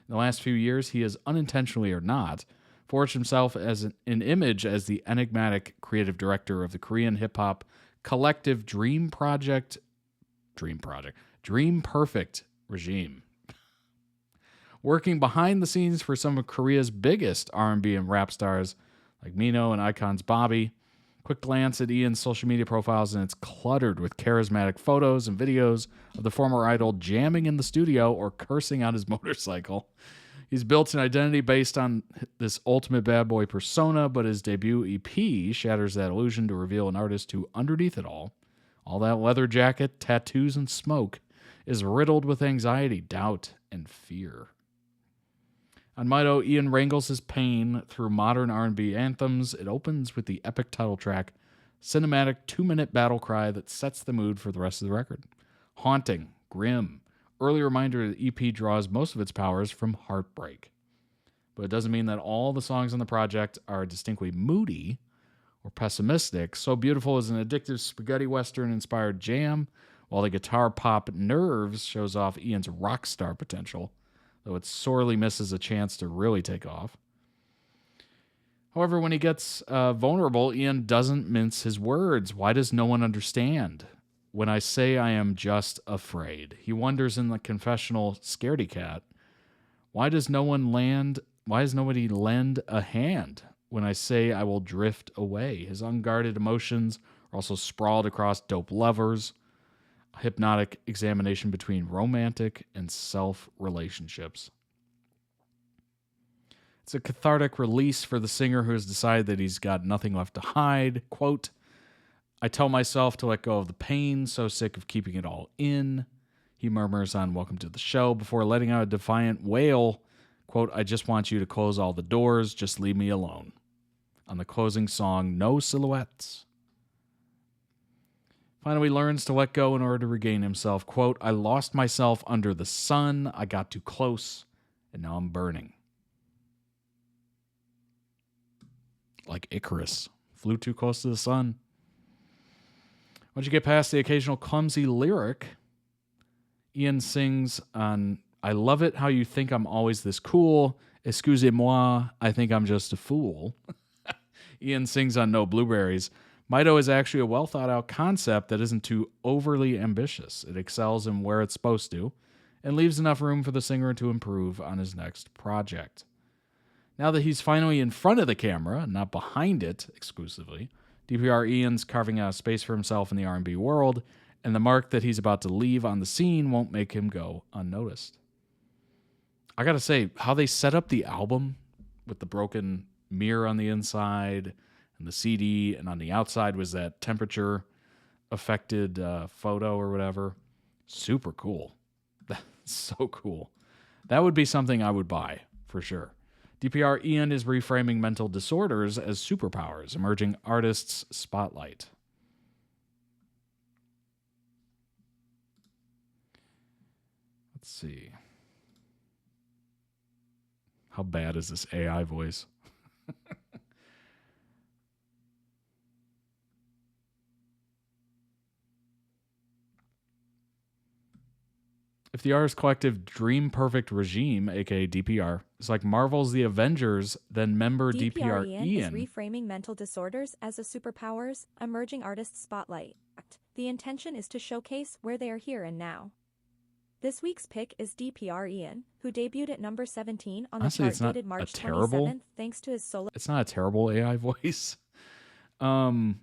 In the last few years, he has unintentionally or not forged himself as an image as the enigmatic creative director of the Korean hip-hop collective Dream Perfect regime. Working behind the scenes for some of Korea's biggest R&B and rap stars like MITO and Icon's Bobby. Quick glance at Ian's social media profiles and it's cluttered with charismatic photos and videos of the former idol jamming in the studio or cursing on his motorcycle. He's built an identity based on this ultimate bad boy persona, but his debut EP shatters that illusion to reveal an artist who, underneath it all that leather jacket, tattoos, and smoke, is riddled with anxiety, doubt, and fear. On MITO, Ian wrangles his pain through modern R&B anthems. It opens with the epic title track, cinematic 2-minute battle cry that sets the mood for the rest of the record. Haunting, grim, early reminder that EP draws most of its powers from heartbreak. But it doesn't mean that all the songs on the project are distinctly moody or pessimistic. So Beautiful is an addictive spaghetti western-inspired jam, while the guitar pop Nerves shows off Ian's rock star potential, though it sorely misses a chance to really take off. However, when he gets vulnerable, Ian doesn't mince his words. Why does no one understand? When I say I am just afraid. He wonders in the confessional scaredy cat, why does nobody lend a hand when I say I will drift away? His unguarded emotions are also sprawled across Dope Lovers, a hypnotic examination between romantic and self-relationships. It's a cathartic release for the singer who has decided that he's got nothing left to hide. Quote, I tell myself to let go of the pain, so sick of keeping it all in. He murmurs on Welcome to the Show before letting out a defiant wail. Quote, I just want you to close all the doors, just leave me alone. On the closing song, No Silhouettes. Finally learns to let go in order to regain himself. Quote, I lost myself under the sun, I got too close, and now I'm burning. Like Icarus, flew too close to the sun. Once you get past the occasional clumsy lyric, Ian sings on, I love it how you think I'm always this cool. Excusez-moi, I think I'm just a fool. Ian sings on No Blueberries. MITO is actually a well-thought-out concept that isn't too overly ambitious. It excels in where it's supposed to and leaves enough room for the singer to improve on his next project. Now that he's finally in front of the camera, not behind it exclusively, DPR Ian's carving out a space for himself in the R&B world, and the mark that he's about to leave on the scene won't make him go unnoticed. I gotta say, how they set up the album with the broken mirror on the inside and the CD, and on the outside was that temperature affected photo or whatever. Super cool. That's so cool. That would be something I would buy for sure. DPR Ian is reframing mental disorders as superpowers, emerging artists' spotlight. Let's see. How bad is this AI voice? If the artist collective Dream Perfect Regime, aka DPR, is like Marvel's The Avengers, then member DPR is reframing mental disorders as a superpowers, emerging artist spotlight. The intention is to showcase where they are here and now. This week's pick is DPR Ian, who debuted at number 17 on the Honestly, chart it's not dated March a terrible- 27th thanks to his solo. It's not a terrible AI voice. DPR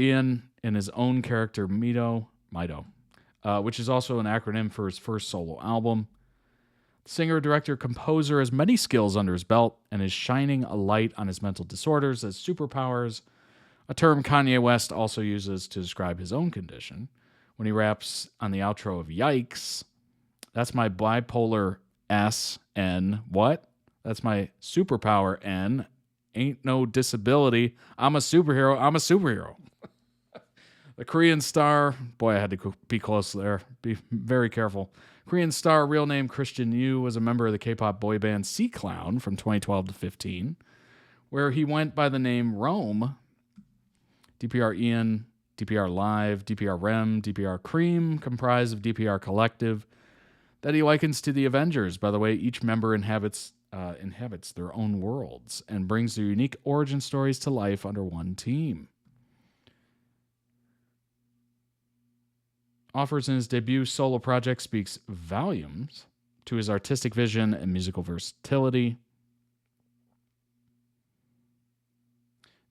Ian and his own character MITO, which is also an acronym for his first solo album. The singer, director, composer has many skills under his belt and is shining a light on his mental disorders as superpowers, a term Kanye West also uses to describe his own condition when he raps on the outro of Yikes. That's my bipolar S N. What? That's my superpower N. Ain't no disability. I'm a superhero. I'm a superhero. The Korean star, boy, I had to be close there. Be very careful. Korean star, real name Christian Yu, was a member of the K-pop boy band Sea Clown from 2012 to 15, where he went by the name Rome. DPR Ian, DPR Live, DPR Rem, DPR Cream comprise of DPR Collective that he likens to the Avengers. By the way, each member inhabits their own worlds and brings their unique origin stories to life under one team. Offers in his debut solo project speaks volumes to his artistic vision and musical versatility.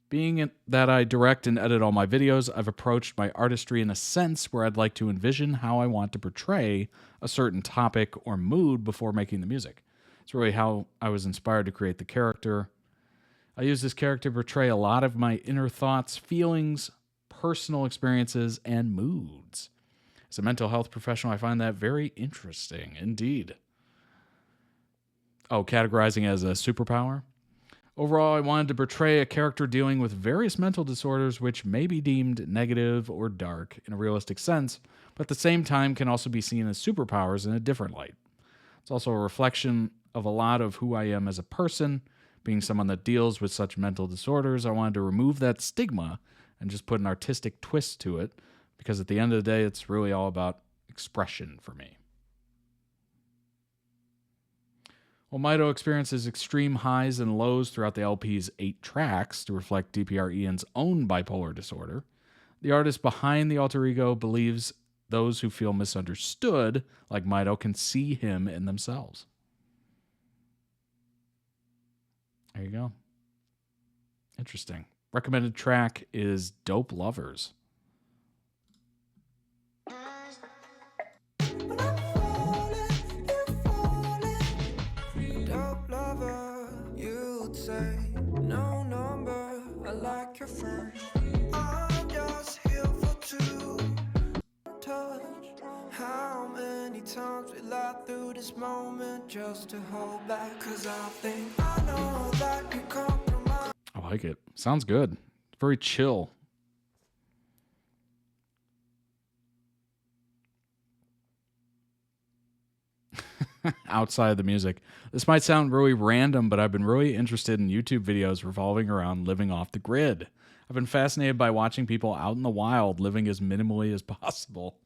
Being that I direct and edit all my videos, I've approached my artistry in a sense where I'd like to envision how I want to portray a certain topic or mood before making the music. It's really how I was inspired to create the character. I use this character to portray a lot of my inner thoughts, feelings, personal experiences, and moods. As a mental health professional, I find that very interesting indeed. Oh, categorizing as a superpower? Overall, I wanted to portray a character dealing with various mental disorders which may be deemed negative or dark in a realistic sense, but at the same time can also be seen as superpowers in a different light. It's also a reflection of a lot of who I am as a person. Being someone that deals with such mental disorders, I wanted to remove that stigma and just put an artistic twist to it, because at the end of the day, it's really all about expression for me. While MITO experiences extreme highs and lows throughout the LP's 8 tracks to reflect DPR Ian's own bipolar disorder, the artist behind the alter ego believes those who feel misunderstood, like MITO, can see him in themselves. There you go. Interesting. Recommended track is Dope Lovers. No number, I like your first. I'm just here for two. Touch. How many times we lie through this moment just to hold back? 'Cause I think I know that you compromise. I like it. Sounds good. Very chill. Outside of the music. This might sound really random, but I've been really interested in YouTube videos revolving around living off the grid. I've been fascinated by watching people out in the wild living as minimally as possible.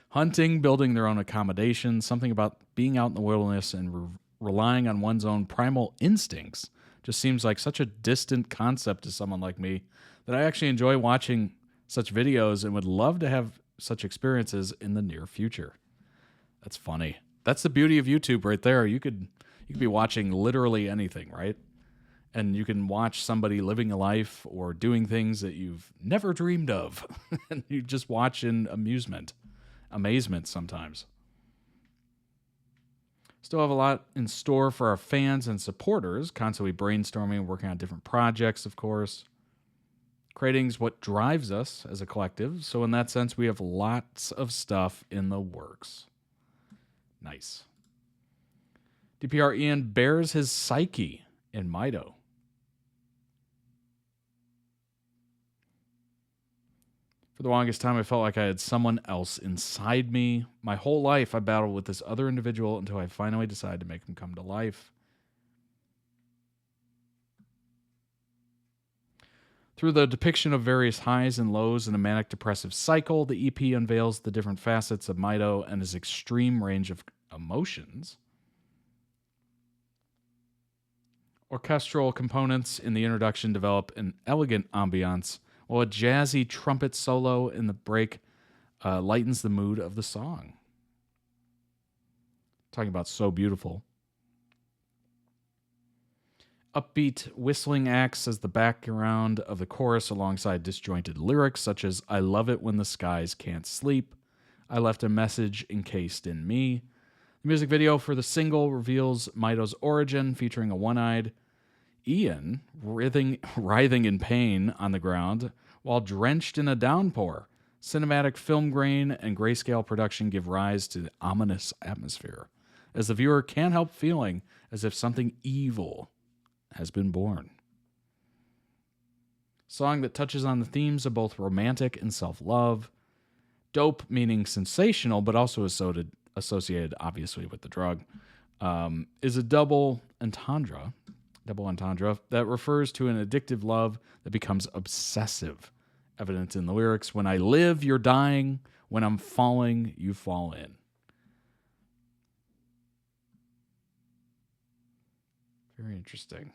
Hunting, building their own accommodations, something about being out in the wilderness and relying on one's own primal instincts just seems like such a distant concept to someone like me that I actually enjoy watching such videos and would love to have such experiences in the near future. That's funny. That's the beauty of YouTube right there. You could be watching literally anything, right? And you can watch somebody living a life or doing things that you've never dreamed of. And you just watch in amazement sometimes. Still have a lot in store for our fans and supporters, constantly brainstorming and working on different projects, of course. Creating's what drives us as a collective, so in that sense, we have lots of stuff in the works. Nice. DPR Ian bears his psyche in MITO. For the longest time, I felt like I had someone else inside me. My whole life, I battled with this other individual until I finally decided to make him come to life. Through the depiction of various highs and lows in a manic depressive cycle, the EP unveils the different facets of MITO and his extreme range of emotions. Orchestral components in the introduction develop an elegant ambiance, while a jazzy trumpet solo in the break lightens the mood of the song. Talking about So Beautiful. Upbeat whistling acts as the background of the chorus alongside disjointed lyrics such as I love it when the skies can't sleep, I left a message encased in me. The music video for the single reveals MITO's origin, featuring a one-eyed Ian writhing in pain on the ground while drenched in a downpour. Cinematic film grain and grayscale production give rise to the ominous atmosphere, as the viewer can't help feeling as if something evil has been born. Song that touches on the themes of both romantic and self-love. Dope meaning sensational, but also associated obviously with the drug, is a double entendre that refers to an addictive love that becomes obsessive. Evident in the lyrics, when I live, you're dying. When I'm falling, you fall in. Very interesting.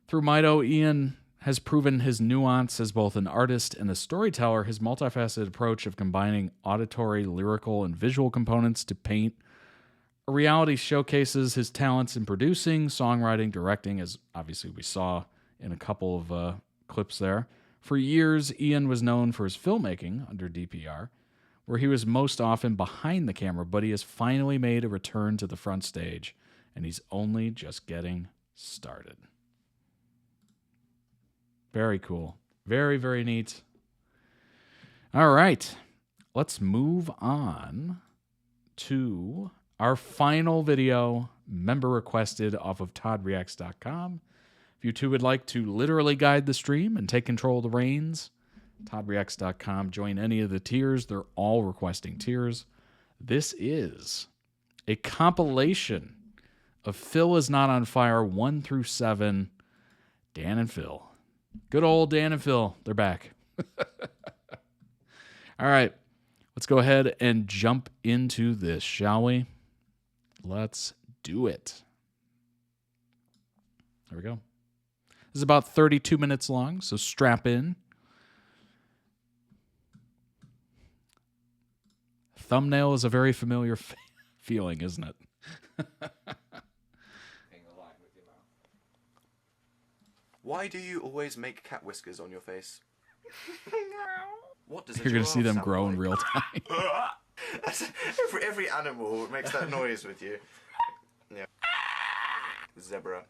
Through MITO, Ian has proven his nuance as both an artist and a storyteller. His multifaceted approach of combining auditory, lyrical, and visual components to paint a reality showcases his talents in producing, songwriting, directing, as obviously we saw in a couple of clips there. For years, Ian was known for his filmmaking under DPR, where he was most often behind the camera, but he has finally made a return to the front stage, and he's only just getting started. Very cool. Very, very neat. All right. Let's move on to our final video, member requested off of toddreacts.com. If you two would like to literally guide the stream and take control of the reins, toddreacts.com. Join any of the tiers. They're all requesting tiers. This is a compilation of Phil Is Not on Fire 1 through 7. Dan and Phil. Good old Dan and Phil. They're back. All right. Let's go ahead and jump into this, shall we? Let's do it. There we go. This is about 32 minutes long, so strap in. Thumbnail is a very familiar feeling, isn't it? Why do you always make cat whiskers on your face? What does You're going to see them grow in real time. every animal makes that noise with you. Yeah. Zebra.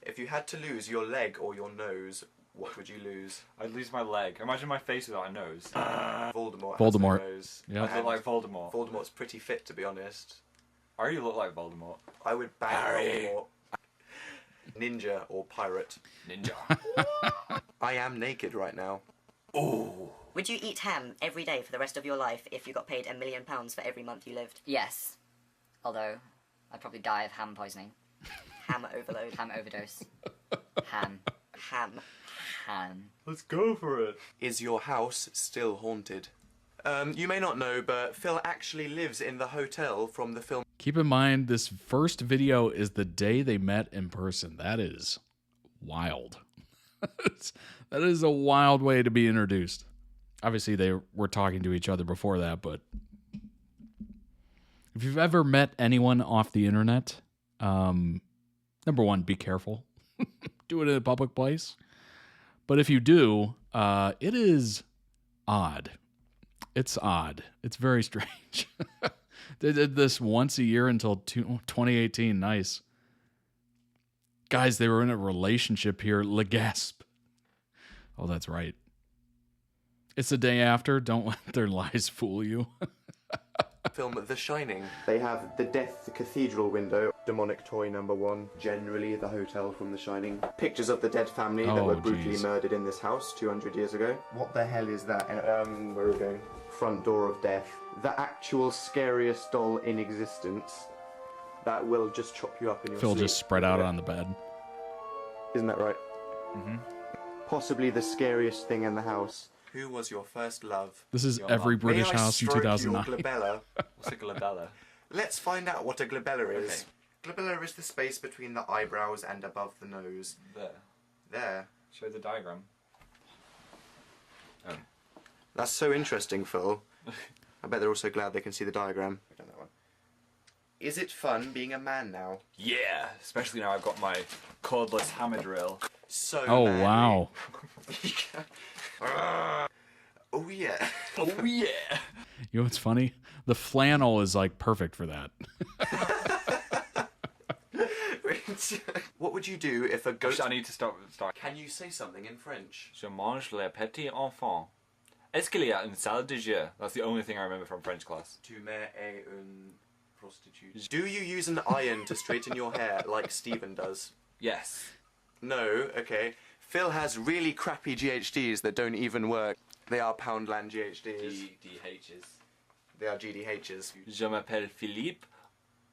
If you had to lose your leg or your nose, what would you lose? I'd lose my leg. Imagine my face without a nose. Voldemort. Voldemort. Has a nose. Yep. I look like Voldemort. Voldemort's pretty fit, to be honest. I already look like Voldemort. I would bang Voldemort. Ninja or pirate. Ninja. I am naked right now. Ooh. Would you eat ham every day for the rest of your life if you got paid £1 million for every month you lived? Yes. Although, I'd probably die of ham poisoning. Ham overload. Ham overdose. Ham. Let's go for it. Is your house still haunted? You may not know, but Phil actually lives in the hotel from the film. Keep in mind, this first video is the day they met in person. That is wild. That is a wild way to be introduced. Obviously, they were talking to each other before that, but if you've ever met anyone off the internet, number one, be careful. Do it in a public place. But if you do, it is odd. It's odd. It's very strange. They did this once a year until 2018. Nice. Guys, they were in a relationship here. Le gasp. Oh, that's right. It's the day after. Don't let their lies fool you. Film The Shining. They have the Death Cathedral window. demonic toy number 1. Generally, the hotel from The Shining. Pictures of the dead family that were brutally murdered in this house 200 years ago. What the hell is that? Where are we going? Front door of death. The actual scariest doll in existence that will just chop you up in your Phil sleep. just spread out on the bed. Isn't that right? Mm-hmm. Possibly the scariest thing in the house. Who was your first love? This is every British house in 2009. Your glabella? What's a glabella? Let's find out what a glabella is. Glabella is the space between the eyebrows and above the nose. There. Show the diagram. Oh. That's so interesting, Phil. I bet they're also glad they can see the diagram. I've done that one. Is it fun being a man now? Yeah, especially now I've got my cordless hammer drill. So Oh, manly. wow. Oh yeah. Oh yeah. You know what's funny? The flannel is like perfect for that. What would you do if a ghost... I need to start. Can you say something in French? Je mange les petits enfants. Est-ce qu'il y a une salle de jeu? That's the only thing I remember from French class. Tu mets une prostitute. Do you use an iron to straighten your hair like Stephen does? Yes. No, okay. Phil has really crappy GHDs that don't even work. They are Poundland GHDs. GDHs. They are GDHs. Je m'appelle Philippe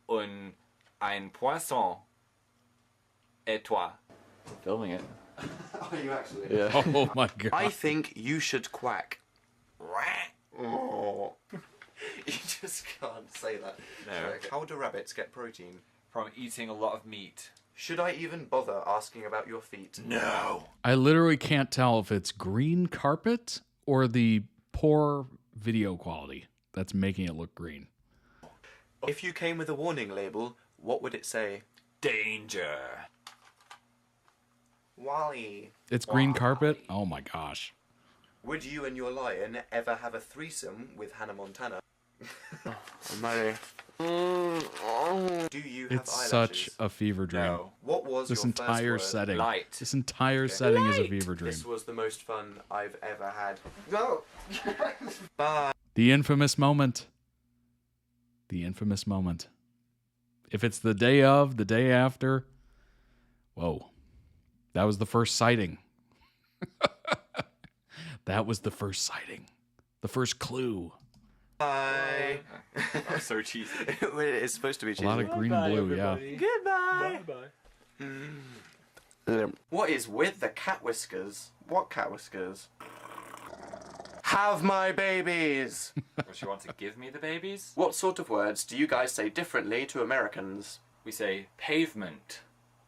und ein poisson. Et toi? Filming it. Are you actually? Yeah. Oh my god. I think you should quack. Oh. You just can't say that. No. Okay. How do rabbits get protein? From eating a lot of meat. Should I even bother asking about your feet? No. I literally can't tell if it's green carpet or the poor video quality that's making it look green. If you came with a warning label, what would it say? Danger. Wally. It's green carpet? Oh my gosh. Would you and your lion ever have a threesome with Hannah Montana? Mary. Do you have It's eyelashes? such a fever dream. No. What was this your entire first word? setting? Light. This entire setting is a fever dream. This was the most fun I've ever had. No. Bye. The infamous moment. The infamous moment. If it's the day of, the day after, whoa. That was the first sighting. That was the first sighting. The first clue. Bye. That's so cheesy. It's supposed to be cheesy. A lot of green and blue, yeah. Goodbye. Bye-bye. What is with the cat whiskers? What cat whiskers? Have my babies. Does she want to give me the babies? What sort of words do you guys say differently to Americans? We say pavement.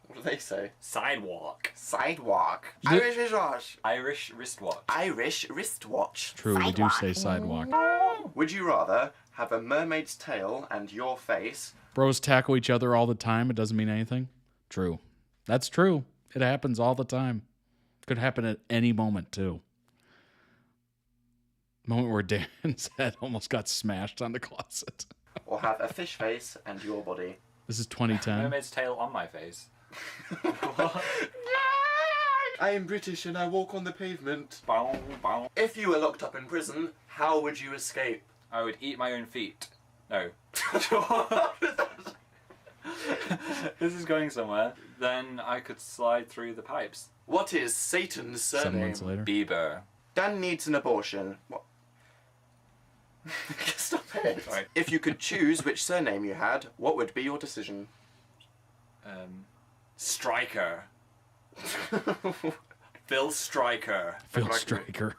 What do they say? Sidewalk. Sidewalk. Th- Irish wristwatch. Irish wristwatch. Irish wristwatch. True, we do say sidewalk. Would you rather have a mermaid's tail and your face? Bros tackle each other all the time. It doesn't mean anything. True. That's true. It happens all the time. Could happen at any moment, too. Moment where Dan's head almost got smashed on the closet. Or have a fish face and your body? This is 2010. Mermaid's tail on my face. I am British and I walk on the pavement. Bow, bow. If you were locked up in prison, how would you escape? I would eat my own feet. No. This is going somewhere. Then I could slide through the pipes. What is Satan's 7 surname? months later. Bieber. Dan needs an abortion. What? Stop it. Sorry. If you could choose which surname you had, what would be your decision? Striker. Phil Striker. Phil Stryker.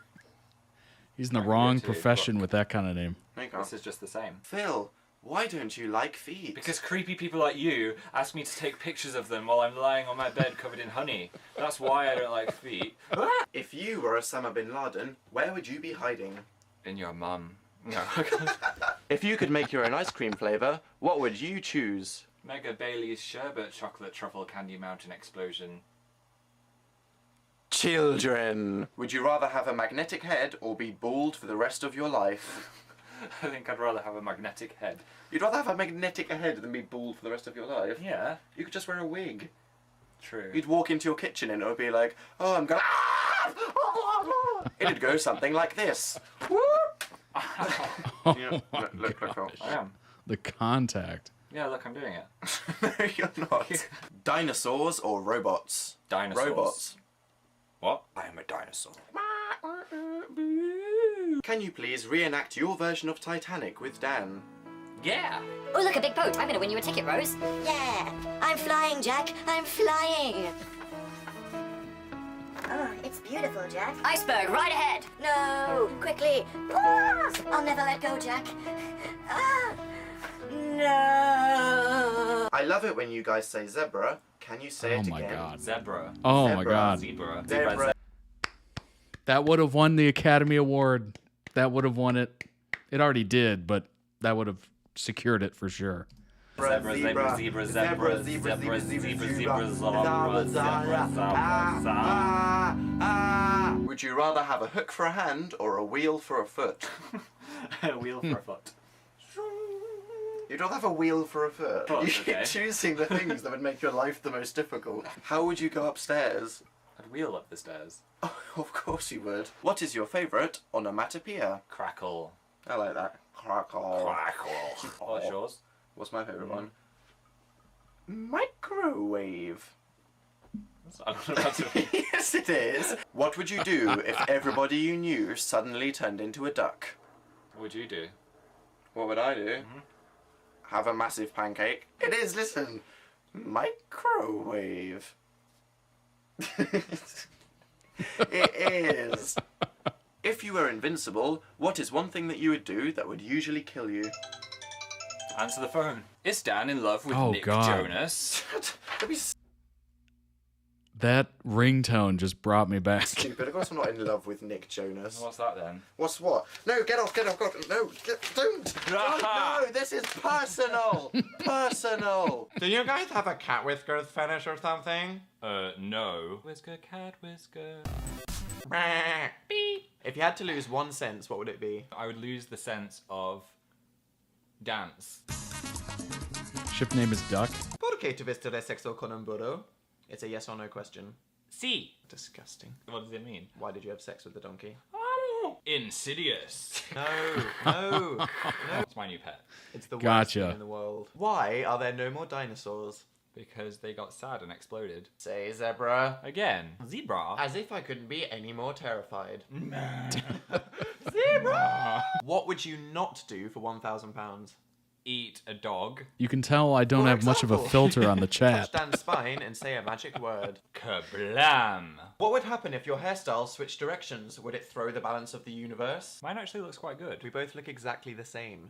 He's in the wrong profession with that kind of name. This is just the same. Phil, why don't you like feet? Because creepy people like you ask me to take pictures of them while I'm lying on my bed covered in honey. That's why I don't like feet. If you were Osama bin Laden, where would you be hiding? In your mum. No. If you could make your own ice cream flavour, what would you choose? Mega Bailey's Sherbet Chocolate Truffle Candy Mountain Explosion. Children! Would you rather have a magnetic head or be bald for the rest of your life? I think I'd rather have a magnetic head. You'd rather have a magnetic head than be bald for the rest of your life? Yeah. You could just wear a wig. True. You'd walk into your kitchen and it would be like, oh, I'm gonna... It'd go something like this. Oh Yeah, look, gosh. I am. The contact. Yeah, look, I'm doing it. No, you're not. Dinosaurs or robots? Dinosaurs. Robots. What? I am a dinosaur. Can you please reenact your version of Titanic with Dan? Yeah. Oh, look, a big boat. I'm gonna win you a ticket, Rose. Yeah. I'm flying, Jack. I'm flying. Oh, it's beautiful, Jack. Iceberg, right ahead. No, quickly. Ah, I'll never let go, Jack. Ah, no. I love it when you guys say zebra. Can you say it my again? God. Zebra. Oh my Zebra. God. Zebra. Zebra. That would have won the Academy Award. That would have won it. It already did, but that would have secured it for sure. Zebra, zebra, zebra, zebra, zebra, zebra, zebra, zebra. Would you rather have a hook for a hand or a wheel for a foot? A wheel for a foot. You'd rather have a wheel for a foot. Foot, You're okay. choosing the things that would make your life the most difficult. How would you go upstairs? I'd wheel up the stairs. Oh, of course you would. What is your favourite onomatopoeia? Crackle. I like that. Crackle. Crackle. What's yours? What's my favourite one? Microwave. I don't know what to be. Yes, it is. What would you do if everybody you knew suddenly turned into a duck? What would you do? What would I do? Have a massive pancake. It is, listen. Microwave. It is. If you were invincible, what is one thing that you would do that would usually kill you? Answer the phone. Is Dan in love with Oh, Nick God. Jonas? That'd be That ringtone just brought me back. stupid. Of course I'm not in love with Nick Jonas. What's that then? What's what? No, get off, God. No, don't. No, this is personal. Personal. Do you guys have a cat whiskers fetish or something? No. Whisker, cat, whisker. Beep. If you had to lose one sense, what would it be? I would lose the sense of dance. Ship name is Duck. ¿Por qué tuviste sexo con un burro? It's a yes or no question. C. Disgusting. What does it mean? Why did you have sex with the donkey? Insidious. No. It's my new pet. It's the worst Gotcha. thing in the world. Why are there no more dinosaurs? Because they got sad and exploded. Say zebra. Again. Zebra. As if I couldn't be any more terrified. Zebra! What would you not do for £1,000? Eat a dog. You can tell I don't For have much of a example, filter on the Touch chat. Dan's spine and say a magic word. Kablam. What would happen if your hairstyle switched directions? Would it throw the balance of the universe? Mine actually looks quite good. We both look exactly the same.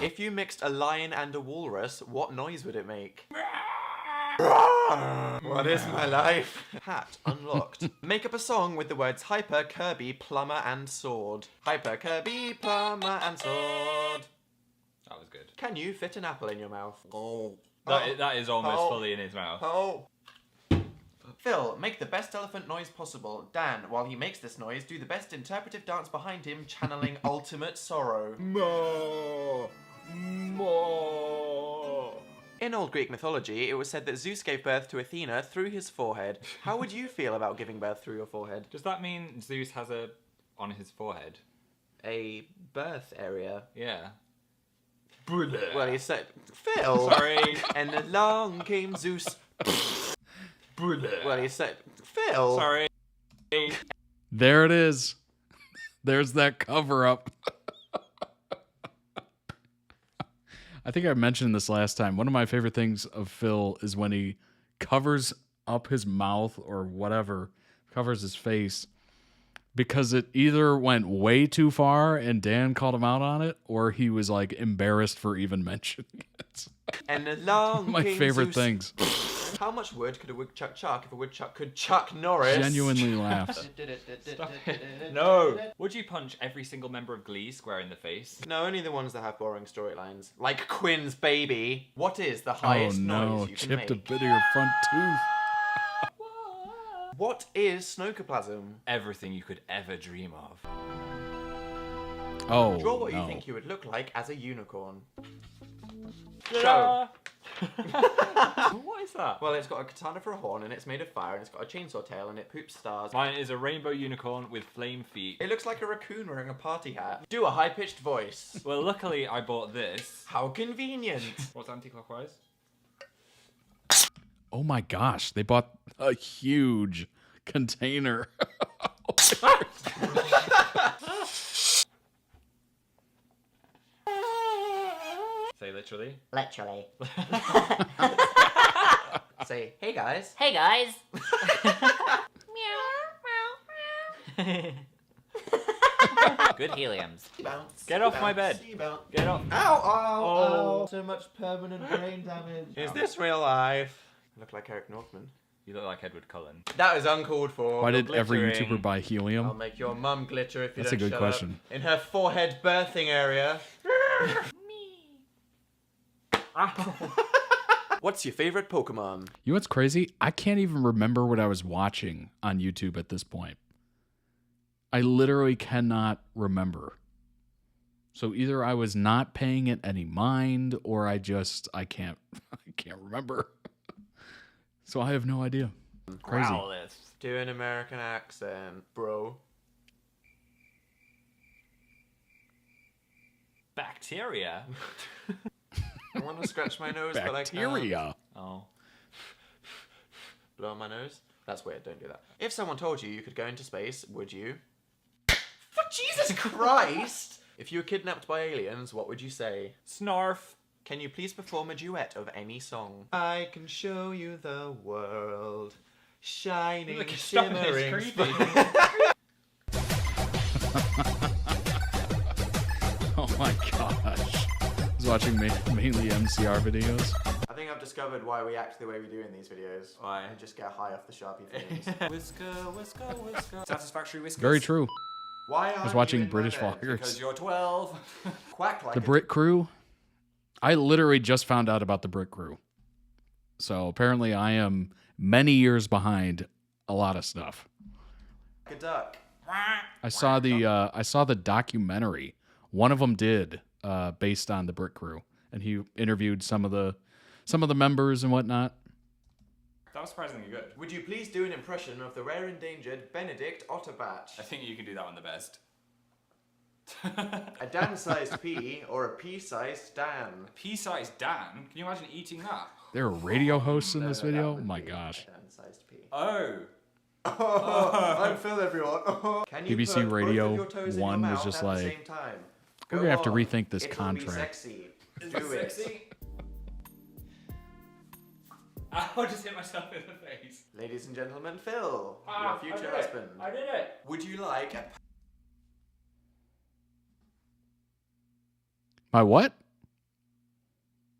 If you mixed a lion and a walrus, what noise would it make? What is my life? Hat unlocked. Make up a song with the words Hyper, Kirby, Plumber and Sword. Hyper, Kirby, Plumber and Sword. That was good. Can you fit an apple in your mouth? Oh. That is almost fully in his mouth. Oh. Phil, make the best elephant noise possible. Dan, while he makes this noise, do the best interpretive dance behind him, channeling ultimate sorrow. Mo. In old Greek mythology, it was said that Zeus gave birth to Athena through his forehead. How would you feel about giving birth through your forehead? Does that mean Zeus has a on his forehead? A birth area? Yeah. Well, he said, Phil. Sorry. And along came Zeus. Well, he said, Phil. Sorry. There it is. There's that cover up. I think I mentioned this last time. One of my favorite things of Phil is when he covers up his mouth or whatever, covers his face, because it either went way too far and Dan called him out on it, or he was like embarrassed for even mentioning it. And along My came favorite Zeus. things. How much wood could a woodchuck chuck if a woodchuck could Chuck Norris? Genuinely laughs. Stop it. No. Would you punch every single member of Glee square in the face? No, only the ones that have boring storylines. Like Quinn's baby. What is the highest Oh no, noise you can chipped a make? bit of your front tooth. What is snokoplasm? Everything you could ever dream of. Oh, Draw what no. you think you would look like as a unicorn. Show. What is that? Well, it's got a katana for a horn, and it's made of fire, and it's got a chainsaw tail, and it poops stars. Mine is a rainbow unicorn with flame feet. It looks like a raccoon wearing a party hat. Do a high-pitched voice. Well, luckily I bought this. How convenient. What's anti-clockwise? Oh my gosh, they bought a huge container. Say literally. Literally. Say, hey guys. Hey guys. Good heliums. Bounce. Get off my bed. Bounce. Get off. Ow, Oh. So much permanent brain damage. Is this real life? I look like Eric Northman. You look like Edward Cullen. That is uncalled for. Why You're did every glittering. YouTuber buy helium? I'll make your mum glitter if you That's a don't good shut question. up. In her forehead birthing area. What's your favorite Pokemon? You know what's crazy? I can't even remember what I was watching on YouTube at this point. I literally cannot remember. So either I was not paying it any mind, or I can't remember. So I have no idea. Crazy. Growlithe. Do an American accent, bro. Bacteria. I want to scratch my nose, but I can't. Bacteria. Oh. Blow on my nose? That's weird, don't do that. If someone told you could go into space, would you? For Jesus Christ! If you were kidnapped by aliens, what would you say? Snarf. Can you please perform a duet of any song? I can show you the world, shining, Look, stop it, it's shimmering. creepy. Oh my gosh. I was watching mainly MCR videos. I think I've discovered why we act the way we do in these videos. Why? And just get high off the Sharpie things. Whisker, whisker, whisker. Satisfactory whiskers. Very true. Why I was aren't watching you in my British bed? vloggers. Because you're 12. Quack like The a Brit Crew. I literally just found out about the Brit Crew. So apparently I am many years behind a lot of stuff. a duck. I saw the documentary. One of them did based on the Brit Crew, and he interviewed some of the members and whatnot. That was surprisingly good. Would you please do an impression of the rare endangered Benedict Otterbatch? I think you can do that one the best. A Dan-sized pea or a pea-sized Dan? Pea-sized Dan? Can you imagine eating that? There are radio hosts in this video. Oh my gosh. Dan-sized pea. Oh. I'm Phil, everyone. Can you BBC put both Radio of your toes in 1 your was mouth just at the like, same time? we're Go gonna have to on. rethink this It will contract. Be sexy. Is Do it it. sexy? I just hit myself in the face. Ladies and gentlemen, Phil, Ah, your future I did it. husband. I did it. Would you like a My what?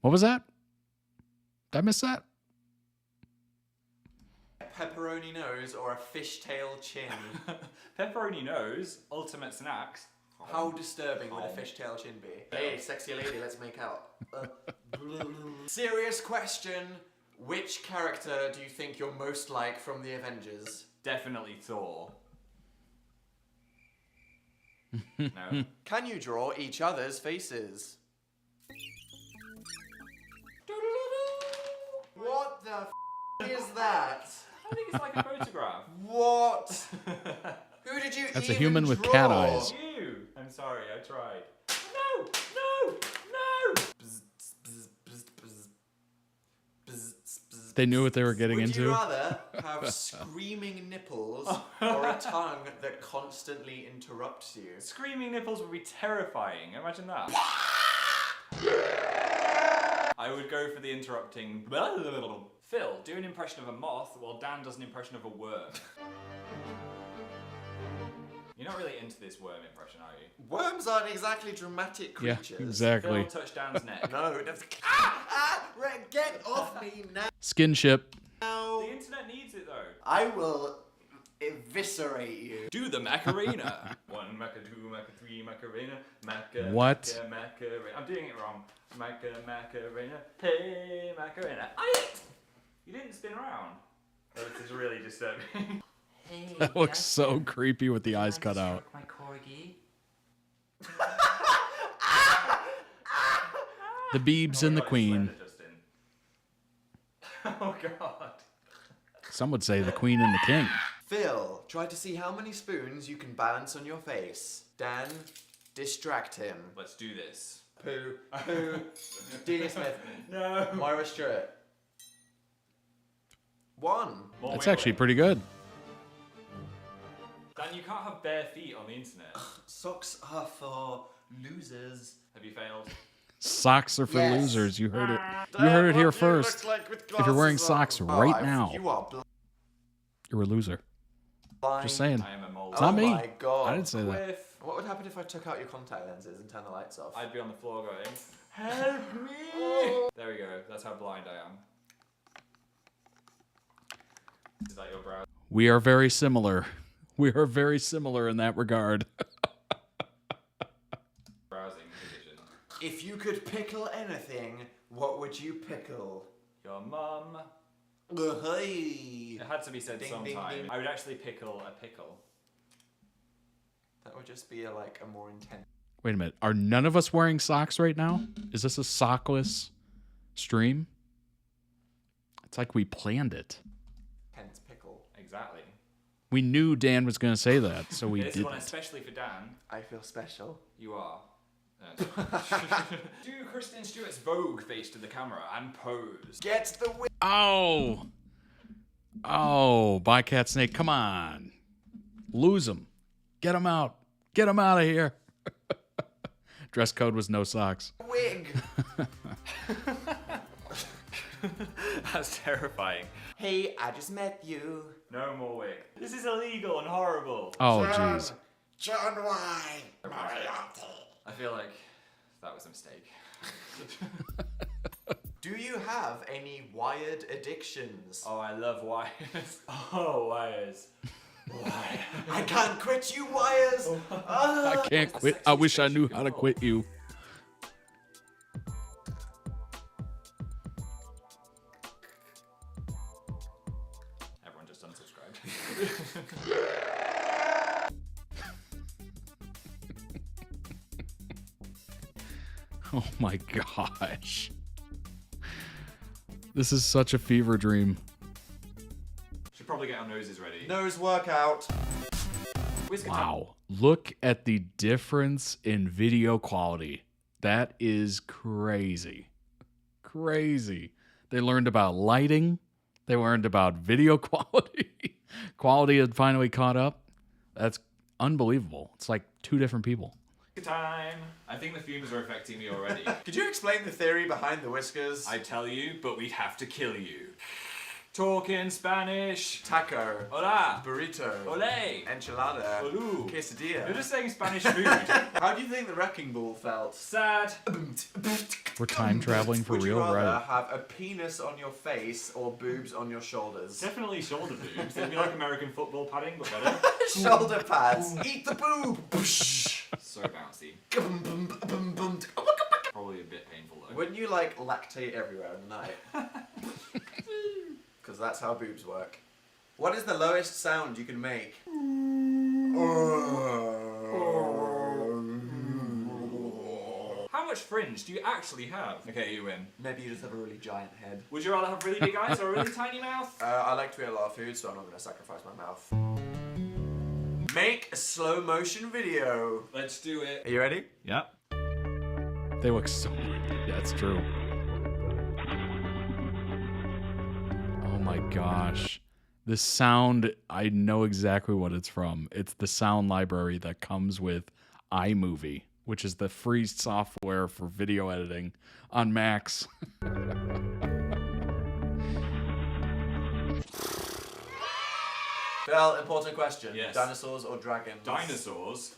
What was that? Did I miss that? pepperoni nose or a fishtail chin? Pepperoni nose, ultimate snacks. How disturbing would a fishtail chin be? Hey, sexy lady, let's make out. Serious question. Which character do you think you're most like from the Avengers? Definitely Thor. No. Can you draw each other's faces? What the is that? I think it's like a photograph. What? Who did you That's a even human with draw? cat eyes. You! I'm sorry, I tried. No! No! No! They knew what they were getting Would into. you rather have screaming nipples or a tongue that constantly interrupts you? Screaming nipples would be terrifying. Imagine that. I would go for the interrupting. Phil, do an impression of a moth while Dan does an impression of a worm. You're not really into this worm impression, are you? Worms aren't exactly dramatic Yeah, creatures. exactly. Phil, touch Dan's neck. No, get off me now. Skinship. The internet needs it though. I will eviscerate you. Do the Macarena. 1 Maca, 2 Maca, 3 Macarena. Maca. What? Maca, Macarena. I'm doing it wrong. Maca, Macarena. Hey, Macarena. You didn't spin around. Oh, this is really disturbing. Hey, That looks so creepy with the eyes cut out. my corgi. The Beebs and the Queen. god. Some would say the queen and the king. Phil, try to see how many spoons you can balance on your face. Dan, distract him. Let's do this. Pooh. Delia Smith. No. Moira Stewart. 1. That's actually pretty good. Dan, you can't have bare feet on the internet. Socks are for losers. Have you failed? Socks are for Yes. losers. You heard it. You heard it here first. If you're wearing socks right now, You are you're a loser. blind. Just saying. I am a mole. It's not me. Oh my god. I didn't say that. Cliff. What would happen if I took out your contact lenses and turned the lights off? I'd be on the floor going, help me! There we go. That's how blind I am. Is that your brow? We are very similar. We are very similar in that regard. Browsing position. If you could pickle anything, what would you pickle? Your mum. Hey. It had to be said Ding, sometime. ding, ding. I would actually pickle a pickle. That would just be a more intense. Wait a minute. Are none of us wearing socks right now? Is this a sockless stream? It's like we planned it. Intense pickle. Exactly. We knew Dan was going to say that, so we This did. one especially for Dan. I feel special. You are. Do Kristen Stewart's Vogue face to the camera and pose. Get the win. Oh! Oh, Bycat Snake, come on. Lose him. Get him out. Get him out of here. Dress code was no socks. Wig. That's terrifying. Hey, I just met you. No more wig. This is illegal and horrible. Oh, jeez. John Wayne. Moriarty. I feel like that was a mistake. Do you have any wired addictions? Oh, I love wires. Oh, wires. Why? I can't quit you, wires. I can't quit. I wish I knew how to quit you. Everyone just unsubscribed. Oh my gosh. This is such a fever dream. Should probably get our noses ready. Nose workout. Wow. Look at the difference in video quality. That is crazy. Crazy. They learned about lighting. They learned about video quality. Quality had finally caught up. That's unbelievable. It's like two different people. Time. I think the fumes are affecting me already. Could you explain the theory behind the whiskers? I tell you, but we'd have to kill you. Talking Spanish. Taco. Hola. Burrito. Ole. Enchilada. Olu. Quesadilla. You're just saying Spanish food. How do you think the wrecking ball felt? Sad. We're time traveling for Would real, you rather right? have a penis on your face or boobs on your shoulders? Definitely shoulder boobs. They'd be like American football padding, but better. Shoulder pads. Eat the boob. So bouncy. Probably a bit painful though. Wouldn't you lactate everywhere in the night? Because that's how boobs work. What is the lowest sound you can make? How much fringe do you actually have? Okay, you win. Maybe you just have a really giant head. Would you rather have really big eyes or a really tiny mouth? I like to eat a lot of food, so I'm not going to sacrifice my mouth. Make a slow motion video. Let's do it. Are you ready? Yep. They look so Yeah, it's true. Oh my gosh. This sound, I know exactly what it's from. It's the sound library that comes with iMovie, which is the free software for video editing on Macs. Phil, important question. Yes. Dinosaurs or dragons? Dinosaurs.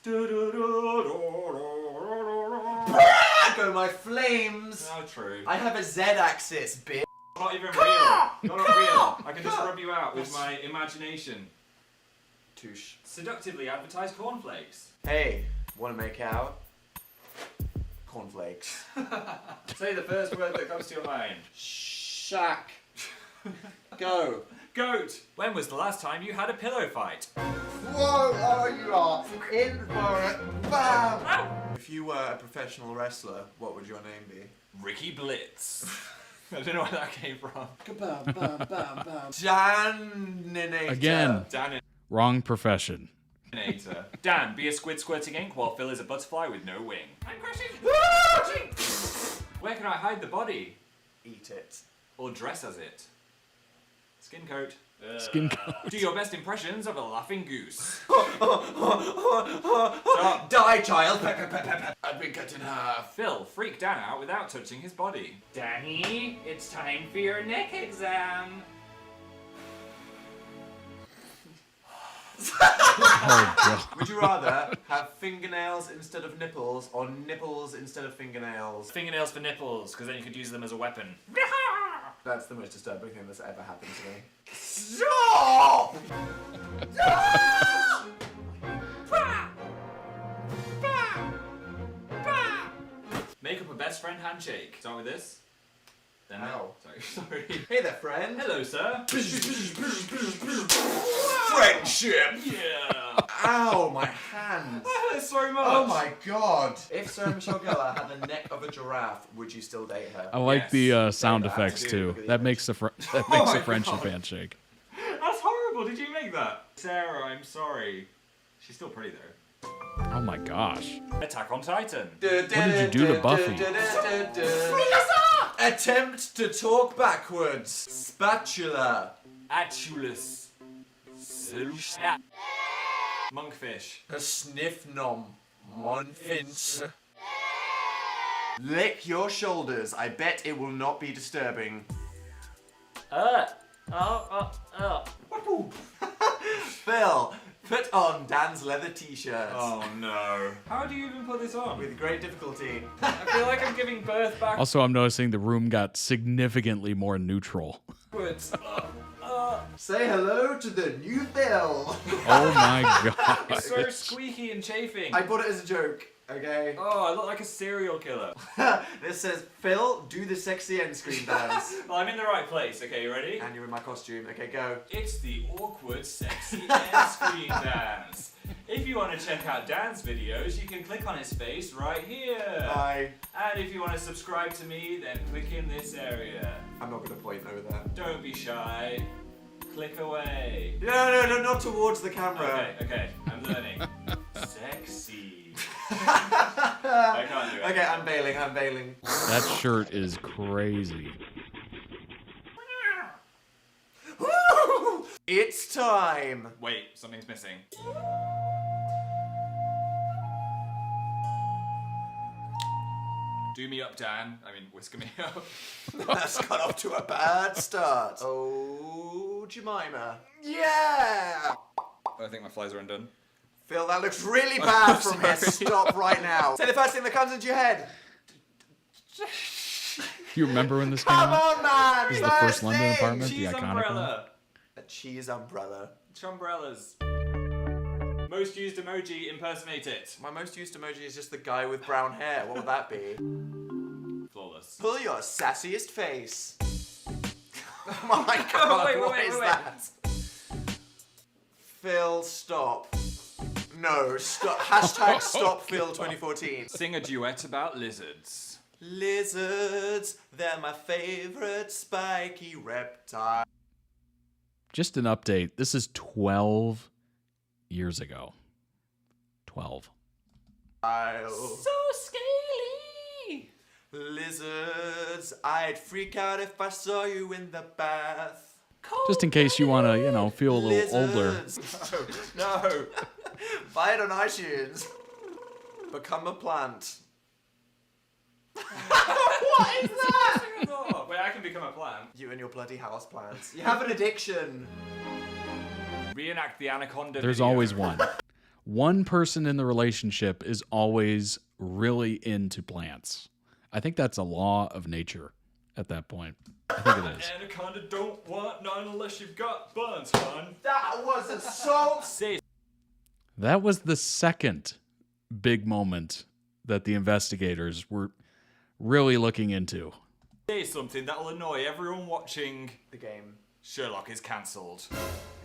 Go my flames! Oh, true. I have a Z-axis, bitch. Not even real. You're not real. I can just rub you out with my imagination. Touche. Seductively advertised cornflakes. Hey, wanna make out? Cornflakes. Say the first word that comes to your mind. Shack. Go. Goat. When was the last time you had a pillow fight? Whoa, oh, you are in for it. Bam! If you were a professional wrestler, what would your name be? Ricky Blitz. I don't know where that came from. Daninator. Again, wrong profession. Dan, be a squid squirting ink while Phil is a butterfly with no wing. I'm crashing. Where can I hide the body? Eat it. Or dress as it? Skin coat. Skin coat. Do your best impressions of a laughing goose. Die, child. I've been cut in half. Phil, freak Dan out without touching his body. Danny, it's time for your neck exam. Oh, God. Would you rather have fingernails instead of nipples or nipples instead of fingernails? Fingernails for nipples, because then you could use them as a weapon. That's the most disturbing thing that's ever happened to me. Stop! Make up a best friend handshake. Start with this. Then Ow. Sorry. Hey there, friend. Hello, sir. Friendship. Yeah. Ow, my hand. That hurts so much. Oh my god. If Sarah Michelle Gellar had the neck of a giraffe, would you still date her? I like the sound That effects to do too. with the That image. makes the my friendship God. handshake. That's horrible. Did you make that? Sarah, I'm sorry. She's still pretty though. Oh my gosh. Attack on Titan. What did you do to Buffy? Attempt to talk backwards. Spatula. Atulus. Monkfish. A sniff nom. Monfins. Lick your shoulders. I bet it will not be disturbing. Phil, put on Dan's leather t-shirt. Oh no. How do you even put this on? With great difficulty. I feel like I'm giving birth Also, I'm noticing the room got significantly more neutral. backwards. Say hello to the new Phil. Oh my god. It's so squeaky and chafing. I bought it as a joke, okay? Oh, I look like a serial killer. This says, Phil, do the sexy end screen dance. Well, I'm in the right place. Okay, you ready? And you're in my costume. Okay, go. It's the awkward, sexy end screen dance. If you want to check out Dan's videos, you can click on his face right here. Bye. And if you want to subscribe to me, then click in this area. I'm not going to point over there. Don't be shy. Click away. No, not towards the camera. Okay, I'm learning. Sexy. I can't do it. Okay, I'm bailing. That shirt is crazy. It's time. Wait, something's missing. Do me up, Dan. I mean, whisker me up. That's got off to a bad start. Oh, Jemima. Yeah! I think my flies are undone. Phil, that looks really bad from here. Sorry. Stop right now. Say the first thing that comes into your head. Do you remember when this came Come out? on, man. This is the first London thing. apartment, the Cheese iconic one. umbrella. A cheese umbrella. Umbrellas. Most used emoji, impersonate it. My most used emoji is just the guy with brown hair. What would that be? Flawless. Pull your sassiest face. Oh my god, wait, what is wait. that? Phil, stop. No, stop. Hashtag stop Phil 2014. Sing a duet about lizards. Lizards, they're my favorite spiky reptile. Just an update. This is 12 years ago. 12. So scaly. Lizards, I'd freak out if I saw you in the bath. Just in case you want to, feel a little older. Lizards. No. Buy it on iTunes. Become a plant. What is that? Wait, I can become a plant. You and your bloody house plants. You have an addiction. Reenact the anaconda. There's video. always one. One person in the relationship is always really into plants. I think that's a law of nature at that point. I think it is. Anaconda don't want none unless you've got buns, son. That was assault. That was the second big moment that the investigators were really looking into. Say something that'll annoy everyone watching. The game. Sherlock is cancelled.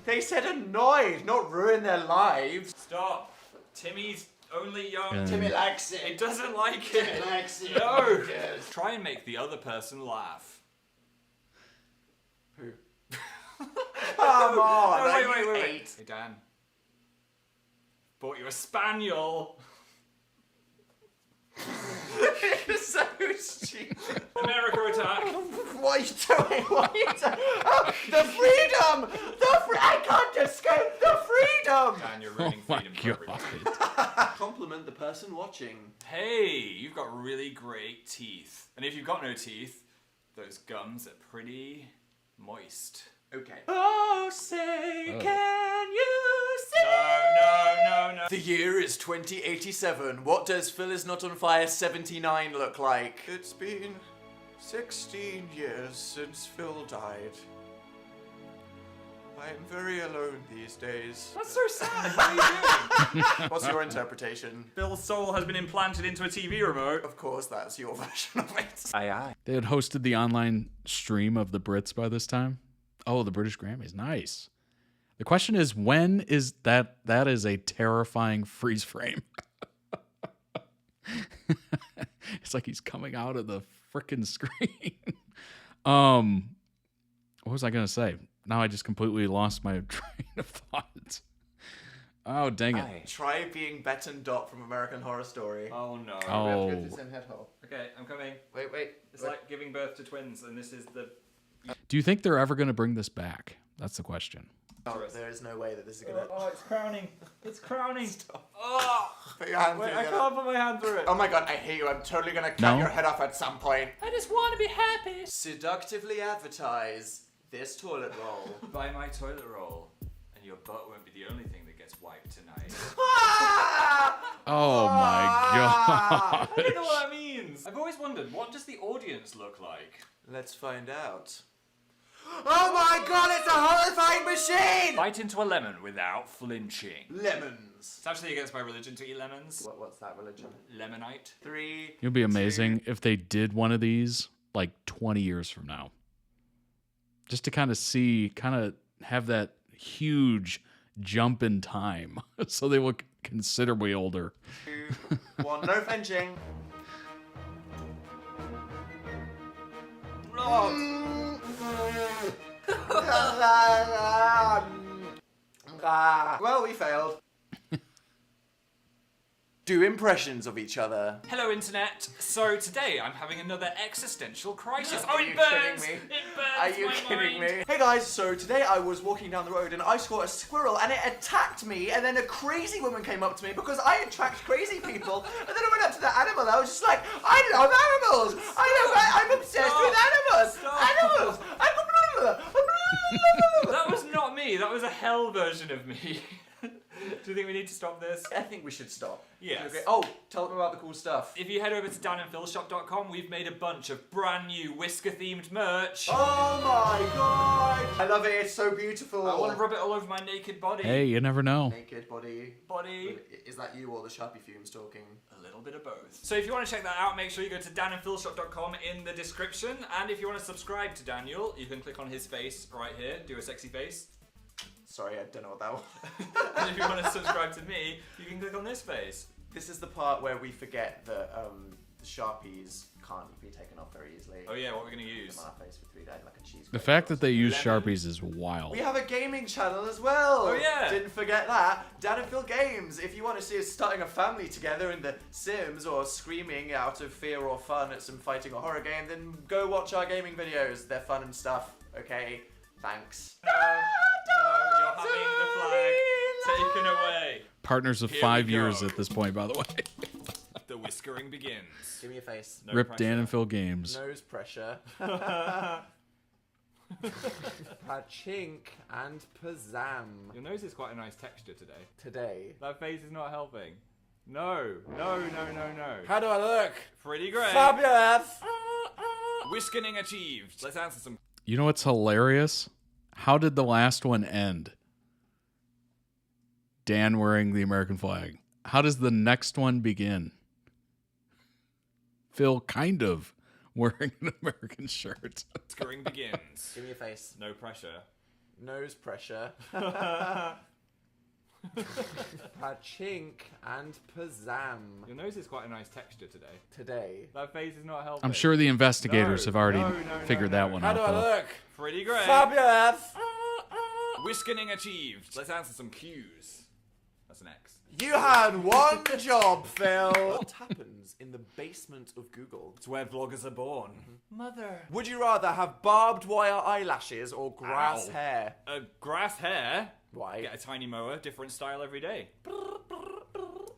They said annoyed, not ruin their lives. Stop. Timmy's only young. Timmy likes it. It doesn't like it. likes it. No. Yes. Try and make the other person laugh. Who? Come on! No, are wait. you 8? Hey, Dan. Bought you a spaniel. You're so stupid. America attack. What are you doing? What are you doing? Oh, the freedom! I can't escape the freedom! Dan, you're ruining freedom for everyone. Compliment the person watching. Hey, you've got really great teeth. And if you've got no teeth, those gums are pretty moist. Okay. Oh, say, can you see? No. The year is 2087. What does Phil is Not on Fire 79 look like? It's been 16 years since Phil died. I am very alone these days. That's so sad. What are you doing? What's your interpretation? Phil's soul has been implanted into a TV remote. Of course, that's your version of it. Aye. They had hosted the online stream of the Brits by this time. Oh, the British Grammys. Nice. The question is, when is that? That is a terrifying freeze frame. It's like he's coming out of the frickin' screen. What was I going to say? Now I just completely lost my train of thought. Oh, dang it. Try being Bet and Dot from American Horror Story. Oh, no. Oh. We have to go through the same head hole. Okay, I'm coming. Wait. It's like giving birth to twins, and this is the... Do you think they're ever going to bring this back? That's the question. Oh, there is no way that this is gonna... Oh, it's crowning. It's crowning. Stop. Oh! Put your hand Wait, through I can't put my hand through it. Oh my god, I hate you. I'm totally gonna cut No. your head off at some point. I just want to be happy. Seductively advertise this toilet roll. Buy my toilet roll, and your butt won't be the only thing that gets wiped tonight. Oh my I god. don't know what that means. I've always wondered, what does the audience look like? Let's find out. Oh my god, it's a horrifying machine! Bite into a lemon without flinching. Lemons. It's actually against my religion to eat lemons. What's that religion? Lemonite. 3. It would be amazing if they did one of these like 20 years from now. Just to kind of have that huge jump in time. So they look considerably older. 2, 1, no flinching. Well, we failed. Do impressions of each other. Hello, Internet. So today I'm having another existential crisis. Are it you burns! kidding me? It burns Are you my kidding mind. me? Hey guys, so today I was walking down the road and I saw a squirrel and it attacked me, and then a crazy woman came up to me because I attract crazy people, and then I went up to the animal and I was just like, I love animals! I'm obsessed with animals! Animals! That was not me. That was a hell version of me. Do you think we need to stop this? I think we should stop. Yes. Okay. Oh, tell them about the cool stuff. If you head over to danandphilshop.com, we've made a bunch of brand new whisker-themed merch. Oh my god! I love it, it's so beautiful. I want to rub it all over my naked body. Hey, you never know. Naked body. Body. Is that you or the Sharpie fumes talking? A little bit of both. So if you want to check that out, make sure you go to danandphilshop.com in the description. And if you want to subscribe to Daniel, you can click on his face right here. Do a sexy face. Sorry, I don't know what that was. And if you want to subscribe to me, you can click on this face. This is the part where we forget that the Sharpies can't be taken off very easily. Oh yeah, what we're going to use? Put them on our face for 3 days like a cheese. The fact that they use Sharpies is wild. We have a gaming channel as well. Oh yeah. Didn't forget that. Dan and Phil Games. If you want to see us starting a family together in The Sims or screaming out of fear or fun at some fighting or horror game, then go watch our gaming videos. They're fun and stuff. Okay. Thanks. No, you're having the flag taken away. Partners of Here 5 we years go. at this point, by the way. The whiskering begins. Give me a face. No Rip pressure. Dan and Phil Games. Nose pressure. Pachink and Pazam. Your nose is quite a nice texture today. Today. That face is not helping. No. How do I look? Pretty great. Fabulous. Whiskening achieved. Let's answer some. You know what's hilarious? How did the last one end? Dan wearing the American flag. How does the next one begin? Phil kind of wearing an American shirt. Whiskering begins. Give me a face. No pressure. Nose pressure. Pachink and Pazam. Your nose is quite a nice texture today. Today. That face is not helping. I'm sure the investigators have already no, figured no. that one How out. do I though. look? Pretty great. Fabulous. Whiskening achieved. Let's answer some Q's. That's an X. You had one job, Phil. What happens in the basement of Google? It's where vloggers are born. Mother. Would you rather have barbed wire eyelashes or grass Ow. hair? Grass hair? Why? Get a tiny mower, different style every day.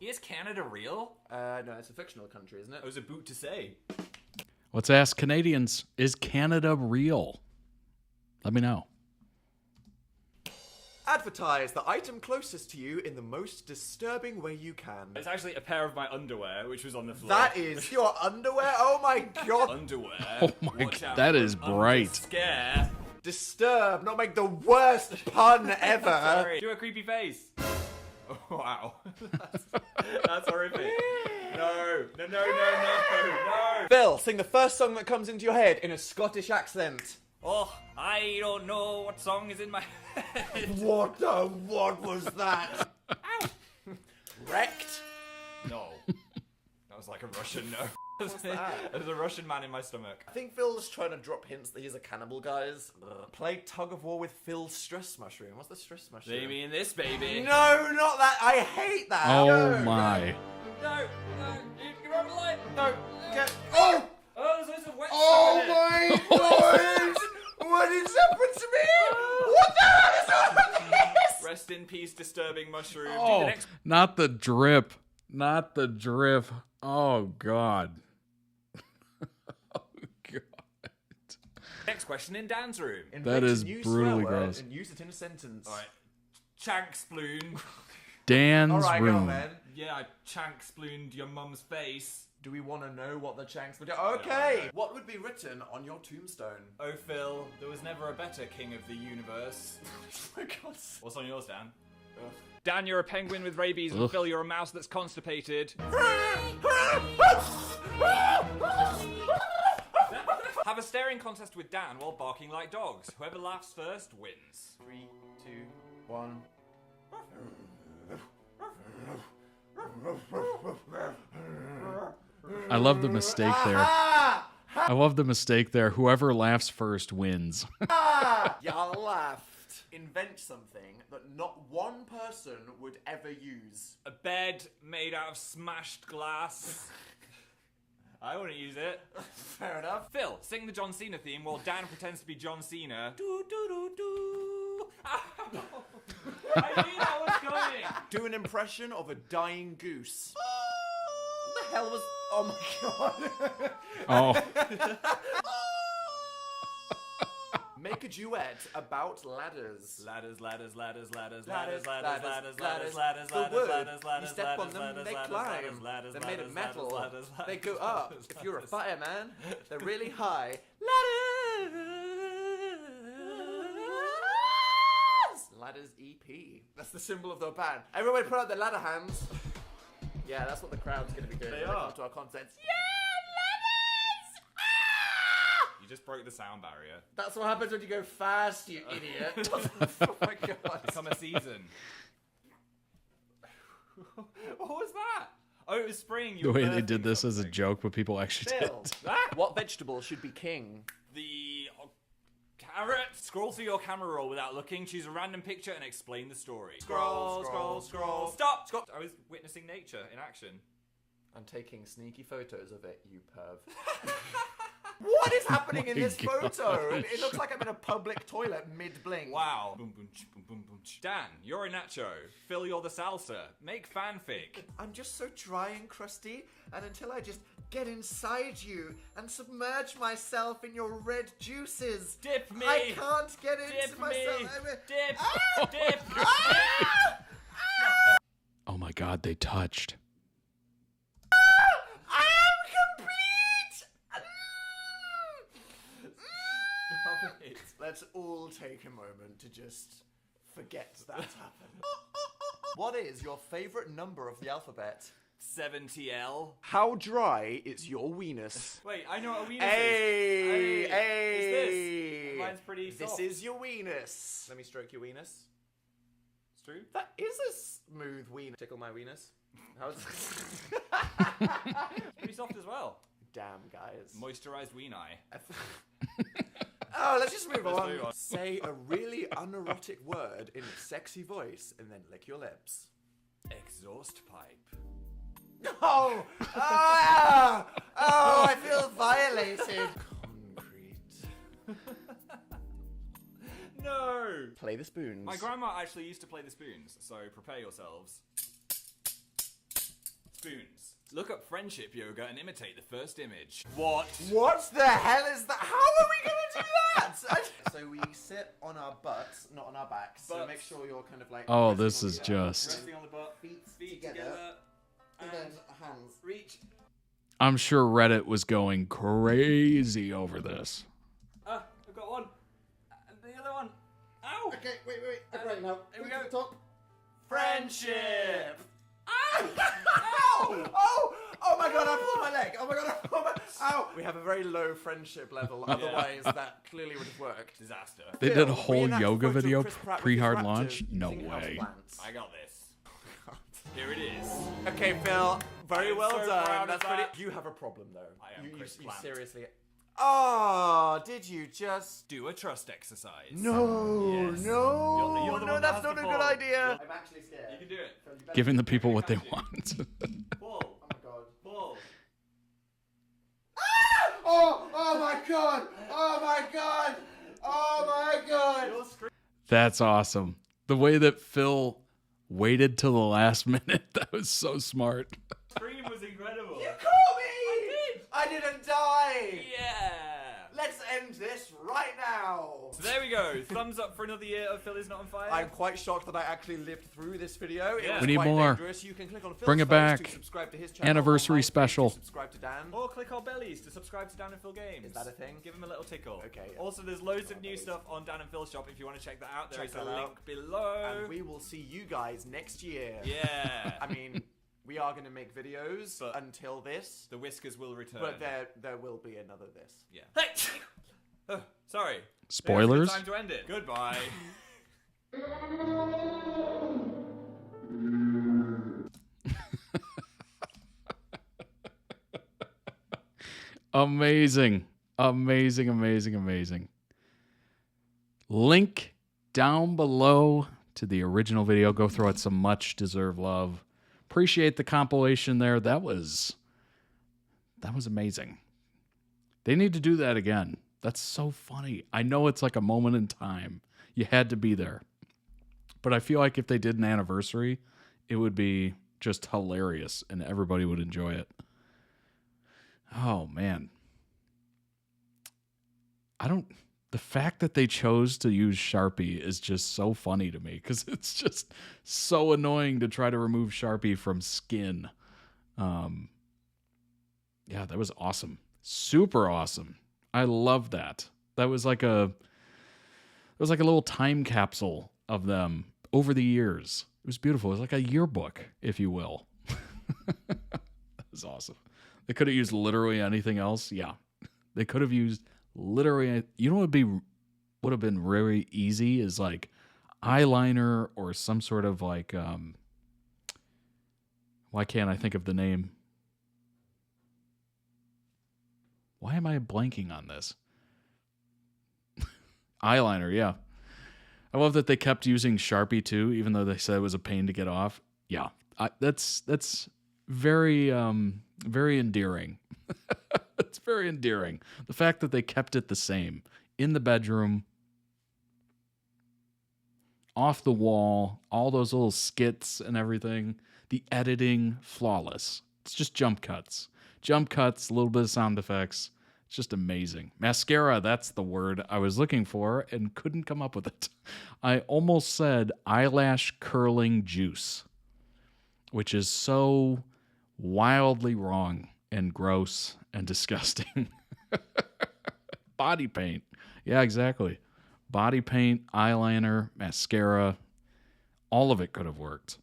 Is Canada real? No, it's a fictional country, isn't it? I was about to say. Let's ask Canadians, is Canada real? Let me know. Advertise the item closest to you in the most disturbing way you can. It's actually a pair of my underwear, which was on the floor. That is your underwear? Oh my god. Underwear. Oh my god, that is bright. Scare. Disturb, not make the worst pun ever. Sorry. Do a creepy face. Oh, wow. That's horrific. No. Phil, sing the first song that comes into your head in a Scottish accent. Oh, I don't know what song is in my head. What was that? Ow. Wrecked? No. That was like a Russian no. What's that? There's a Russian man in my stomach. I think Phil's trying to drop hints that he's a cannibal, guys. Play tug of war with Phil's stress mushroom. What's the stress mushroom? They mean this, baby. No, not that. I hate that. Oh No. my. No, you're on the line. No, get. Oh! Oh, there's loads of wet Oh stuff in it. my god! What has happened to me? What the hell is all of this? Rest in peace, disturbing mushroom. Do the Oh, next not the drip. Not the drip. Oh god. Next question in Dan's room. That is a new brutally swear word gross. And use it in a sentence. Alright. Chank sploon. Dan's All right, go on, room. man. Yeah, I chank splooned your mum's face. Do we want to know what the chanks would do? Okay. What would be written on your tombstone? Oh, Phil, there was never a better king of the universe. Oh my god. What's on yours, Dan? Dan, you're a penguin with rabies, and Ugh. Phil, you're a mouse that's constipated. Have a staring contest with Dan while barking like dogs. Whoever laughs first wins. 3, 2, 1. I love the mistake there. I love the mistake there. Whoever laughs first wins. Y'all laughed. Invent something that not one person would ever use. A bed made out of smashed glass. I wouldn't use it. Fair enough. Phil, sing the John Cena theme while Dan pretends to be John Cena. Do, do, do, do. I knew that was going. Do an impression of a dying goose. What the hell was... Oh my god. Oh. Make a duet about ladders. Ladders, ladders, ladders, ladders, Ladders, ladders, ladders, ladders, ladders, ladders, The ladders, wood. ladders, You ladders, step on them, ladders, they ladders, climb. ladders, ladders, They're made of ladders, metal. ladders, They ladders, go up. ladders, If you're a ladders. fireman, they're really high. Ladders EP. That's the symbol of the band. Everybody put out their ladder hands. Yeah, that's what the crowd's going to be doing. They when are. come to our concerts. You just broke the sound barrier. That's what happens when you go fast, you idiot. Oh my god. Become a season. What was that? Oh, it was spraying you. The way were they did birthing this as a something. joke, but people actually did. Phil, what vegetable should be king? The carrot. Scroll through your camera roll without looking. Choose a random picture and explain the story. Scroll, scroll, scroll. Stop. I was witnessing nature in action. I'm taking sneaky photos of it, you perv. What is happening in my this gosh. photo? It looks like I'm in a public toilet mid-blink. Wow. Boom, boom, boom, boom, boom. Dan, you're a nacho. Phil, you're the salsa. Make fanfic. I'm just so dry and crusty, and until I just get inside you and submerge myself in your red juices, Dip me. I can't get into Dip myself. me. Dip. Dip. Oh my god, they touched. I am complete. Let's all take a moment to just forget that's happened. What is your favorite number of the alphabet? 70L. How dry is your weenus? Wait, I know what a weenus Hey, is. hey. It's this. Mine's pretty This soft. is your weenus. Let me stroke your weenus. It's true. That is a smooth weenus. Tickle my weenus. How's Pretty soft as well. Damn, guys. Moisturized ween eye. No, let's just move on. move on. Say a really unerotic word in a sexy voice and then lick your lips. Exhaust pipe. Oh! Ah! Oh, I feel violated. Concrete. No! Play the spoons. My grandma actually used to play the spoons, so prepare yourselves. Spoons. Look up friendship yoga and imitate the first image. What? What the hell is that? How are we going to do that? So we sit on our butts, not on our backs. So make sure you're kind of like... Oh, this is just... Resting on the butt, feet together, and then hands. Reach. I'm sure Reddit was going crazy over this. Ah, I've got one. And the other one. Ow! Okay, wait. Okay, now. Here we go. Top. Friendship! Ow! Oh my god, I pulled my leg. Oh my god, I pulled my... Ow! We have a very low friendship level, otherwise that clearly would have worked. Disaster. They did a whole reenact yoga photo of video Chris Pratt with pre-hard his launch? raptors No using way. houseplants. I got this. Here it is. Okay, Phil, very I'm well so done. proud of That's pretty... that. You have a problem though. I am you Chris Plant. seriously... Oh, did you just... Do a trust exercise. No, Yes. no, You're the no, one that that's has not to a fall. good idea. I'm actually scared. You can do it. Giving the people what they want. Fall. Oh my god. Fall. Oh my god! Oh my god! Oh my god! That's awesome. The way that Phil waited till the last minute, that was so smart. Scream was incredible. You caught me! I didn't die! Yeah. Let's end this right now! So there we go. Thumbs up for another year of Phil is Not on Fire. I'm quite shocked that I actually lived through this video. It Yeah. was We need quite more. dangerous. You can click on Phil's Bring it face back. to subscribe to his channel. Anniversary on my page special. to subscribe to Dan. Or click our bellies to subscribe to Dan and Phil Games. Is that a thing? Give him a little tickle. Okay. Also, there's loads of new stuff on Dan and Phil's shop if you want to check that out. There Check is a that link out. below. And we will see you guys next year. Yeah. I mean, we are going to make videos But until this. The whiskers will return. But there will be another this. Yeah. Hey! Oh, sorry. Spoilers? Time to end it. Goodbye. Amazing. Link down below to the original video. Go throw it some much deserved love. Appreciate the compilation there. That was amazing. They need to do that again. That's so funny. I know it's like a moment in time. You had to be there. But I feel like if they did an anniversary, it would be just hilarious and everybody would enjoy it. Oh, man. The fact that they chose to use Sharpie is just so funny to me because it's just so annoying to try to remove Sharpie from skin. Yeah, that was awesome. Super awesome. I love that. That was like a little time capsule of them over the years. It was beautiful. It was like a yearbook, if you will. That was awesome. They could have used literally anything else. Yeah. They could have used literally, you know what would have been very easy is like eyeliner or some sort of like why can't I think of the name? Why am I blanking on this? Eyeliner, yeah. I love that they kept using Sharpie too, even though they said it was a pain to get off. Yeah, that's very very endearing. It's very endearing. The fact that they kept it the same in the bedroom, off the wall, all those little skits and everything. The editing, flawless. It's just jump cuts. Jump cuts, a little bit of sound effects. It's just amazing. Mascara, that's the word I was looking for and couldn't come up with it. I almost said eyelash curling juice, which is so wildly wrong and gross and disgusting. Body paint. Yeah, exactly. Body paint, eyeliner, mascara, all of it could have worked.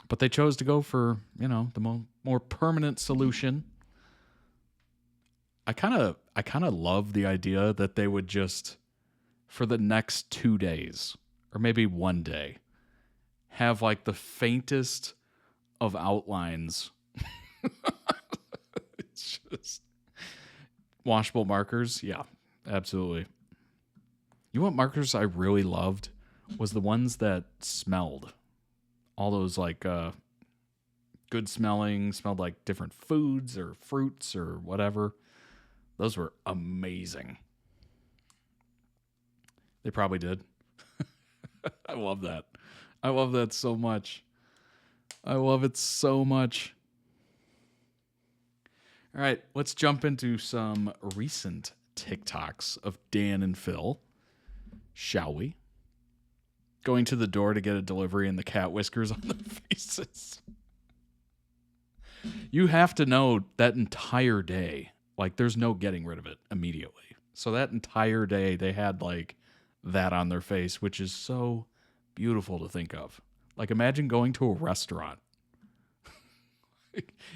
But they chose to go for, the more permanent solution. I kind of love the idea that they would just, for the next 2 days, or maybe 1 day, have like the faintest of outlines. It's just washable markers. Yeah, Absolutely. You know what markers I really loved was the ones that smelled. All those like good smelling, smelled like different foods or fruits or whatever. Those were amazing. They probably did. I love that. I love that so much. I love it so much. All right, let's jump into some recent TikToks of Dan and Phil. Shall we? Going to the door to get a delivery and the cat whiskers on their faces. You have to know that entire day, like there's no getting rid of it immediately. So that entire day they had like that on their face, which is so beautiful to think of. Like imagine going to a restaurant.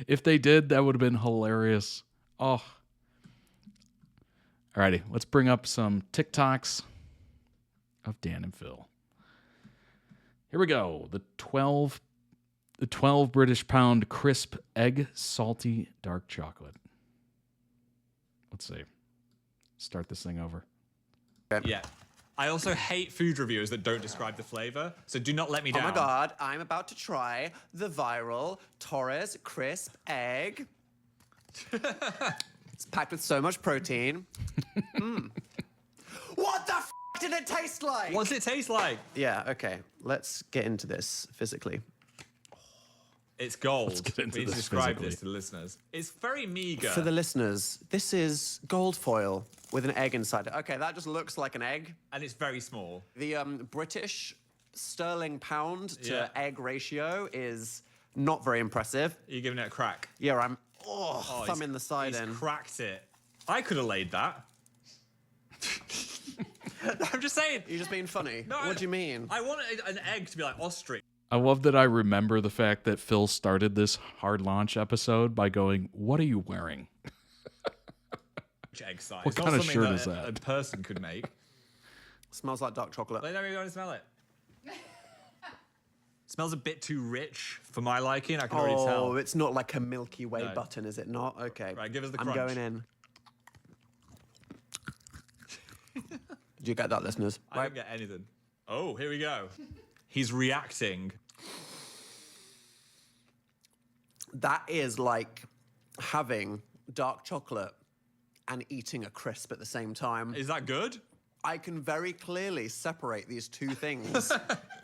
If they did, that would have been hilarious. Oh. Alrighty, let's bring up some TikToks of Dan and Phil. Here we go. The 12 British pound crisp egg salty dark chocolate. Let's see. Start this thing over. Yeah. I also hate food reviewers that don't describe the flavor, so do not let me down. Oh my god, I'm about to try the viral Torres crisp egg. It's packed with so much protein. What the f did it taste like? What does it taste like? Yeah, okay. Let's get into this physically. It's gold. Let's get into we need to this describe physically. this to the listeners. It's very meager. For the listeners, this is gold foil with an egg inside it. Okay, that just looks like an egg. And it's very small. The British sterling pound to egg ratio is not very impressive. Are you giving it a crack? Yeah, I'm thumb in the side he's in. cracked it. I could have laid that. I'm just saying. You're just being funny. No, What do you mean? I want an egg to be like ostrich. I love that I remember the fact that Phil started this hard launch episode by going, "What are you wearing?" Egg size. What It's not kind of something shirt is that? A person could make. Smells like dark chocolate. Let everyone smell it. Smells a bit too rich for my liking. I can already tell. Oh, it's not like a Milky Way No. button, is it not? Okay. Right, give us the I'm crunch. going in. Did you get that, listeners? I didn't get anything. Oh, here we go. He's reacting. That is like having dark chocolate and eating a crisp at the same time. Is that good? I can very clearly separate these two things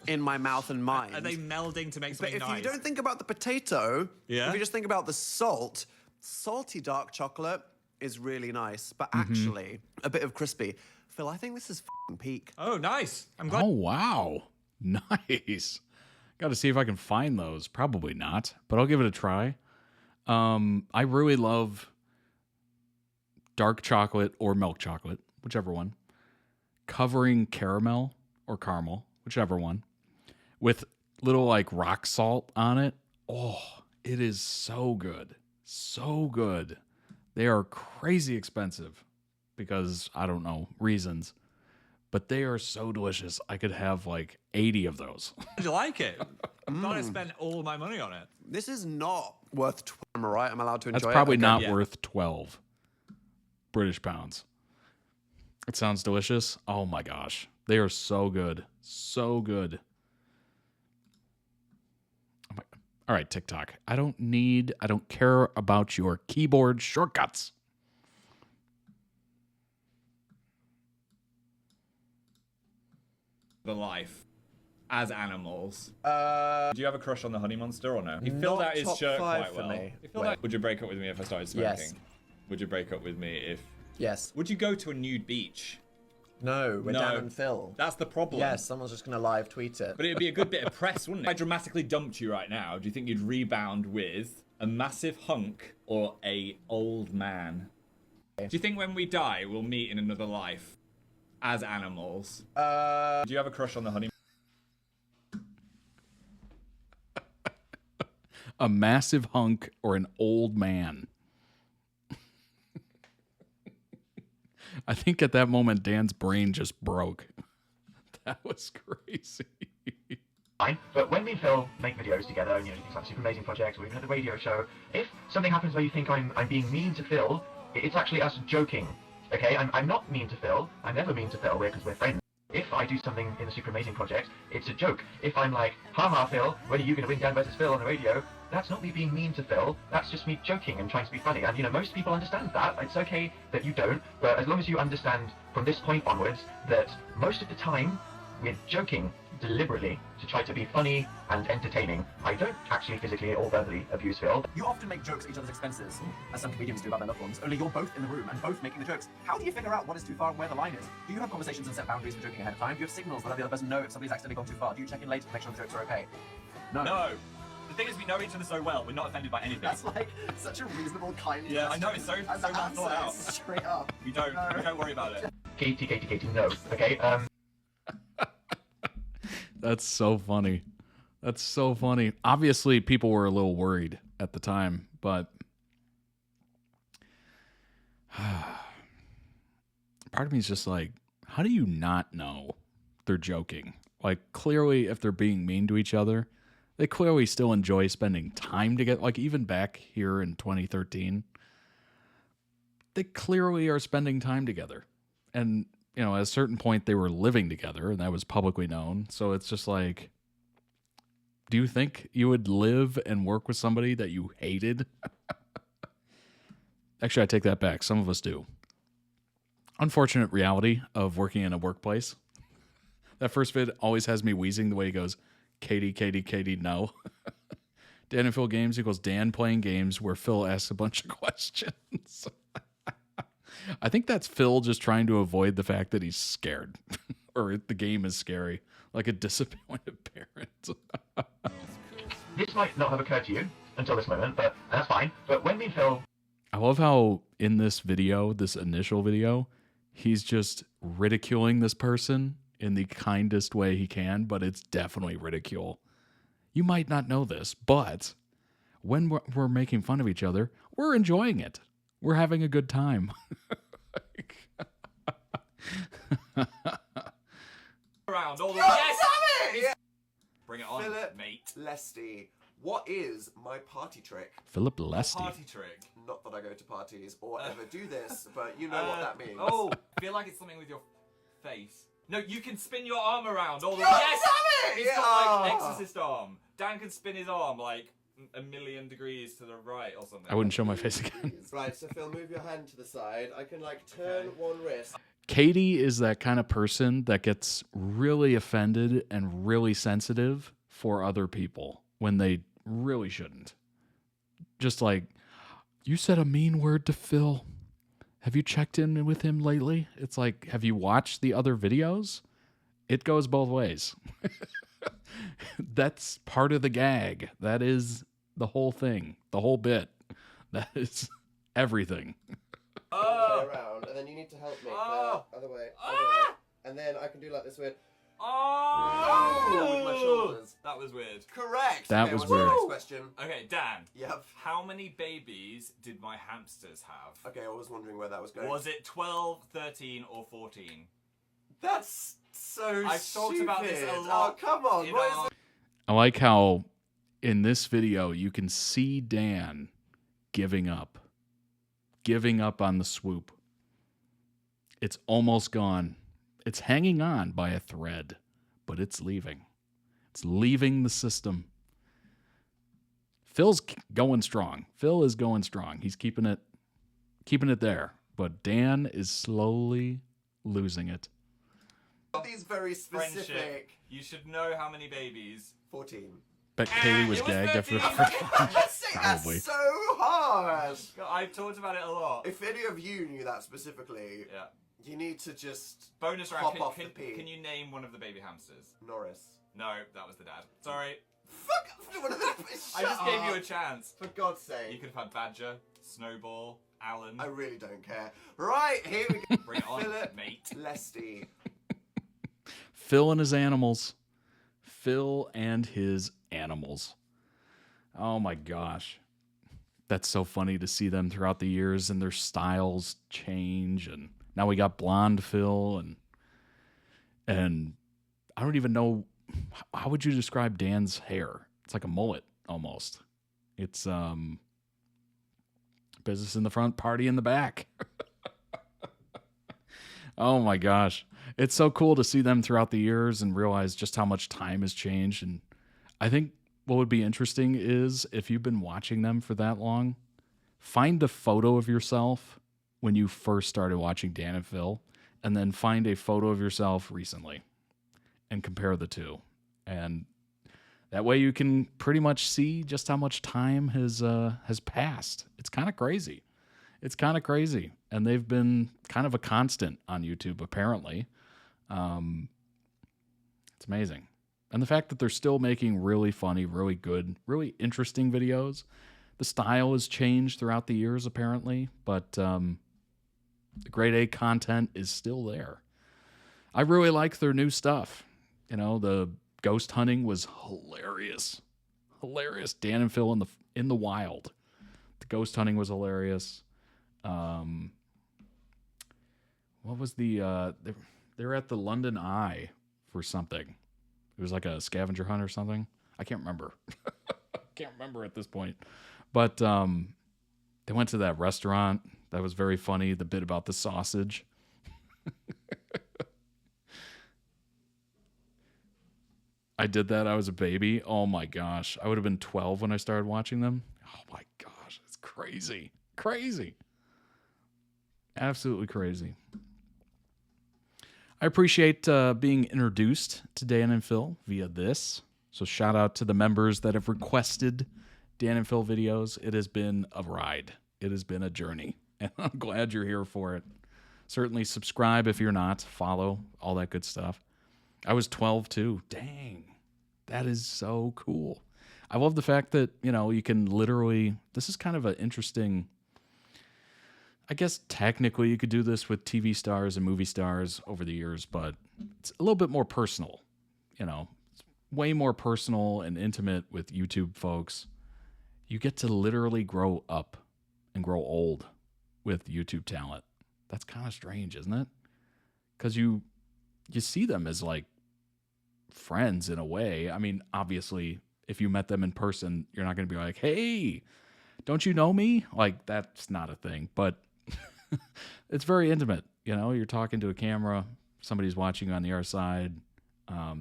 in my mouth and mind. Are they melding to make But something if nice? you don't think about the potato, Yeah? if you just think about the salt, salty dark chocolate is really nice, but actually a bit of crispy. Phil, I think this is f***ing peak. Oh, nice. I'm glad. Oh, wow. Nice. Got to see if I can find those. Probably not, but I'll give it a try. I really love dark chocolate or milk chocolate, whichever one, covering caramel or caramel, whichever one, with little like rock salt on it. Oh, it is so good. So good. They are crazy expensive because I don't know reasons, but they are so delicious. I could have like 80 of those. Did you like it? I'm not going to spend all my money on it. This is not worth 12, am I right? I'm allowed to enjoy That's it? probably Okay. not worth 12 British pounds. It sounds delicious. Oh my gosh. They are so good. So good. Oh my- All right, TikTok. I don't care about your keyboard shortcuts. The life as animals. Do you have a crush on the honey monster or no? He filled Not out his top shirt five quite for well. me. He filled out- Would you break up with me if I started smoking? Yes. Would you break up with me if... Yes. Would you go to a nude beach? No, we're No. Dan and Phil. That's the problem. Yes, someone's just going to live tweet it. But it'd be a good bit of press, wouldn't it? If I dramatically dumped you right now, do you think you'd rebound with a massive hunk or a old man? Do you think when we die, we'll meet in another life as animals? Do you have a crush on the honey? A massive hunk or an old man. I think at that moment, Dan's brain just broke. That was crazy. Fine, but when me and Phil make videos together, and things like super amazing projects, or even at the radio show, if something happens where you think I'm being mean to Phil, it's actually us joking. Okay, I'm not mean to Phil. I'm never mean to Phil because we're friends. If I do something in the Super Amazing project, it's a joke. If I'm like, haha Phil, when are you going to win Dan versus Phil on the radio? That's not me being mean to Phil. That's just me joking and trying to be funny. And you know, most people understand that. It's okay that you don't, but as long as you understand from this point onwards that most of the time we're joking deliberately to try to be funny and entertaining. I don't actually physically or verbally abuse Phil. You often make jokes at each other's expenses, as some comedians do about their loved ones, only you're both in the room and both making the jokes. How do you figure out what is too far and where the line is? Do you have conversations and set boundaries for joking ahead of time? Do you have signals that let the other person know if somebody's accidentally gone too far? Do you check in later to make sure the jokes are okay? No. No. The thing is, we know each other so well, we're not offended by anything. That's like such a reasonable, kind Yeah, I know, it's so well thought out. Straight up. We don't worry about it. Katie, no. Okay, That's so funny. That's so funny. Obviously, people were a little worried at the time, but part of me is just like, how do you not know they're joking? Like, clearly, if they're being mean to each other, they clearly still enjoy spending time together. Like, even back here in 2013, they clearly are spending time together. And, you know, at a certain point, they were living together, and that was publicly known. So it's just like, do you think you would live and work with somebody that you hated? Actually, I take that back. Some of us do. Unfortunate reality of working in a workplace. That first vid always has me wheezing the way he goes, Katie, no. Dan and Phil games equals Dan playing games where Phil asks a bunch of questions. I think that's Phil just trying to avoid the fact that he's scared or the game is scary, like a disappointed parent. this might not have occurred to you until this moment, but that's fine. But when me and Phil... I love how in this video, this initial video, he's just ridiculing this person in the kindest way he can, but it's definitely ridicule. You might not know this, but when we're making fun of each other, we're enjoying it. We're having a good time. Around all the Yes! Yeah. Bring it on, Philip mate. Lesty, what is my party trick? Philip Lesty. Party trick. Not that I go to parties or ever do this, but you know what that means. Oh, I feel like it's something with your face. No, you can spin your arm around all the God Yes! damn it! He's Yeah. got like exorcist arm. Dan can spin his arm like a million degrees to the right or something. I wouldn't show my face again. Right, so Phil, move your hand to the side. I can like turn one wrist. Katie is that kind of person that gets really offended and really sensitive for other people when they really shouldn't. Just like, you said a mean word to Phil. Have you checked in with him lately? It's like, have you watched the other videos? It goes both ways. That's part of the gag. That is the whole thing, the whole bit. That is everything. Around, and then you need to help me. Other way. And then I can do like this weird. With my shoulders. That was weird. Correct. That Okay, was what's the weird. next question? Okay, Dan. Yep. How many babies did my hamsters have? Okay, I was wondering where that was going. Was it 12, 13, or 14? That's so I've talked about this a lot. Oh, come on. What is it? I like how in this video you can see Dan giving up on the swoop. It's almost gone. It's hanging on by a thread, but it's leaving. It's leaving the system. Phil's going strong. Phil is going strong. He's keeping it there, but Dan is slowly losing it. These very specific. Friendship. You should know how many babies. 14. Bet Katie was gagged after That's probably. so hard. I've talked about it a lot. If any of you knew that specifically, Yeah. you need to just Bonus round. pop off the pee. Can you name one of the baby hamsters? Norris. No, that was the dad. Sorry. Fuck! One of the, I just gave you a chance. For God's sake. You could have had Badger, Snowball, Alan. I really don't care. Right, here we go. Bring it on, Philip mate. Lesty. Phil and his animals. Phil and his animals. Oh my gosh. That's so funny to see them throughout the years and their styles change. And now we got blonde Phil and I don't even know, how would you describe Dan's hair? It's like a mullet almost. It's business in the front, party in the back. Oh my gosh. It's so cool to see them throughout the years and realize just how much time has changed. And I think what would be interesting is if you've been watching them for that long, find a photo of yourself when you first started watching Dan and Phil, and then find a photo of yourself recently and compare the two. And that way you can pretty much see just how much time has passed. It's kind of crazy. It's kind of crazy. And they've been kind of a constant on YouTube, apparently. It's amazing. And the fact that they're still making really funny, really good, really interesting videos. The style has changed throughout the years, apparently, but the grade A content is still there. I really like their new stuff. You know, the ghost hunting was hilarious. Hilarious. Dan and Phil in the wild. The ghost hunting was hilarious. What was the they were at the London Eye for something. It was like a scavenger hunt or something. I can't remember. Can't remember at this point. But they went to that restaurant. That was very funny. The bit about the sausage. I did that. I was a baby. Oh my gosh. I would have been 12 when I started watching them. Oh my gosh. It's crazy. Crazy. Absolutely crazy. I appreciate being introduced to Dan and Phil via this. So shout out to the members that have requested Dan and Phil videos. It has been a ride. It has been a journey. And I'm glad you're here for it. Certainly subscribe if you're not. Follow, all that good stuff. I was 12 too. Dang. That is so cool. I love the fact that, you know, you can literally, this is kind of an interesting, I guess technically you could do this with TV stars and movie stars over the years, but it's a little bit more personal, you know, it's way more personal and intimate with YouTube folks. You get to literally grow up and grow old with YouTube talent. That's kind of strange, isn't it? Because you see them as like friends in a way. I mean, obviously, if you met them in person, you're not going to be like, hey, don't you know me? Like, that's not a thing. But it's very intimate. You know, you're talking to a camera. Somebody's watching on the other side.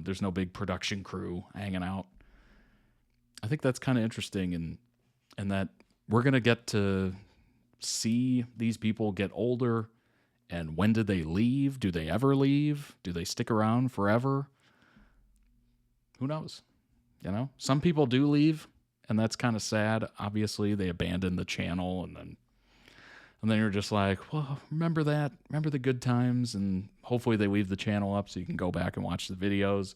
There's no big production crew hanging out. I think that's kind of interesting, and that we're going to get to see these people get older. And when did they leave? Do they ever leave? Do they stick around forever? Who knows? You know, some people do leave, and that's kind of sad. Obviously, they abandon the channel, and then you're just like, well, remember that? Remember the good times? And hopefully they leave the channel up so you can go back and watch the videos.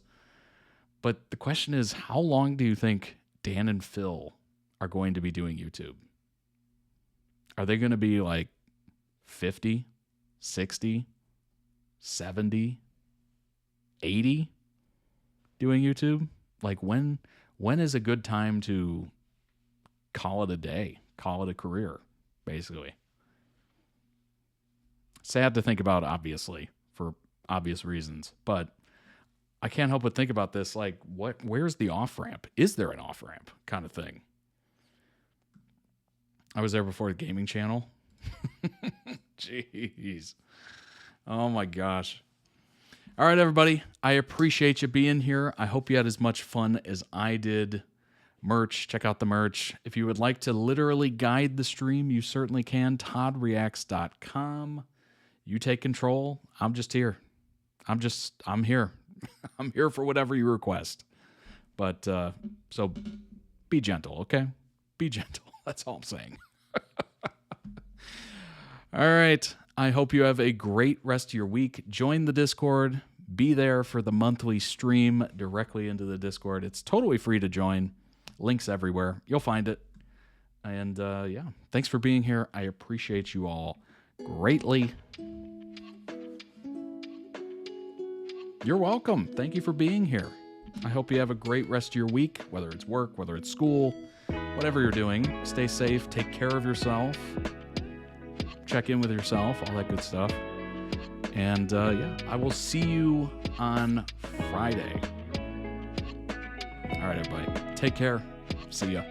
But the question is, how long do you think Dan and Phil are going to be doing YouTube? Are they going to be like 50, 60, 70, 80 doing YouTube? Like when is a good time to call it a day, call it a career, basically? Sad to think about, obviously, for obvious reasons, but I can't help but think about this, like, where's the off-ramp? Is there an off-ramp kind of thing? I was there before the gaming channel. Jeez. Oh my gosh. All right, everybody. I appreciate you being here. I hope you had as much fun as I did. Merch. Check out the merch. If you would like to literally guide the stream, you certainly can. ToddReacts.com. You take control. I'm just here. I'm here. I'm here for whatever you request. But, so be gentle, okay? Be gentle. That's all I'm saying. All right. I hope you have a great rest of your week. Join the Discord. Be there for the monthly stream directly into the Discord. It's totally free to join. Links everywhere. You'll find it. And yeah, thanks for being here. I appreciate you all greatly. You're welcome. Thank you for being here. I hope you have a great rest of your week, whether it's work, whether it's school, whatever you're doing. Stay safe. Take care of yourself. Check in with yourself, all that good stuff. And yeah, I will see you on Friday. All right, everybody. Take care. See ya.